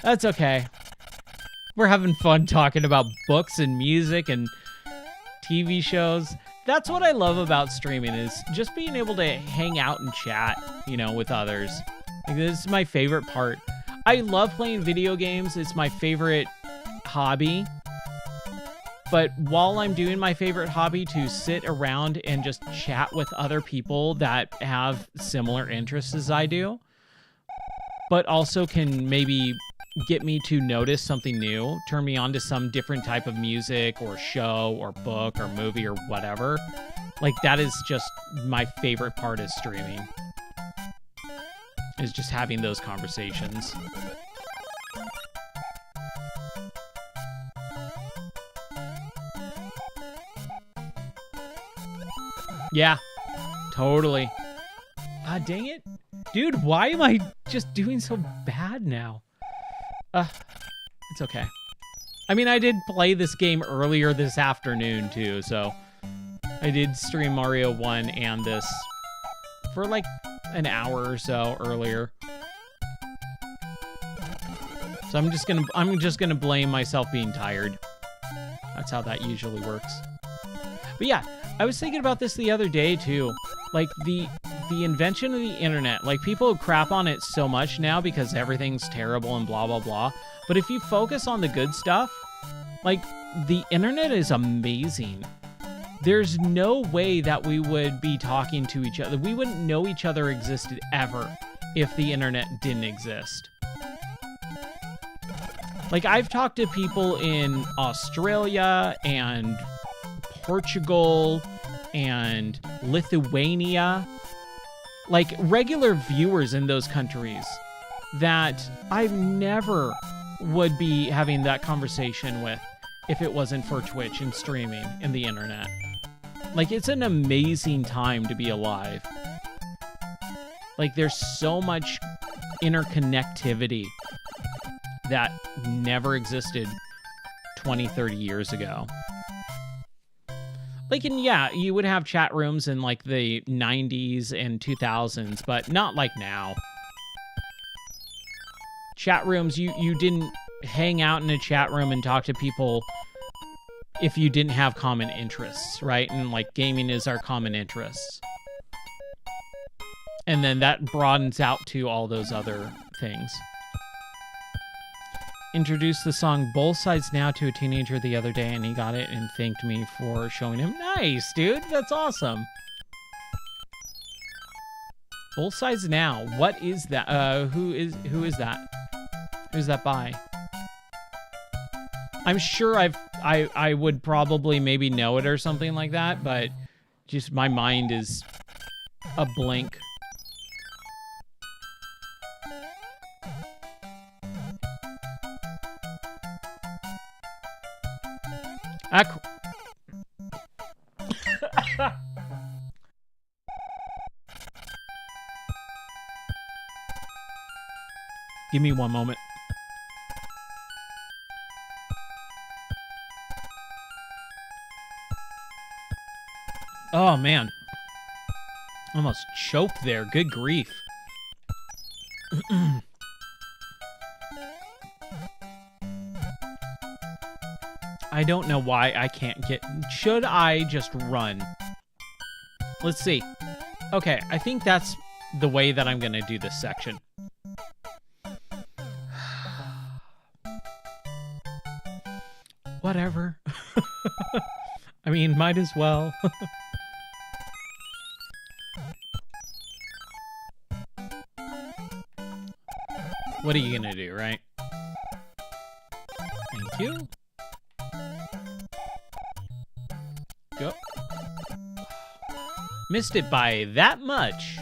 That's okay. We're having fun talking about books and music and TV shows. That's what I love about streaming, is just being able to hang out and chat, you know, with others. Like, this is my favorite part. I love playing video games. It's my favorite hobby. But while I'm doing my favorite hobby, to sit around and just chat with other people that have similar interests as I do, but also can maybe get me to notice something new, turn me on to some different type of music or show or book or movie or whatever. Like, that is just my favorite part of streaming, is just having those conversations. Yeah, totally. Ah, dang it. Dude, why am I just doing so bad now? It's okay. I mean, I did play this game earlier this afternoon, too, so I did stream Mario 1 and this for like an hour or so earlier. So I'm just gonna blame myself being tired. That's how that usually works. But yeah, I was thinking about this the other day, too. Like, the invention of the internet. Like, people crap on it so much now because everything's terrible and blah, blah, blah. But if you focus on the good stuff, like, the internet is amazing. There's no way that we would be talking to each other. We wouldn't know each other existed ever if the internet didn't exist. Like, I've talked to people in Australia and Portugal and Lithuania, like regular viewers in those countries that I never would be having that conversation with if it wasn't for Twitch and streaming and the internet. Like, it's an amazing time to be alive. Like, there's so much interconnectivity that never existed 20, 30 years ago. Like, and yeah, you would have chat rooms in like the 90s and 2000s, but not like now. Chat rooms, you didn't hang out in a chat room and talk to people if you didn't have common interests, right? And like, gaming is our common interests. And then that broadens out to all those other things. Introduced the song Both Sides Now to a teenager the other day, and he got it and thanked me for showing him. Nice, dude. That's awesome. Both Sides Now. What is that? Who is that? Who's that by? I'm sure I would probably maybe know it or something like that, but just my mind is a blank. Give me one moment. Oh, man. Almost choked there. Good grief. I don't know why I can't get... Should I just run? Let's see. Okay, I think that's the way that I'm going to do this section. Whatever. I mean, might as well. What are you going to do, right? Thank you. Go. Missed it by that much.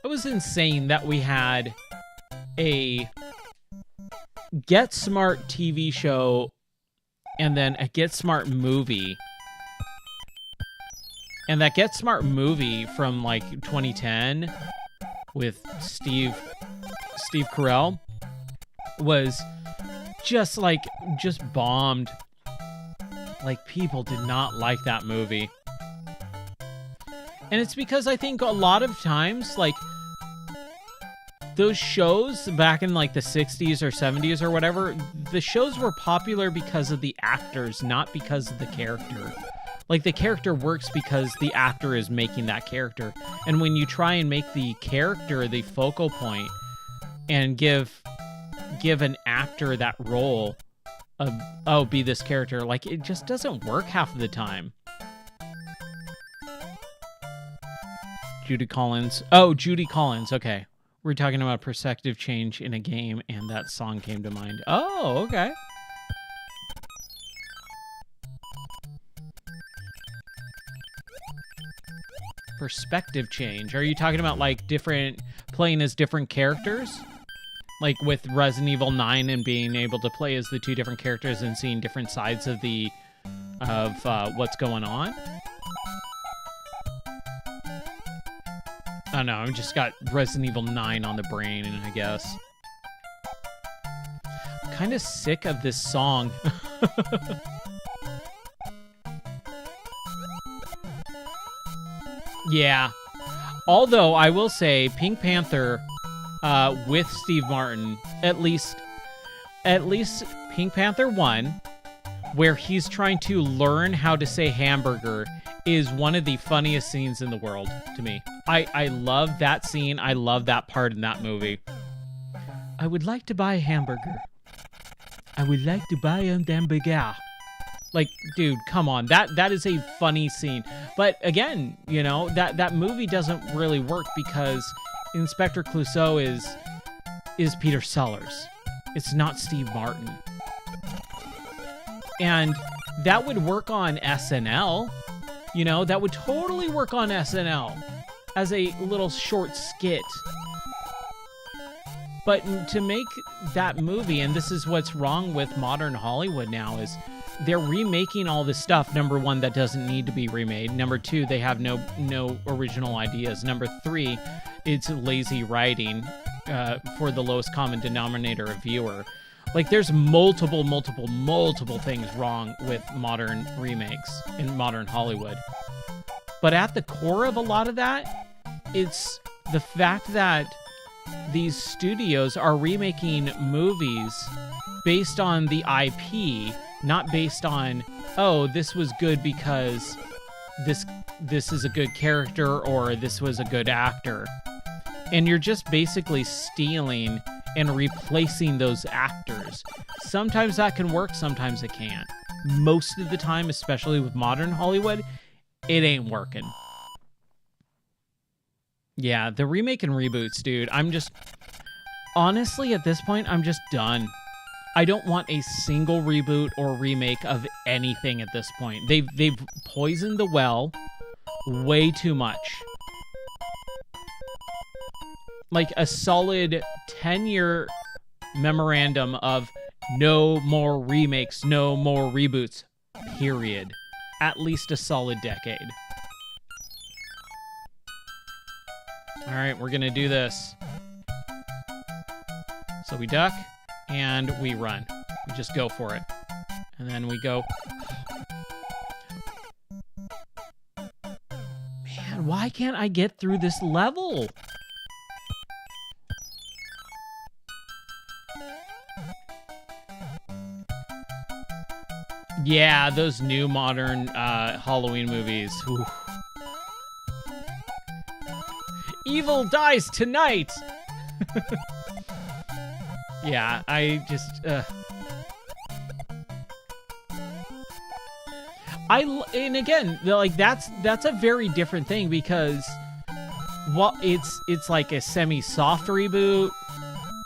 It was insane that we had a Get Smart TV show and then a Get Smart movie. And that Get Smart movie from like 2010 with Steve Carell was just bombed. Like, people did not like that movie. And it's because I think a lot of times, like, those shows back in like the 60s or 70s or whatever, the shows were popular because of the actors, not because of the character. Like, the character works because the actor is making that character. And when you try and make the character the focal point and give an actor that role of, oh, be this character, like, it just doesn't work half of the time. Judy Collins. Oh, Judy Collins. Okay. We're talking about perspective change in a game, and that song came to mind. Oh, okay. Perspective change. Are you talking about, like, playing as different characters? Like with Resident Evil 9 and being able to play as the two different characters and seeing different sides of what's going on? I don't know, I've just got Resident Evil 9 on the brain, I guess. I'm kind of sick of this song. Yeah. Although, I will say, Pink Panther... with Steve Martin, at least Pink Panther 1, where he's trying to learn how to say hamburger, is one of the funniest scenes in the world to me. I love that scene. I love that part in that movie. I would like to buy a hamburger. I would like to buy a hamburger. Like, dude, come on. That is a funny scene. But again, you know, that movie doesn't really work because Inspector Clouseau is Peter Sellers. It's not Steve Martin. And that would work on SNL. You know, that would totally work on SNL as a little short skit. But to make that movie, and this is what's wrong with modern Hollywood now, is they're remaking all this stuff. Number one, that doesn't need to be remade. Number two, they have no original ideas. Number three, it's lazy writing for the lowest common denominator of viewer. Like, there's multiple things wrong with modern remakes in modern Hollywood. But at the core of a lot of that, it's the fact that these studios are remaking movies based on the IP, not based on, oh, this was good because this is a good character or this was a good actor. And you're just basically stealing and replacing those actors. Sometimes that can work, sometimes it can't. Most of the time, especially with modern Hollywood, it ain't working. Yeah, the remake and reboots, dude. Honestly, at this point, I'm just done. I don't want a single reboot or remake of anything at this point. They've poisoned the well way too much. Like a solid 10-year memorandum of no more remakes, no more reboots, period. At least a solid decade. All right, we're gonna do this. So we duck and we run. We just go for it. And then we go... Man, why can't I get through this level? Yeah, those new modern Halloween movies. Ooh. Evil dies tonight! Yeah, I just... and again, like that's a very different thing because it's like a semi-soft reboot,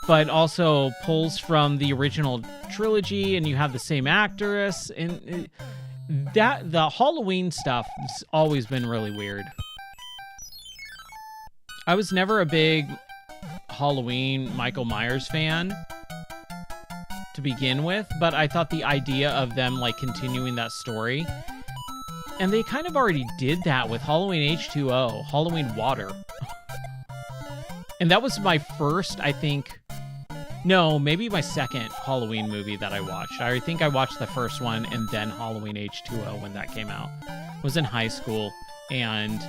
but also pulls from the original trilogy, and you have the same actress, and the Halloween stuff has always been really weird. I was never a big Halloween Michael Myers fan to begin with, but I thought the idea of them like continuing that story, and they kind of already did that with Halloween H2O, Halloween Water. And that was my first, I think, no, maybe my second Halloween movie that I watched. I think I watched the first one and then Halloween H2O when that came out. I was in high school, and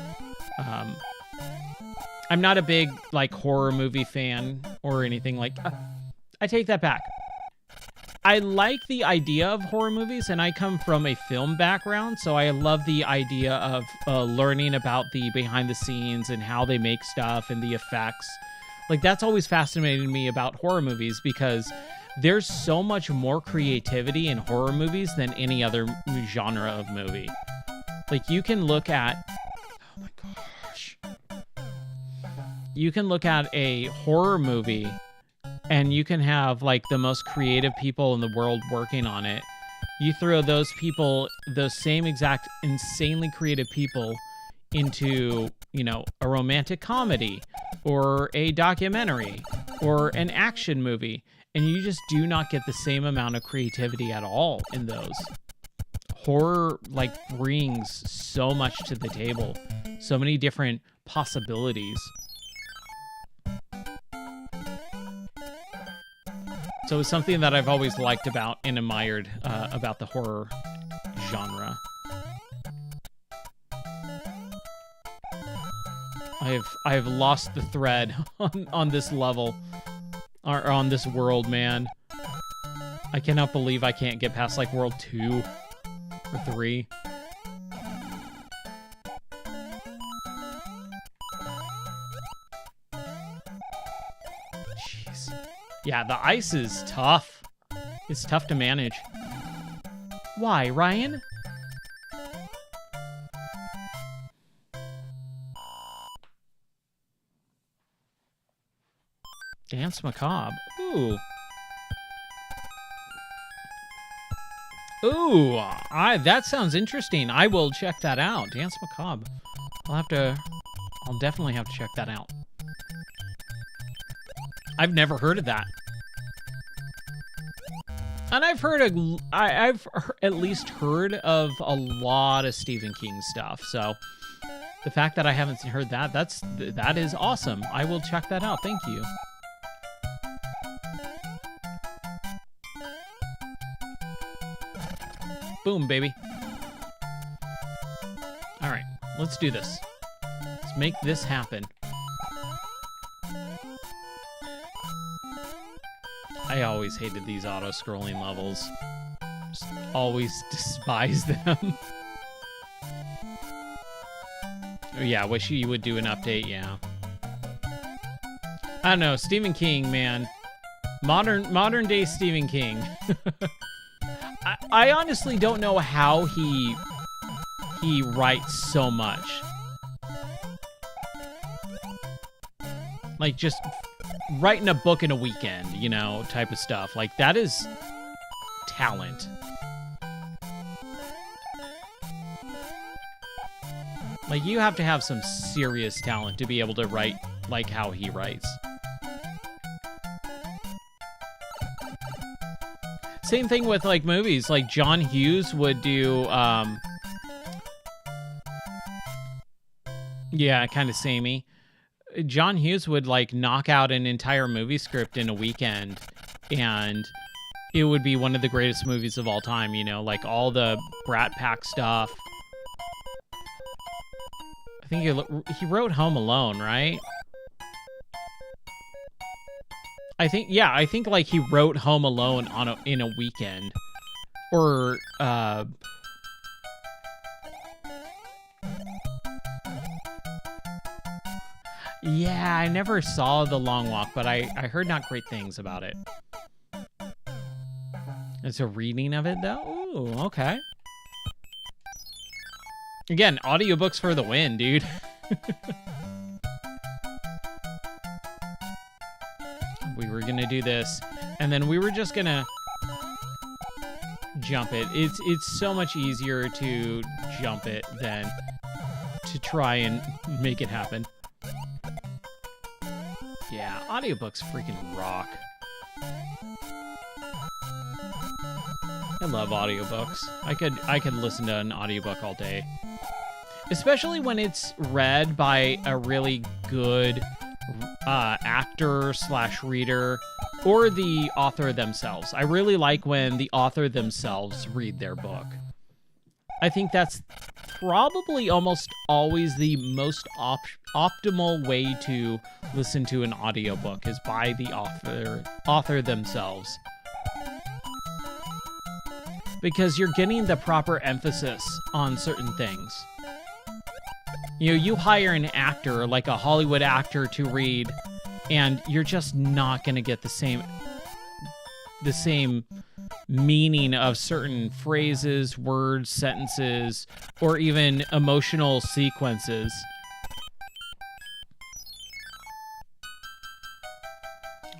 I'm not a big like horror movie fan or anything like. I take that back. I like the idea of horror movies, and I come from a film background, so I love the idea of learning about the behind the scenes and how they make stuff and the effects. Like, that's always fascinated me about horror movies, because there's so much more creativity in horror movies than any other genre of movie. Like, you can look at... Oh my gosh. You can look at a horror movie, and you can have, like, the most creative people in the world working on it. You throw those people, those same exact insanely creative people, into, you know, a romantic comedy or a documentary or an action movie, and you just do not get the same amount of creativity at all in those. Horror, like, brings so much to the table, so many different possibilities. So it's something that I've always liked about and admired about the horror genre. I've lost the thread on this level, or on this world, man. I cannot believe I can't get past like world 2 or 3. Jeez. Yeah, the ice is tough. It's tough to manage. Why, Ryan? Dance Macabre. Ooh. Ooh, that sounds interesting. I will check that out. Dance Macabre. I'll definitely have to check that out. I've never heard of that. And I've at least heard of a lot of Stephen King stuff. So the fact that I haven't heard that is awesome. I will check that out. Thank you. Boom, baby. All right, let's do this. Let's make this happen. I always hated these auto-scrolling levels. Just always despise them. Oh, yeah, wish you would do an update, yeah. I don't know, Stephen King, man. Modern day Stephen King. I honestly don't know how he writes so much. Like, just writing a book in a weekend, you know, type of stuff. Like, that is talent. Like, you have to have some serious talent to be able to write like how he writes. Same thing with, like, movies. Like, John Hughes would do, yeah, kind of samey. John Hughes would, like, knock out an entire movie script in a weekend, and it would be one of the greatest movies of all time, you know, like all the Brat Pack stuff. I think he wrote Home Alone, right? I think like he wrote Home Alone in a weekend. Or yeah, I never saw The Long Walk, but I heard not great things about it. It's a reading of it, though? Ooh, okay. Again, audiobooks for the win, dude. We were gonna do this, and then we were just gonna jump it. It's so much easier to jump it than to try and make it happen. Yeah, audiobooks freaking rock. I love audiobooks. I could listen to an audiobook all day. Especially when it's read by a really good actor/reader or the author themselves. I really like when the author themselves read their book. I think that's probably almost always the most optimal way to listen to an audiobook is by the author themselves. Because you're getting the proper emphasis on certain things. You know, you hire an actor, like a Hollywood actor, to read, and you're just not going to get the same meaning of certain phrases, words, sentences, or even emotional sequences.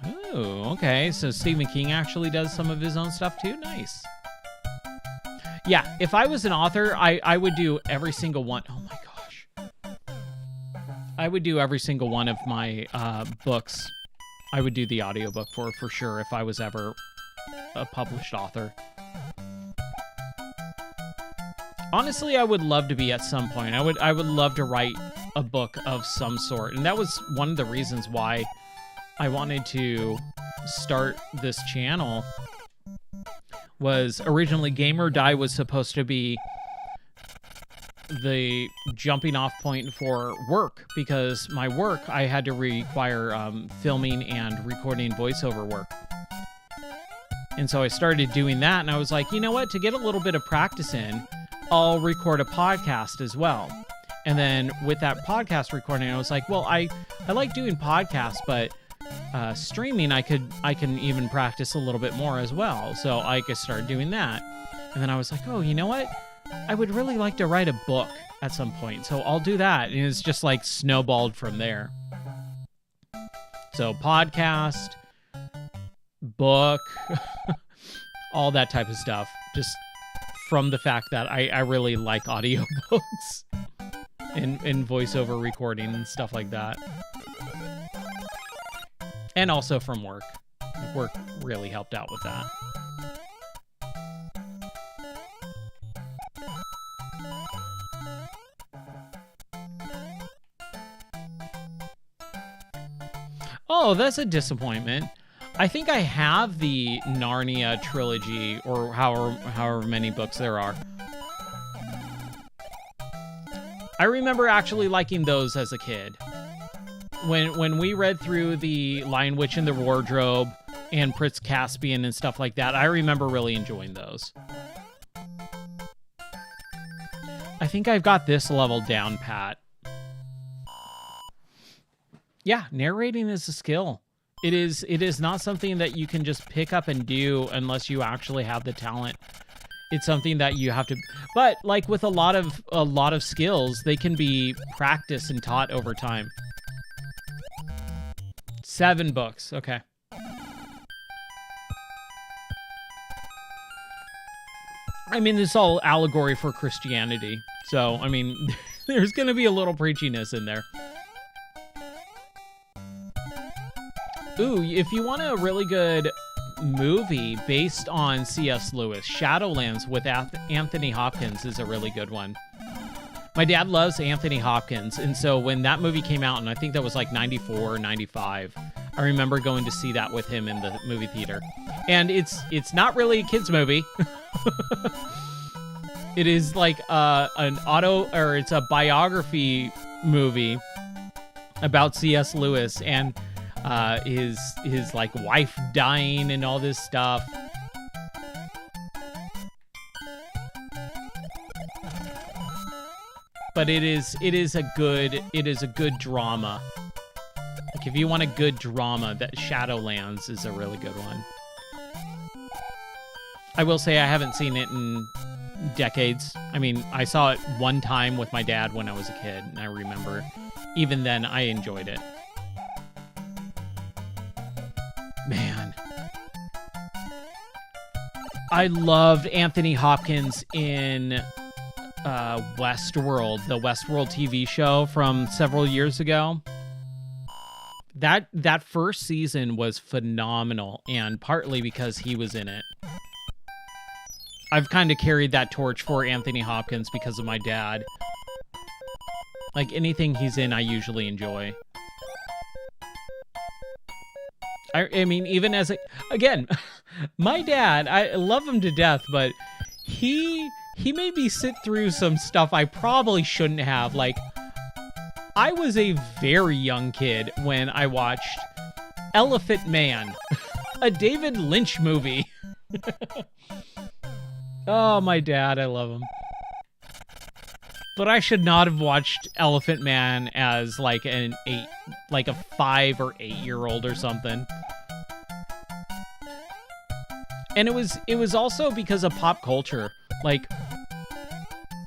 Oh, okay. So Stephen King actually does some of his own stuff too? Nice. Yeah, if I was an author, I would do every single one. Oh my gosh. I would do every single one of my books. I would do the audiobook for sure if I was ever a published author. Honestly, I would love to be at some point. I would love to write a book of some sort. And that was one of the reasons why I wanted to start this channel. Was originally Game or Die was supposed to be the jumping off point for work, because my work, I had to require filming and recording voiceover work. And so I started doing that, and I was like, you know what, to get a little bit of practice in, I'll record a podcast as well. And then with that podcast recording, I was like, well, I like doing podcasts, but streaming, I can even practice a little bit more as well. So I could start doing that. And then I was like, oh, you know what? I would really like to write a book at some point. So I'll do that. And it's just like snowballed from there. So podcast, book, all that type of stuff. Just from the fact that I really like audiobooks and voiceover recording and stuff like that. And also from work. Work really helped out with that. Oh, that's a disappointment. I think I have the Narnia trilogy, or however many books there are. I remember actually liking those as a kid. When we read through the Lion, Witch, and the Wardrobe and Prince Caspian and stuff like that, I remember really enjoying those. I think I've got this level down pat. Yeah, narrating is a skill. It is not something that you can just pick up and do unless you actually have the talent. It's something that you have to, but like with a lot of skills, they can be practiced and taught over time. 7 books, okay. I mean, it's all allegory for Christianity. So, I mean, there's going to be a little preachiness in there. Ooh, if you want a really good movie based on C.S. Lewis, Shadowlands with Anthony Hopkins is a really good one. My dad loves Anthony Hopkins, and so when that movie came out, and I think that was like 94 or 95, I I remember going to see that with him in the movie theater. And it's not really a kids movie. It is like it's a biography movie about C.S. Lewis and his like wife dying and all this stuff. But it is a good drama. Like if you want a good drama, that Shadowlands is a really good one. I will say I haven't seen it in decades. I mean, I saw it one time with my dad when I was a kid, and I remember even then I enjoyed it. Man. I loved Anthony Hopkins in Westworld, the Westworld TV show from several years ago. That first season was phenomenal, and partly because he was in it. I've kind of carried that torch for Anthony Hopkins because of my dad. Like anything he's in, I usually enjoy. I mean, even as again, my dad, I love him to death, but he made me sit through some stuff I probably shouldn't have. Like, I was a very young kid when I watched Elephant Man, a David Lynch movie. Oh, my dad, I love him. But I should not have watched Elephant Man as like a 5 or 8 year old or something. And it was also because of pop culture. Like,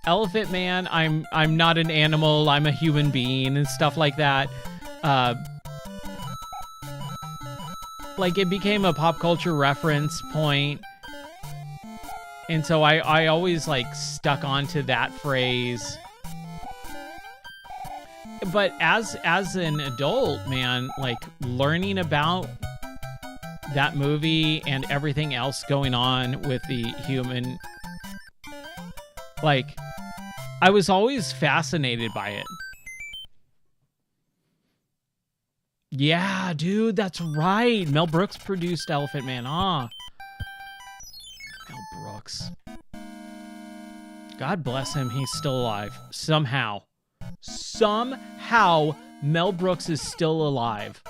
Elephant Man, I'm not an animal, I'm a human being and stuff like that. Like, it became a pop culture reference point. And so I always, like, stuck onto that phrase. But as an adult, man, like, learning about that movie and everything else going on with the human, like, I was always fascinated by it. Yeah, dude, that's right. Mel Brooks produced Elephant Man. Mel Brooks. God bless him. He's still alive. Somehow, Mel Brooks is still alive.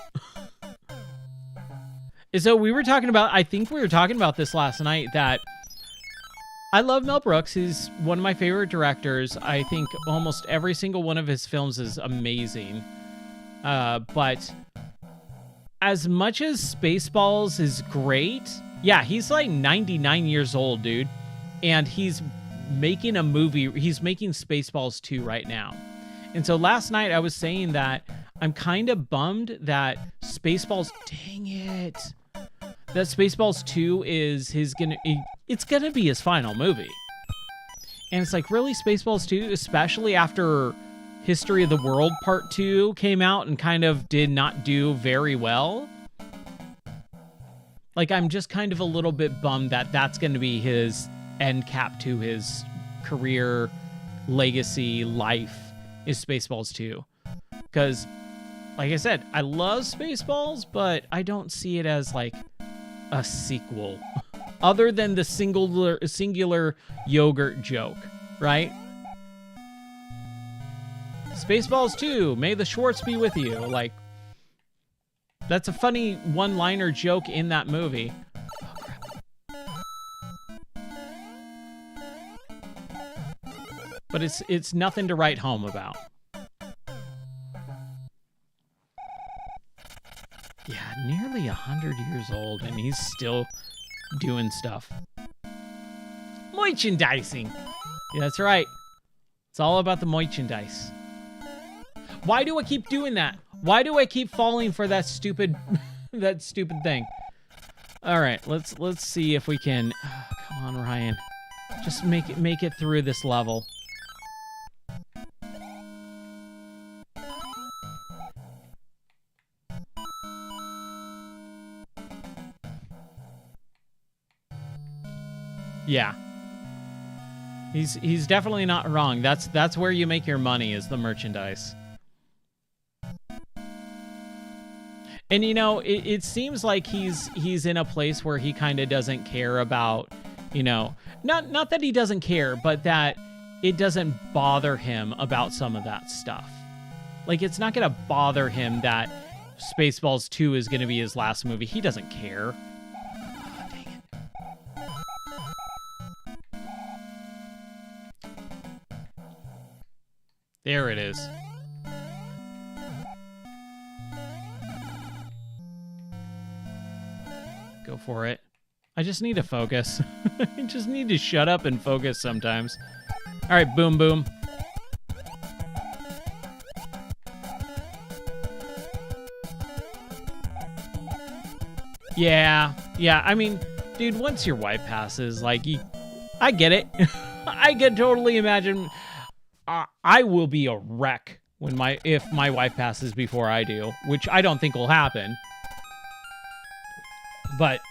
So I think we were talking about this last night, that I love Mel Brooks. He's one of my favorite directors. I think almost every single one of his films is amazing. But as much as Spaceballs is great, yeah, he's like 99 years old, dude. And he's making a movie. He's making Spaceballs 2 right now. And so last night I was saying that I'm kind of bummed that Spaceballs, dang it, that Spaceballs 2 is it's gonna be his final movie. And it's like, really, Spaceballs 2, especially after History of the World Part 2 came out and kind of did not do very well. Like, I'm just kind of a little bit bummed that that's going to be his end cap to his career, legacy, life, is Spaceballs 2. Because, like I said, I love Spaceballs, but I don't see it as, like, a sequel. Other than the singular yogurt joke, right? Spaceballs 2, may the Schwartz be with you. Like, that's a funny one-liner joke in that movie. Oh, crap. But it's nothing to write home about. Yeah, nearly 100 years old, and he's still doing stuff. Merchandising. Yeah, that's right. It's all about the merchandise. Why do I keep doing that? Why do I keep falling for that stupid thing? All right, let's see if we can. Oh, come on, Ryan. Just make it through this level. Yeah. He's definitely not wrong. That's where you make your money, is the merchandise. And you know, it seems like he's in a place where he kind of doesn't care about, you know, not that he doesn't care, but that it doesn't bother him about some of that stuff. Like, it's not going to bother him that Spaceballs 2 is going to be his last movie. He doesn't care. Oh, dang it. There it is. Go for it. I just need to focus. I just need to shut up and focus sometimes. All right, boom, boom. Yeah. I mean, dude, once your wife passes, like, I get it. I can totally imagine. I will be a wreck if my wife passes before I do, which I don't think will happen. But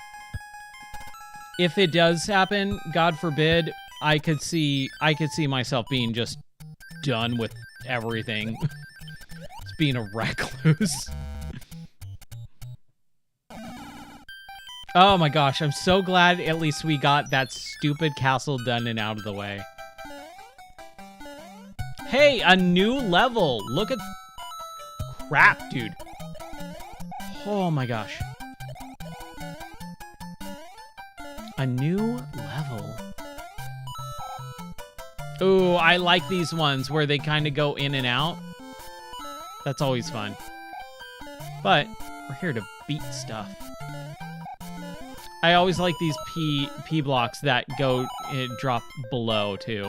if it does happen, God forbid, I could see myself being just done with everything. Just being a recluse. Oh my gosh, I'm so glad at least we got that stupid castle done and out of the way. Hey, a new level. Look at... Crap, dude. Oh my gosh. A new level. Ooh, I like these ones where they kind of go in and out. That's always fun. But we're here to beat stuff. I always like these P blocks that go drop below too,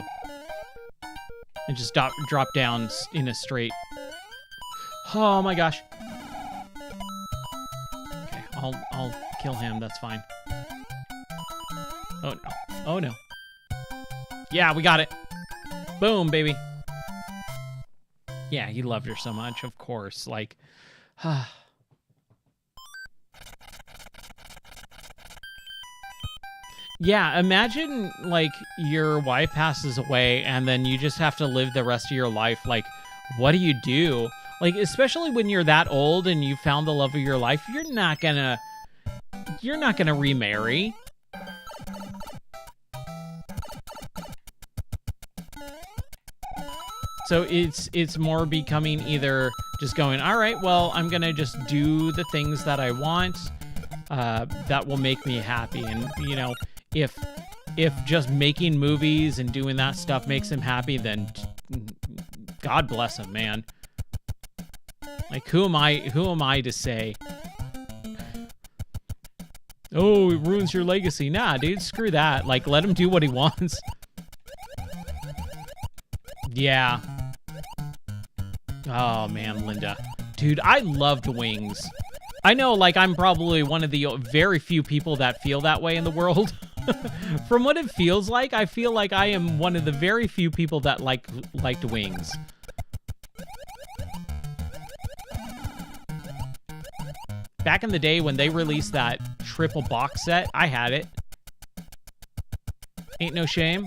and just drop down in a straight. Oh my gosh. Okay, I'll kill him. That's fine. Oh no! Oh no! Yeah, we got it. Boom, baby. Yeah, he loved her so much, of course. Like, yeah, imagine, like, your wife passes away and then you just have to live the rest of your life. Like, what do you do? Like, especially when you're that old and you found the love of your life, you're not gonna remarry. So it's more becoming either just going, all right, well, I'm gonna just do the things that I want, that will make me happy. And, you know, if just making movies and doing that stuff makes him happy, then God bless him, man. Like, who am I to say, oh, it ruins your legacy? Nah, dude, screw that. Like, let him do what he wants. Yeah. Oh, man, Linda. Dude, I loved Wings. I know, like, I'm probably one of the very few people that feel that way in the world. From what it feels like, I feel like I am one of the very few people that liked Wings. Back in the day when they released that triple box set, I had it. Ain't no shame.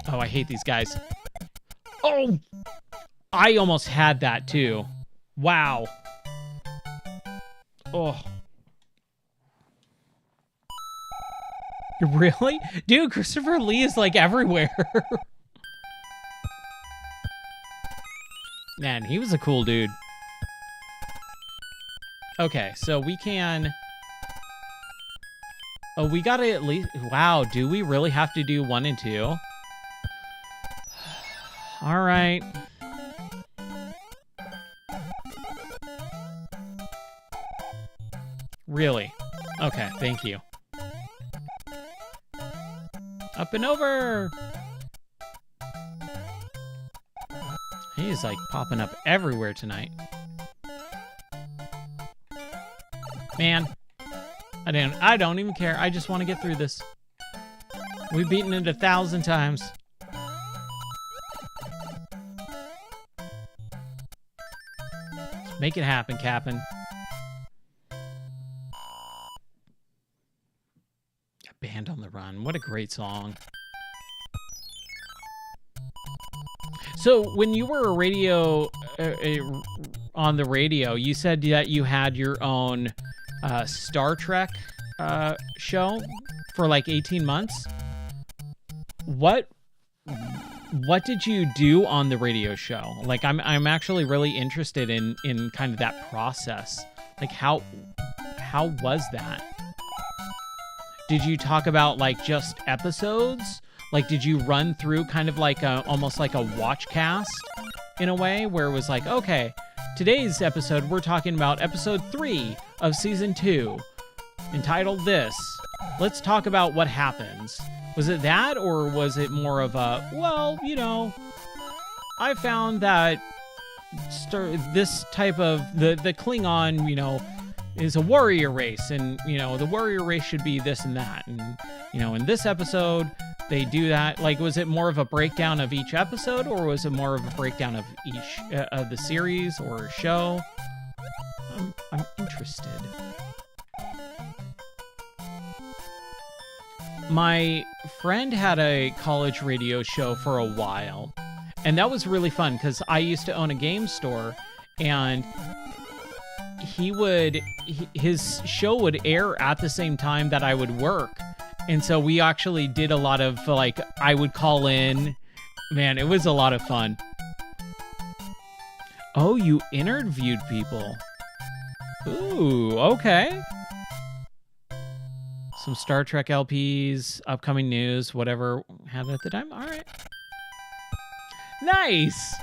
Oh, I hate these guys. Oh! I almost had that, too. Wow. Oh. Really? Dude, Christopher Lee is, like, everywhere. Man, he was a cool dude. Okay, so we can... Oh, we gotta at least... Wow, do we really have to do 1 and 2? All right. Really? Okay, thank you. Up and over! He's like popping up everywhere tonight. Man, I don't even care. I just want to get through this. We've beaten it 1,000 times. Make it happen, Cap'n. Band on the Run. What a great song. So when you were on the radio, you said that you had your own Star Trek show for like 18 months. What did you do on the radio show? Like, I'm actually really interested in kind of that process. Like, how was that? Did you talk about like just episodes? Like, did you run through kind of like almost like a watch cast in a way where it was like, okay, today's episode, we're talking about episode 3 of season 2, entitled this. Let's talk about what happens. Was it that, or was it more of a, well, you know, I found that this type of, the Klingon, you know, is a warrior race, and, you know, the warrior race should be this and that. And, you know, in this episode, they do that. Like, was it more of a breakdown of each episode, or was it more of a breakdown of each of the series or show? I'm interested. My friend had a college radio show for a while, and that was really fun because I used to own a game store, and his show would air at the same time that I would work. And so we actually did a lot of, like, I would call in. Man, it was a lot of fun. Oh, you interviewed people. Ooh, okay. Some Star Trek LPs, upcoming news, whatever had at the time. All right. Nice.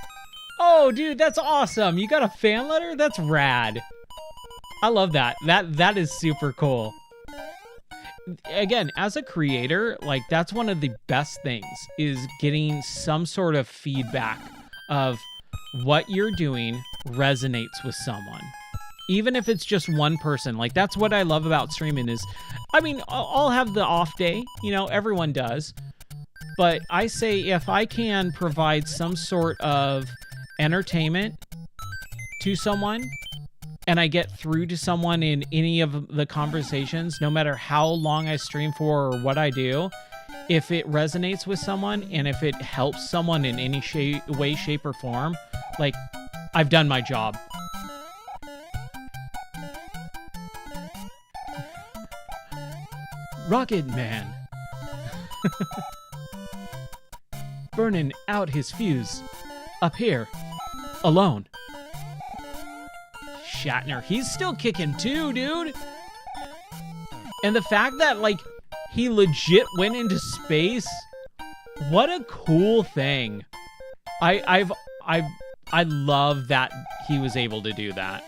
Oh, dude, that's awesome. You got a fan letter? That's rad. I love that. That is super cool. Again, as a creator, like, that's one of the best things, is getting some sort of feedback of what you're doing resonates with someone. Even if it's just one person. Like, that's what I love about streaming is, I mean, I'll have the off day, you know, everyone does. But I say if I can provide some sort of entertainment to someone, and I get through to someone in any of the conversations, no matter how long I stream for or what I do, if it resonates with someone and if it helps someone in any way, shape, or form, like, I've done my job. Rocket Man. Burning out his fuse. Up here. Alone. Shatner, he's still kicking too, dude. And the fact that, like, he legit went into space, what a cool thing. I love that he was able to do that.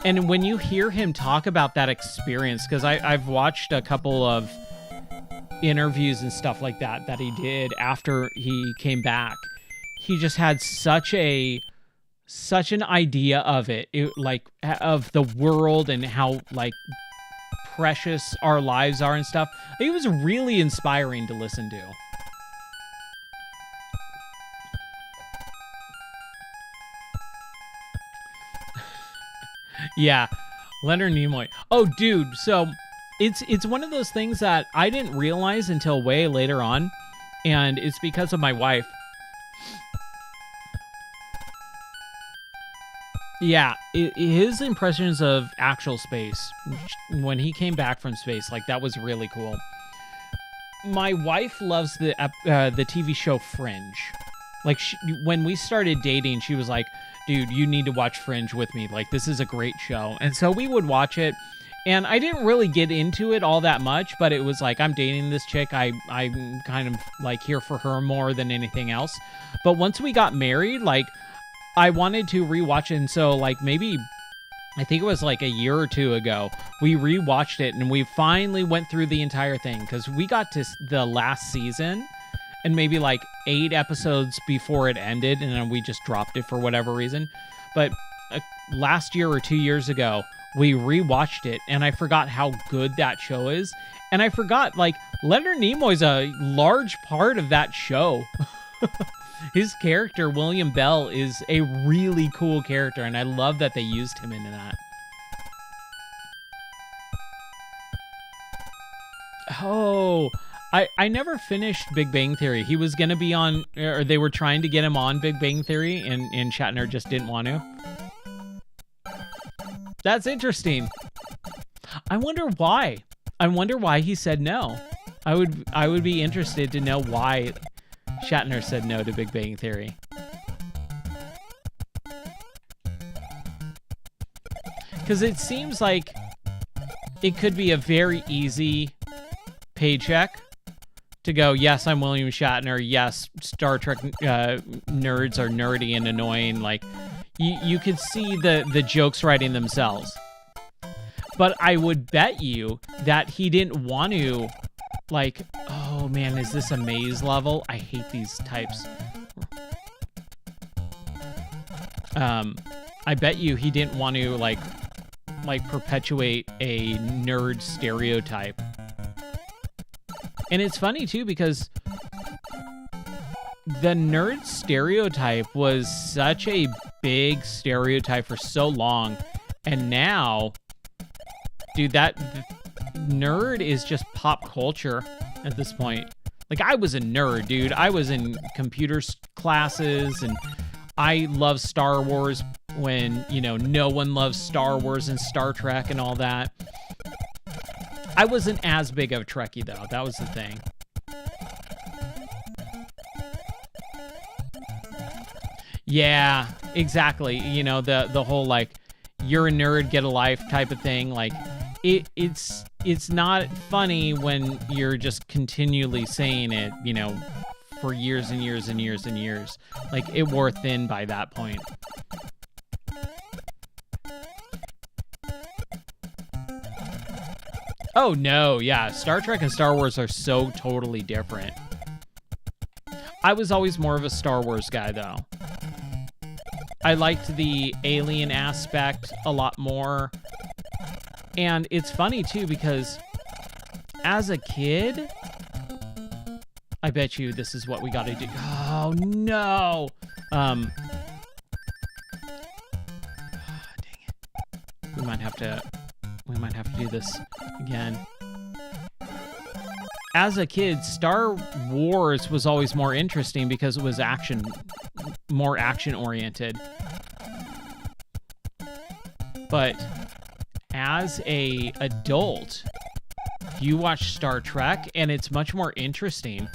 And when you hear him talk about that experience, because I've watched a couple of interviews and stuff like that he did after he came back, he just had such an idea of it, like, of the world and how, like, precious our lives are and stuff. It was really inspiring to listen to. Yeah, Leonard Nimoy. Oh, dude, so it's one of those things that I didn't realize until way later on, and it's because of my wife. Yeah, his impressions of actual space, when he came back from space, like, that was really cool. My wife loves the TV show Fringe. Like, when we started dating, she was like, dude, you need to watch Fringe with me. Like, this is a great show. And so we would watch it, and I didn't really get into it all that much, but it was like, I'm dating this chick. I'm kind of, like, here for her more than anything else. But once we got married, like, I wanted to rewatch it, and so, like, maybe, I think it was like a year or two ago, we rewatched it, and we finally went through the entire thing, because we got to the last season, and maybe like 8 episodes before it ended, and then we just dropped it for whatever reason. But last year or 2 years ago, we rewatched it, and I forgot how good that show is, and I forgot, like, Leonard Nimoy's a large part of that show. His character, William Bell, is a really cool character, and I love that they used him into that. Oh, I never finished Big Bang Theory. He was going to be on, or they were trying to get him on Big Bang Theory, and Shatner just didn't want to. That's interesting. I wonder why. I wonder why he said no. I would be interested to know why Shatner said no to Big Bang Theory. Because it seems like it could be a very easy paycheck to go, yes, I'm William Shatner. Yes, Star Trek nerds are nerdy and annoying. Like, you could see the jokes writing themselves. But I would bet you that he didn't want to, like, oh man, is this a maze level? I hate these types. I bet you he didn't want to, like perpetuate a nerd stereotype. And it's funny, too, because the nerd stereotype was such a big stereotype for so long. And now, dude, that nerd is just pop culture at this point. Like, I was a nerd, dude. I was in computer classes, and I love Star Wars when, you know, no one loves Star Wars and Star Trek and all that. I wasn't as big of a Trekkie, though. That was the thing. Yeah, exactly. You know, the whole, like, you're a nerd, get a life type of thing. Like, it's not funny when you're just continually saying it, you know, for years and years and years and years. Like, it wore thin by that point. Oh, no, yeah. Star Trek and Star Wars are so totally different. I was always more of a Star Wars guy, though. I liked the alien aspect a lot more. And it's funny, too, because as a kid, I bet you this is what we got to do. Oh, no. Dang it. We might have to do this again. As a kid, Star Wars was always more interesting because it was more action-oriented. But as a adult, you watch Star Trek, and it's much more interesting.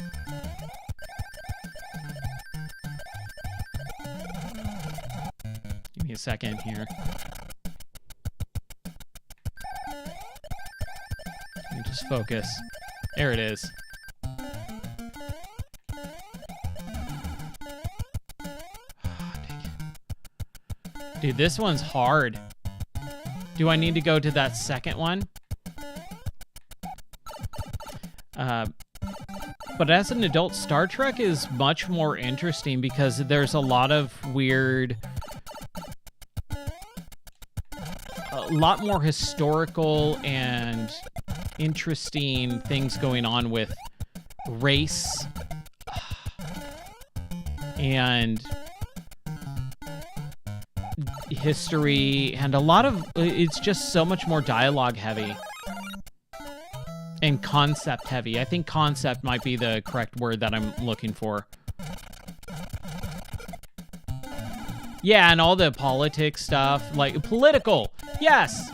Give me a second here. Let me just focus. There it is. Dude, this one's hard. Do I need to go to that second one? But as an adult, Star Trek is much more interesting because there's a lot of weird... a lot more historical and interesting things going on with race and history, and a lot of it's just so much more dialogue heavy and concept heavy. I think concept might be the correct word that I'm looking for. Yeah, and all the politics stuff, like political. Yes.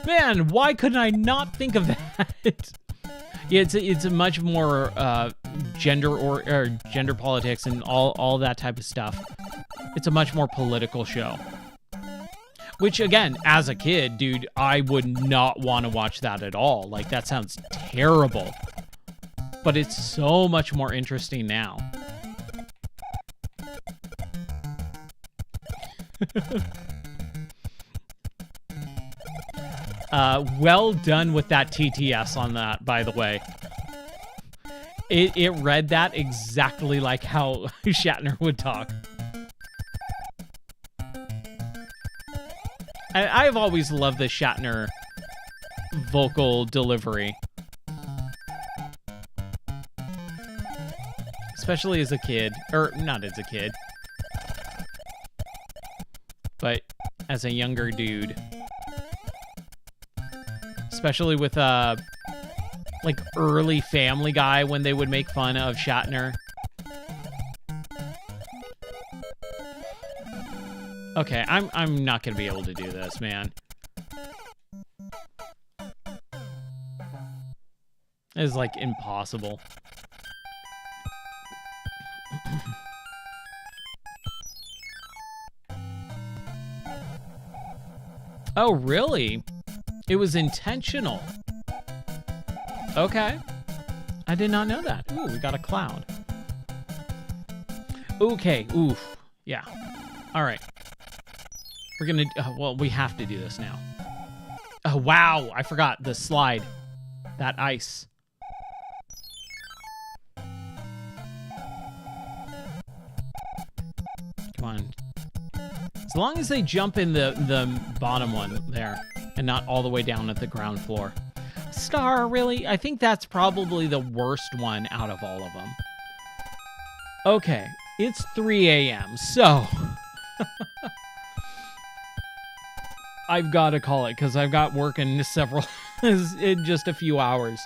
Man, why couldn't I not think of that? Yeah, it's a much more gender politics and all that type of stuff. It's a much more political show. Which, again, as a kid, dude, I would not want to watch that at all. Like, that sounds terrible. But it's so much more interesting now. Well done with that TTS on that, by the way. It read that exactly like how Shatner would talk. I've always loved the Shatner vocal delivery. Especially as a kid. Or, not as a kid. But as a younger dude. Especially with like early Family Guy when they would make fun of Shatner. Okay, I'm not gonna be able to do this, man. It's like impossible. Oh, really? It was intentional. Okay. I did not know that. Ooh, we got a cloud. Okay, oof. Yeah. All right. We're gonna, well, we have to do this now. Oh, wow, I forgot the slide. That ice. Come on. As long as they jump in the bottom one there and not all the way down at the ground floor. Star, really? I think that's probably the worst one out of all of them. Okay, it's 3 a.m., so... I've got to call it because I've got work in in just a few hours.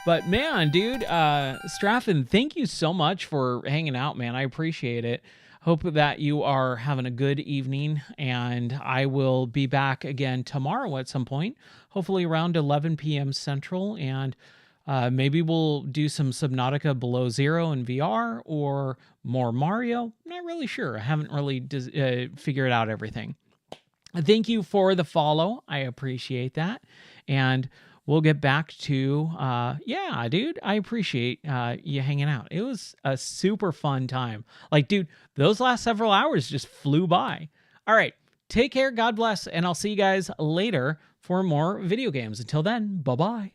But man, dude, Straffen, thank you so much for hanging out, man. I appreciate it. Hope that you are having a good evening, and I will be back again tomorrow at some point, hopefully around 11 p.m. Central, and maybe we'll do some Subnautica Below Zero in VR or more Mario. Not really sure. I haven't really figured out everything. Thank you for the follow. I appreciate that. And we'll get back to, yeah, dude, I appreciate you hanging out. It was a super fun time. Like, dude, those last several hours just flew by. All right, take care, God bless, and I'll see you guys later for more video games. Until then, bye-bye.